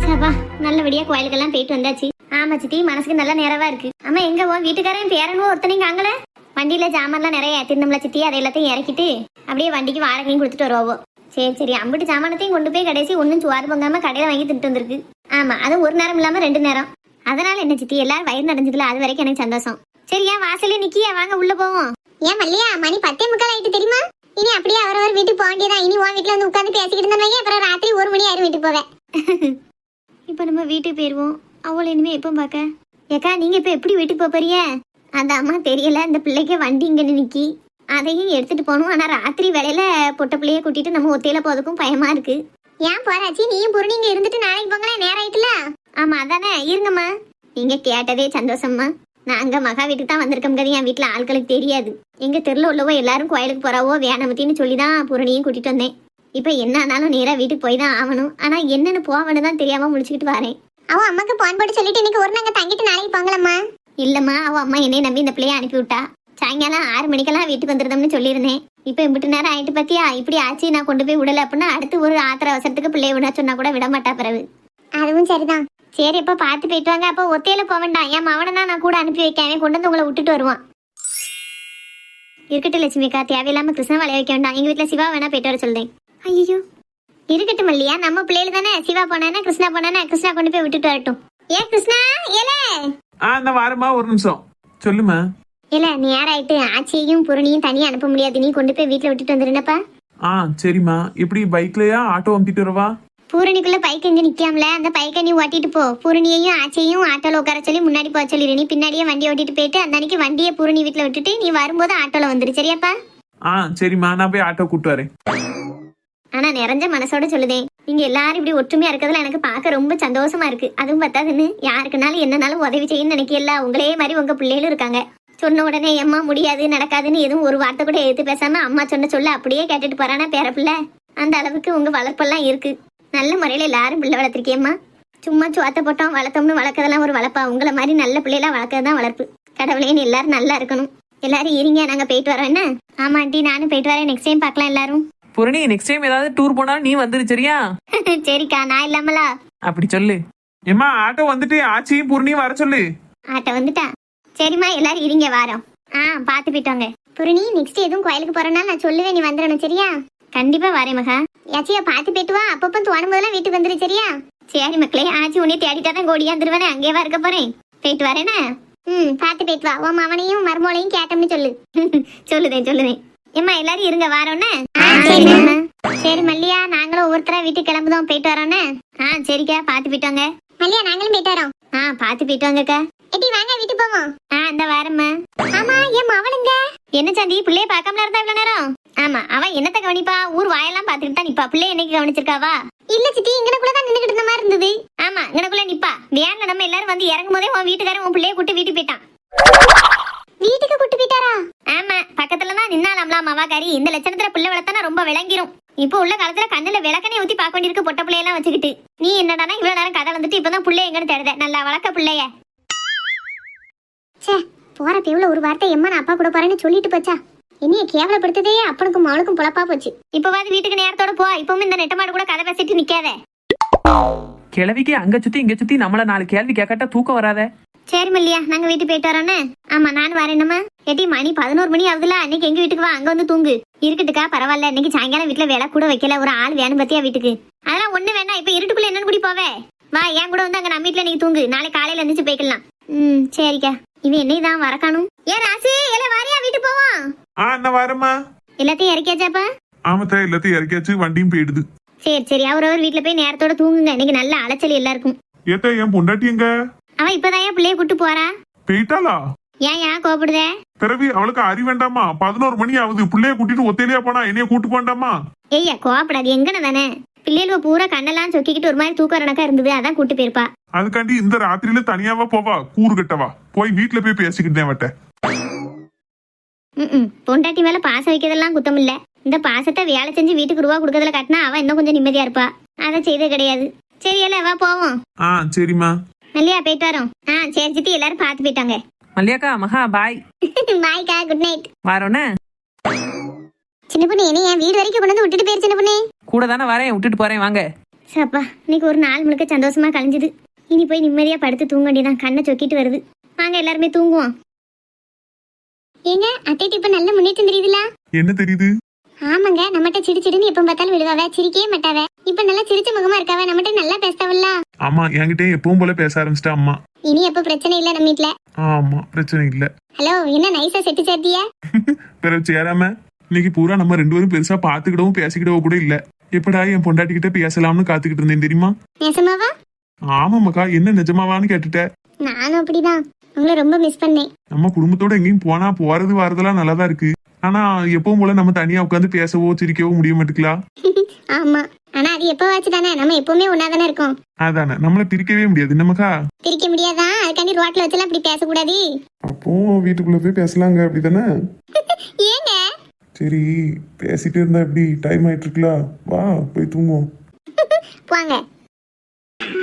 சபா, நல்லபடியா கோயிலுக்கெல்லாம் போயிட்டு வந்தாச்சு. ஆமா சித்தி, மனசுக்கு நல்ல நேரவா இருக்கு. ஆமா, எங்க உன் வீட்டுக்காரன் பேரனும் ஒருத்தனையும் காங்கல? வண்டியில ஜாமான்லாம் நிறைய ஏத்திருந்தோம்ல சித்தி, அதை எல்லாத்தையும் இறக்கிட்டு அப்படியே வண்டிக்கு வாடகையும் கொடுத்துட்டு வருவோம். சரி, அம்பிட்டு ஜாமானத்தையும் கொண்டு போய் கடைசி ஒன்னும் சுவாறு பொங்காம கடையில வாங்கி திட்டு வந்திருக்கு. ஆமா, அது ஒரு நேரம் இல்லாம 2 நேரம். அதனால என்ன சித்தி, எல்லாரும் வயிறு நடந்ததுல, அது வரைக்கும் எனக்கு சந்தோஷம். சரி, ஏன் வாசலே நிக்கியா? வாங்க உள்ள போவோம். ஏன் மல்லியா, மணி 10:45 ஆயிட்டு தெரியுமா? இனி அப்படியே அவரவர் வீட்டுக்கு போக வேண்டியதான். இனி உன் வீட்டுல வந்து உட்காந்து பேசிக்கிட்டு இருந்தாங்க, அப்புறம் ராத்திரி 1 மணி ஆயிரம் வீட்டுக்கு போவேன். இப்போ நம்ம வீட்டுக்கு போயிடுவோம். அவளை இனிமே எப்போ பார்க்க? ஏக்கா நீங்க இப்போ எப்படி வீட்டுக்கு போக போறிய? அந்த அம்மா தெரியல, இந்த பிள்ளைக்கு வண்டி இங்கே நிக்கி, அதையும் எடுத்துட்டு போகணும். ஆனா ராத்திரி வேலையில பொட்ட பிள்ளைய கூட்டிட்டு நம்ம ஒத்தையில போறதுக்கும் பயமா இருக்கு. ஏன் போறாச்சி, நீயும் பொருள் இங்க இருந்துட்டு நாளைக்கு போங்களேன், நேரம் ஆயிட்டுல. ஆமா அதானே, இருங்கம்மா. நீங்க கேட்டதே சந்தோஷம்மா. நாங்க மகா வீட்டுக்கு தான் வந்திருக்கோம். என் வீட்டுல ஆட்களுக்கு தெரியாது. எங்க தெருல உள்ளவோ எல்லாரும் கோயிலுக்கு போறாவோ வேணமத்தின்னு சொல்லிதான் பூரணியும் கூட்டிட்டு வந்தேன். இப்ப என்ன ஆனாலும் நேரா வீட்டுக்கு போய் தான் ஆகணும். ஆனா என்னன்னு போவன்னு தான் தெரியாம முடிச்சுக்கிட்டு வரேன். அவ அம்மாக்கு போன் போட்டு சொல்லிட்டு இன்னைக்கு ஒரு நாங்க தங்கிட்டு நாளைக்கு போங்களம்மா. இல்லம்மா, அவ அம்மா என்னைய நம்பி இந்த பிள்ளைய அனுப்பி விட்டா. சாயங்காலம் 6 மணிக்கெல்லாம் வீட்டுக்கு வந்துருந்தோம்னு சொல்லியிருந்தேன். இப்ப இம்பிட்டு நேரம் ஆயிட்டு பத்தியா, இப்படி ஆச்சு. நான் கொண்டு போய் விடல அப்படின்னா அடுத்து ஒரு ஆத்திர அவசரத்துக்கு பிள்ளைய விட சொன்னா கூட விட மாட்டா பிறகு. அதுவும் சரிதான். சரி, இப்ப பார்த்து போயிட்டு வாங்க. அப்ப ஒத்தையில போக வேண்டாம். என் மவனை தான் நான் கூட அனுப்பி வைக்கேன். கொண்டு வந்து உங்களை விட்டுட்டு வருவான். இருக்கட்டும் லட்சுமிக்கா, தேவையில்லாம கிருஷ்ணா வளைய வைக்க வேண்டாம். எங்க வீட்டுல சிவா வேணா போயிட்டு வர சொல்றேன். ஐயோ இருக்கட்டும் இல்லையா, நம்ம பிள்ளைகள் தானே. சிவா போனானே கிருஷ்ணா போனானே, கிருஷ்ணா கொண்டு போய் விட்டுட்டு வரட்டும். ஏன் கிருஷ்ணா ஏலே. இந்த வாரமா ஒரு நிமிஷம் சொல்லுமா. இல்ல நேரம் ஆயிட்டு, ஆச்சியையும் பூரணியும் தனியா அனுப்ப முடியாது. நீ கொண்டு போய் வீட்டுல விட்டுட்டு வந்துருந்தப்பா. சரிம்மா. எப்படி பைக்லயா ஆட்டோ வந்துட்டு வரவா? பூரணிக்குள்ள பைக் எங்க நிக்காமல, அந்த பைக்கை நீ ஓட்டிட்டு போ. பூரணியையும் ஆச்சையும் ஆட்டோல உட்கார சொல்லி முன்னாடி போக சொல்லிடு. நீ பின்னாடியே வண்டி ஓட்டிட்டு போயிட்டு அந்த அன்னைக்கு வண்டியை பூரணி வீட்டுல விட்டுட்டு நீ வரும்போது ஆட்டோல வந்துரு. சரியாப்பா? சரிம்மா, நான் போய் ஆட்டோ கூட்டு வரேன். ஆனா நிறைஞ்ச மனசோட சொல்லுதேன், நீங்க எல்லாரும் இப்படி ஒற்றுமையா இருக்கிறதுல எனக்கு பார்க்க ரொம்ப சந்தோஷமா இருக்கு. அதுவும் பத்தாதுன்னு யாருக்குனாலும் என்னனாலும் உதவி செய்யணும்னு நினைக்கல. உங்களே மாதிரி உங்க பிள்ளைகளும் இருக்காங்க. சொன்ன உடனே அம்மா முடியாது நடக்காதுன்னு எதுவும் ஒரு வார்த்தை கூட எடுத்து பேசாம அம்மா சொல்ல அப்படியே கேட்டுட்டு போறானா பேர பிள்ளை. அந்த அளவுக்கு உங்க வளர்ப்பெல்லாம் இருக்கு. நல்ல முறையில எல்லாரும் பிள்ளை வளர்த்திருக்கேம்மா. சும்மா சுவாத்த போட்டோம் வளர்த்தோம்னு வளர்க்கறதெல்லாம் ஒரு வளர்ப்பா? உங்களை மாதிரி நல்ல பிள்ளைலாம் வளர்க்கறதுதான் வளர்ப்பு. கடவுளேன்னு எல்லாரும் நல்லா இருக்கணும். எல்லாரும் இருங்க, நாங்க போயிட்டு வரோம். என்ன? ஆமா ஆண்டி, நானும் போயிட்டு வரேன். நெக்ஸ்ட் டைம் பார்க்கலாம் எல்லாரும். பூரணி, நெக்ஸ்ட் டைம் ஏதாவது டூர் போனாலும் நீ வந்துரு, சரியா? சரிக்கா, நான் இல்லாமலா? அப்படி சொல்லு. ஏமா ஆட்டோ வந்துட்டு ஆச்சியும் பூர்ணியும் வர சொல்லு. ஆட்ட வந்துட்டா? சரிம்மா, எல்லாரும் இருங்க வாரோம். பார்த்து போயிட்டோங்க. பூரணி, நெக்ஸ்ட் எதுவும் கோயிலுக்கு போறேன்னா நான் சொல்லுவேன், நீ வந்துடணும். சரியா? கண்டிப்பா வரேன் மகா. யாச்சியா பார்த்து போயிட்டு வா. அப்பப்போ தோணும் போதெல்லாம் வீட்டுக்கு வந்துரு. சரியா? சரி மக்களே, ஆச்சி உன்னை தேடிட்டா தான் கோடியாந்துருவானே, அங்கேவா இருக்க போறேன். போயிட்டு வரேனா? பார்த்து போயிட்டு வா. உன் மவனையும் மருமோளையும் கேட்டோம்னு சொல்லு. சொல்லுதேன். ஏம்மா எல்லாரும் இருங்க வாரோன்னு. சரி மல்லியா, நாங்களும் ஒவ்வொருத்தரா வீட்டுக்கு கிளம்புதோம். போயிட்டு வரோன்னு. சரிக்கா, பார்த்து போயிட்டோங்க. மல்லியா, நாங்களும் போயிட்டு வரோம். பார்த்து போயிட்டு வாங்கக்கா. எட்டி வாங்க வீட்டுக்கு போவோம். இந்த வாரம்மா. ஆமா, என் மவளுங்க என்ன சந்தி பிள்ளைய பார்க்காமல இருந்தா இவ்வளவு நேரம்? ஆமா, அவ என்னத்த கவனிப்பா? ஊர் வாயெல்லாம் பாத்துக்கிட்டு தான் நிப்பா. பிள்ளைய என்னைக்கு கவனிச்சிருக்காவா? இல்ல சித்தி, இங்கனக்குள்ளதான் நின்னுகிட்டு இருந்த மாதிரி இருந்தது. ஆமா, இங்கனக்குள்ள நிப்பா. வேன்ல நம்ம எல்லாரும் வந்து இறங்கும் போதே உன் வீட்டுக்காரன் உன் பிள்ளைய கூட்டு வீட்டுக்கு போயிட்டான். வீட்டுக்கு கூட்டு போயிட்டாரா? ஆமா, பக்கத்துலதான் நின்னாலாம்லாம் மவாக்காரி. இந்த லட்சணத்துல பிள்ளை வளர்த்தானா ரொம்ப விளங்கிரும். இப்போ உள்ள காலத்துல கண்ணுல விளக்கனே ஊத்தி பார்க்க வேண்டியிருக்கு பொட்ட பிள்ளையெல்லாம் வச்சுக்கிட்டு. நீ என்னடானா இவ்வளவு நேரம் கதை வந்துட்டு இப்பதான் பிள்ளை எங்கன்னு தேடுத. நல்லா வளர்க்க பிள்ளைய. சே, போற பேவுல ஒரு வார்த்தை எம்மா நான் அப்பா கூட போறேன்னு சொல்லிட்டு போச்சா? என்னைய கேவலப்படுத்ததே அப்பனுக்கும் அவளுக்கும் பொழப்பா போச்சு. இப்பவாது வீட்டுக்கு நேரத்தோட போ. இப்பவும் இந்த நெட்டமாடு கூட கதை பேசிட்டு நிக்காத. கிழவிக்கு அங்க சுத்தி இங்க சுத்தி நம்மள 4 கேள்வி கேட்கட்டா தூக்கம் வராத. சரி மல்லியா, நாங்க வீட்டுக்கு போயிட்டு வரோன்னு. ஆமா, நான் வரேன்னுமா. ஏட்டி மணி 11 மணி ஆகுதுல, அன்னைக்கு எங்க வீட்டுக்கு வா, அங்க வந்து தூங்கு. இருக்கட்டுக்கா, பரவாயில்ல. இன்னைக்கு சாயங்காலம் வீட்டுல வேலை கூட வைக்கல. ஒரு ஆள் வேணும் பத்தியா வீட்டுக்கு. அதெல்லாம் ஒண்ணு வேண்டாம். இப்ப இருட்டுக்குள்ள என்னன்னு கூடி போவே. வா, என் கூட வந்து அங்க நம்ம வீட்டுல நீ தூங்கு. நாளைக்கு காலையில எந்திரிச்சு போய்க்கலாம். சரிக்கா. இவன் என்னைதான் வரக்கானும். ஏன் ராசி, எல்லாம் வாரியா வீட்டுக்கு போவோம். என்ன வரமா? எல்லாத்தையும் இறக்கியாச்சாப்பா? ஆமாத்தா, எல்லாத்தையும் இறக்கியாச்சு. வண்டியும் போயிடுது. சரி, அவரவர் வீட்டுல போய் நேரத்தோட தூங்குங்க. இன்னைக்கு நல்ல அலைச்சல் எல்லாருக்கும். ஏத்தா, என் பொண்டாட்டி எங்க? அவ இப்பதான் என் பிள்ளைய கூட்டு போறா. போயிட்டாளா? ஏன் கோபப்படுதே? பிறவி அவளுக்கு அறி வேண்டாமா? 11 மணி ஆகுது. பிள்ளைய கூட்டிட்டு ஒத்தையிலேயே போனா என்னைய கூட்டு போண்டாமா? ஏய்யா கோபப்படாது. எங்கன்னு தானே பிள்ளைகளுக்கு பூரா கண்ணெல்லாம் சொக்கிக்கிட்டு ஒரு மாதிரி தூக்க கணக்கா இருந்தது. அதான் கூட்டு போயிருப்பா. அதுக்காண்டி இந்த ராத்திரியில தனியாவா போவா? கூறு கட்டவா? போய் வீட்டுல போய் பேசிக்கிட்டேன் வட்ட. பொண்டாட்டி மேல பாசம் வைக்கிறதெல்லாம் குத்தம் இல்ல. இந்த பாசத்தை வேலை செஞ்சு வீட்டுக்கு ரூபா கொடுக்கறதுல காட்டினா அவ இன்னும் கொஞ்சம் நிம்மதியா இருப்பா. அதை செய்தே கிடையாது. சரி, எல்லாம் வா போவோம். சரிம்மா. மல்லியா, போயிட்டு வரோம். சரி சித்தி, எல்லாரும் பார்த்து போயிட்டாங்க. மல்லியாக்கா, மகா பாய். பாய்க்கா, குட் நைட். வாரோன்னு. சின்ன பொண்ணு, என்ன என் வீடு வரைக்கும் கொண்டு வந்து விட்டுட்டு போயிரு. சின்ன பொண்ணு கூட தானே வரேன், விட்டுட்டு போறேன் வாங்க. சப்பா, இன்னைக்கு ஒரு நாள் முழுக்க சந்தோஷமா கழிஞ்சுது. இனி போய் நிம்மதியா படுத்து தூங்க வேண்டியதான். கண்ணை சொக்கிட்டு வருது. வாங்க எல்லாருமே தூங்குவோம். ஏங்க அத்தைட்டு இப்ப நல்ல முன்னேற்றம் தெரியுதுல? என்ன தெரியுது? ஆமாங்க, நம்மகிட்ட சிரிச்சிடுன்னு எப்ப பார்த்தாலும் விடுவாவ, சிரிக்கவே மாட்டாவ. இப்ப நல்லா சிரிச்ச முகமா இருக்காவ. நம்மகிட்ட நல்லா பேசவல்ல. ஆமா, என்கிட்ட எப்பவும் போல பேச ஆரம்பிச்சிட்டா அம்மா. இனி எப்ப பிரச்சனை இல்ல நம்ம வீட்ல. ஆமா, பிரச்சனை இல்ல. ஹலோ, என்ன நைஸா செட்டு சாட்டியா? பிறகு சேராம இன்னைக்கு பூரா நம்ம 2 பேரும் பெருசா பாத்துக்கிடவும் பேசிக்கிடவும் கூட இல்ல. எப்படா என் பொண்டாட்டி கிட்ட பேசலாம்னு காத்துக்கிட்டு இருந்தேன் தெரியுமா? நேசமாவா? ஆமாமாக்கா, என்ன நிஜமாவான்னு கேட்டுட்ட? நானும் அப்படிதான் உங்களை ரொம்ப மிஸ் பண்ணேன். நம்ம குடும்பத்தோட எங்கேயும் போனா போறது வரதெல்லாம் நல்லாதான் இருக்கு. ஆனா எப்பவும் போல நம்ம தனியா உட்காந்து பேசவோ சிரிக்கவோ முடிய மாட்டேங்களா? ஆமா, ஆனா அது எப்பவாச்சு தானே, நம்ம எப்பவுமே ஒன்னா தானே இருக்கோம். அதானே, நம்மள பிரிக்கவே முடியாது நமக்கா. பிரிக்க முடியாதா? அதுக்காண்டி ரோட்ல வச்செல்லாம் அப்படி பேசக்கூடாது. அப்போ வீட்டுக்குள்ள போய் பேசலாங்க, அப்படிதானே? ஏங்க சரி, பேசிட்டு இருந்தா எப்படி? டைம் ஆயிட்டு இருக்குல்ல, வா போய் தூங்குவோம். போங்க.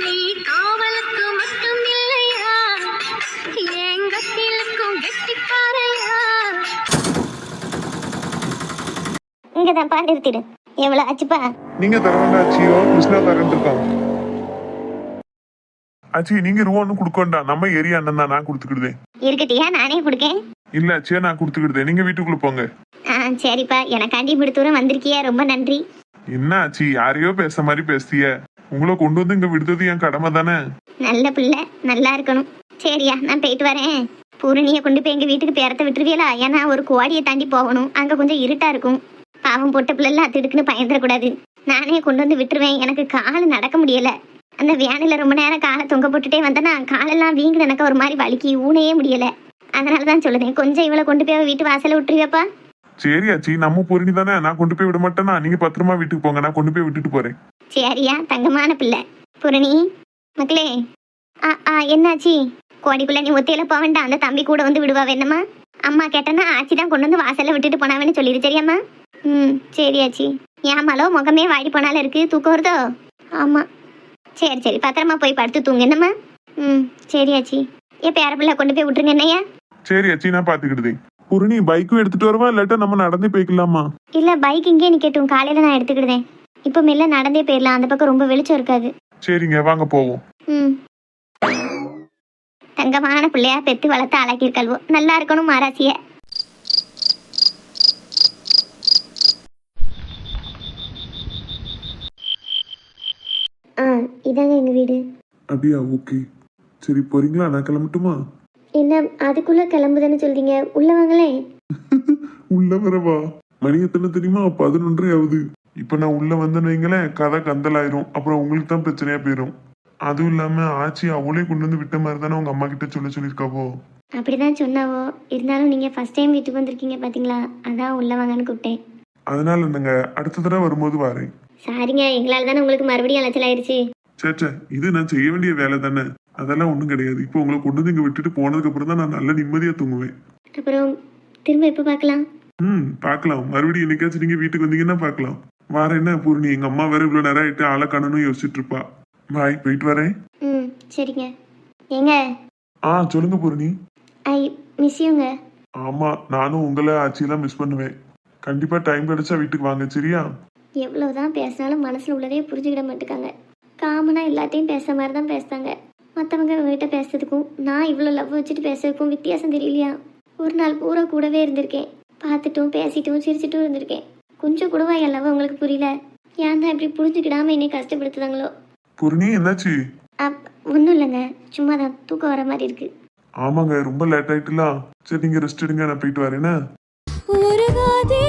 நீ காவலுக்கு மட்டும் இல்லையா, எங்கத்திலுக்கும் கெட்டிக்காரையா. இங்கதான் பா, நிறுத்திடு. எவ்வளவு ஆச்சுப்பா? நீங்க தரவேண்டா ஆச்சியோ, கிருஷ்ணா தரேன் இருக்கான். ஆச்சி, நீங்க ரூபா ஒன்னும் கொடுக்கண்டா, நம்ம ஏரியா அண்ணன் தான், நான் கொடுத்துக்கிடுதேன். இருக்கட்டியா, நானே கொடுக்கேன். இல்ல ஆச்சியா, நான் கொடுத்துக்கிடுதேன், நீங்க வீட்டுக்குள்ள போங்க. சரிப்பா, எனக்காண்டி இப்படி தூரம் வந்திருக்கியா, ரொம்ப நன்றி. என்ன ஆச்சி, யாரையோ பேச மாதிரி பேசிய? உங்களை கொண்டு வந்து இங்க விடுத்தது என் கடமை தானே. நல்ல பிள்ளை, நல்லா இருக்கணும். சரியா, நான் போயிட்டு வரேன். பூரணியை கொண்டு போய் எங்க வீட்டுக்கு பேரத்தை விட்டுருவியலா? ஏன்னா ஒரு கோடியை தாண்டி போகணும், அங்க கொஞ்சம் இருட்டா இருக்கும். பாவம் போட்ட பிள்ளைல திடுக்குன்னு பயந்துடக்கூடாது. நானே கொண்டு வந்து விட்டுருவேன். எனக்கு கால் நடக்க முடியல. அந்த வேனில ரொம்ப நேரம் காலை தொங்க போட்டுட்டே வந்தேன்னா காலெல்லாம் வீங்கு எனக்கு ஒரு மாதிரி வலிக்கி ஊனையே முடியல. அதனாலதான் சொல்லுதேன், கொஞ்சம் இவளை கொண்டு போய் வீட்டு வாசல விட்டுருவியாப்பா? சரி ஆச்சி, நம்ம பூரணி தானே, நான் கொண்டு போய் விட மாட்டேன்னா, நீங்க பத்திரமா வீட்டுக்கு போங்க, நான் கொண்டு போய் விட்டுட்டு போறேன். சரியா, தங்கமான பிள்ளை. பூரணி மக்களே, என்னாச்சு? கோடிக்குள்ள நீ ஒத்தையில போக வேண்டாம், அந்த தம்பி கூட வந்து விடுவா வேணுமா? அம்மா கேட்டேன்னா ஆச்சி தான் கொண்டு வந்து வாசல்ல விட்டுட்டு போனாவேன்னு சொல்லிடு, சரியாம்மா? சரியாச்சி. ஏமாலோ முகமே வாடி போனாலும் இருக்கு, தூக்கம் வருதோ? ஆமா. சரி சரி, பத்திரமா போய் படுத்து தூங்க என்னம்மா? சரியாச்சி. என் பேர பிள்ளை கொண்டு போய் விட்டுருங்க என்னையா? சரி ஆச்சி, நான் பாத்துக்கிடுதேன். பூரணி, பைக்கும் எடுத்துட்டு வரவா, இல்லாட்டா நம்ம நடந்தே போய்க்கலாமா? இல்ல, பைக் இங்கே நிக்கட்டும், காலையில நான் எடுத்துக்கிடுதேன். இப்போ மெல்ல நடந்தே போயிடலாம், அந்த பக்கம் ரொம்ப வெளிச்சம் இருக்காது. சரிங்க, வாங்க போவோம். தங்கமான பிள்ளையா பெத்து வளர்த்து அழகிருக்கல்வோ, நல்லா இருக்கணும் மாராசிய. இதாங்க எங்க வீடு. அப்படியா, ஓகே. சரி, போறீங்களா? நான் கிளம்பட்டுமா? என்ன அதுக்குள்ள கிளம்புதுன்னு சொல்றீங்க? உள்ள வாங்களேன். உள்ள வரவா? மணி எத்தனை தெரியுமா? 11:30 ஆகுது. இப்ப நான் உள்ள வந்தேன்னு வைங்களேன், கதை கந்தலாயிரும். அப்புறம் உங்களுக்கு தான் பிரச்சனையா போயிரும். அதுவும் இல்லாம ஆச்சி அவளே கொண்டு வந்து விட்ட மாதிரி தானே உங்க அம்மா கிட்ட சொல்லியிருக்காவோ. அப்படிதான் சொன்னாவோ. இருந்தாலும் நீங்க ஃபர்ஸ்ட் டைம் வீட்டுக்கு வந்திருக்கீங்க பாத்தீங்களா, அதான் உள்ள வாங்கன்னு கூப்பிட்டேன். அதனால என்னங்க, அடுத்த தடவை வரும்போது வரேன். சாரிங்க, எங்களால தானே உங்களுக்கு மறுபடியும் அலைச்சல் ஆயிருச்சு. சேச்சே, இது நான் செய்ய வேண்டிய வேலை தானே, அதெல்லாம் ஒண்ணும் கிடையாது. இப்போ உங்களை கொண்டு வந்து இங்க விட்டுட்டு போனதுக்கு அப்புறம் தான் நான் நல்ல நிம்மதியா தூங்குவேன். அப்புறம் திரும்ப எப்ப பார்க்கலாம்? பார்க்கலாம். மறுபடியும் என்னைக்காச்சும் நீங்க வீட்டுக்கு வந்தீங்கன்னா பார்க்கலாம். வார என்ன பூர்ணி, எங்க அம்மா வேற இவ்வளவு நேரம் ஆயிட்டு ஆளை காணணும் யோசிச்சுட்டு இருப்பா. பாய், போயிட்டு வரேன். சரிங்க. ஏங்க? சொல்லுங்க பூர்ணி. ஐ மிஸ் யூங்க. ஆமா, நானும் உங்களை ஆச்சியெல்லாம் மிஸ் பண்ணுவேன். கண்டிப்பா டைம் கிடைச்சா வீட்டுக்கு வாங்க, சரியா? எவ்வளவுதான் பேசினாலும் மனசுல உள்ளதே புரிஞ்சுக்கிட மாட்டேங்காங்க. காமனா எல்லாத்தையும் பேசுற மாதிரி தான் பேசுறாங்க. மற்றவங்க இவங்ககிட்ட பேசுறதுக்கும் நான் இவ்வளோ லவ் வச்சுட்டு பேசுறதுக்கும் வித்தியாசம் தெரியலையா? ஒரு நாள் பூரா கூடவே இருந்திருக்கேன், பார்த்துட்டும் பேசிட்டும் சிரிச்சிட்டும் இருந்திருக்கேன். கொஞ்சம் கூடவா என் லவ் உங்களுக்கு புரியல? ஏன் தான் இப்படி புரிஞ்சுக்கிடாம என்னை கஷ்டப்படுத்துதாங்களோ? பூர்ணி, என்னாச்சு? ஒன்றும் இல்லைங்க, சும்மா தான் தூக்கம் வர மாதிரி இருக்கு. ஆமாங்க, ரொம்ப லேட் ஆயிட்டுலாம். சரி, நீங்க ரெஸ்ட் எடுங்க, நான் போயிட்டு வரேன்னா. ஒரு காதே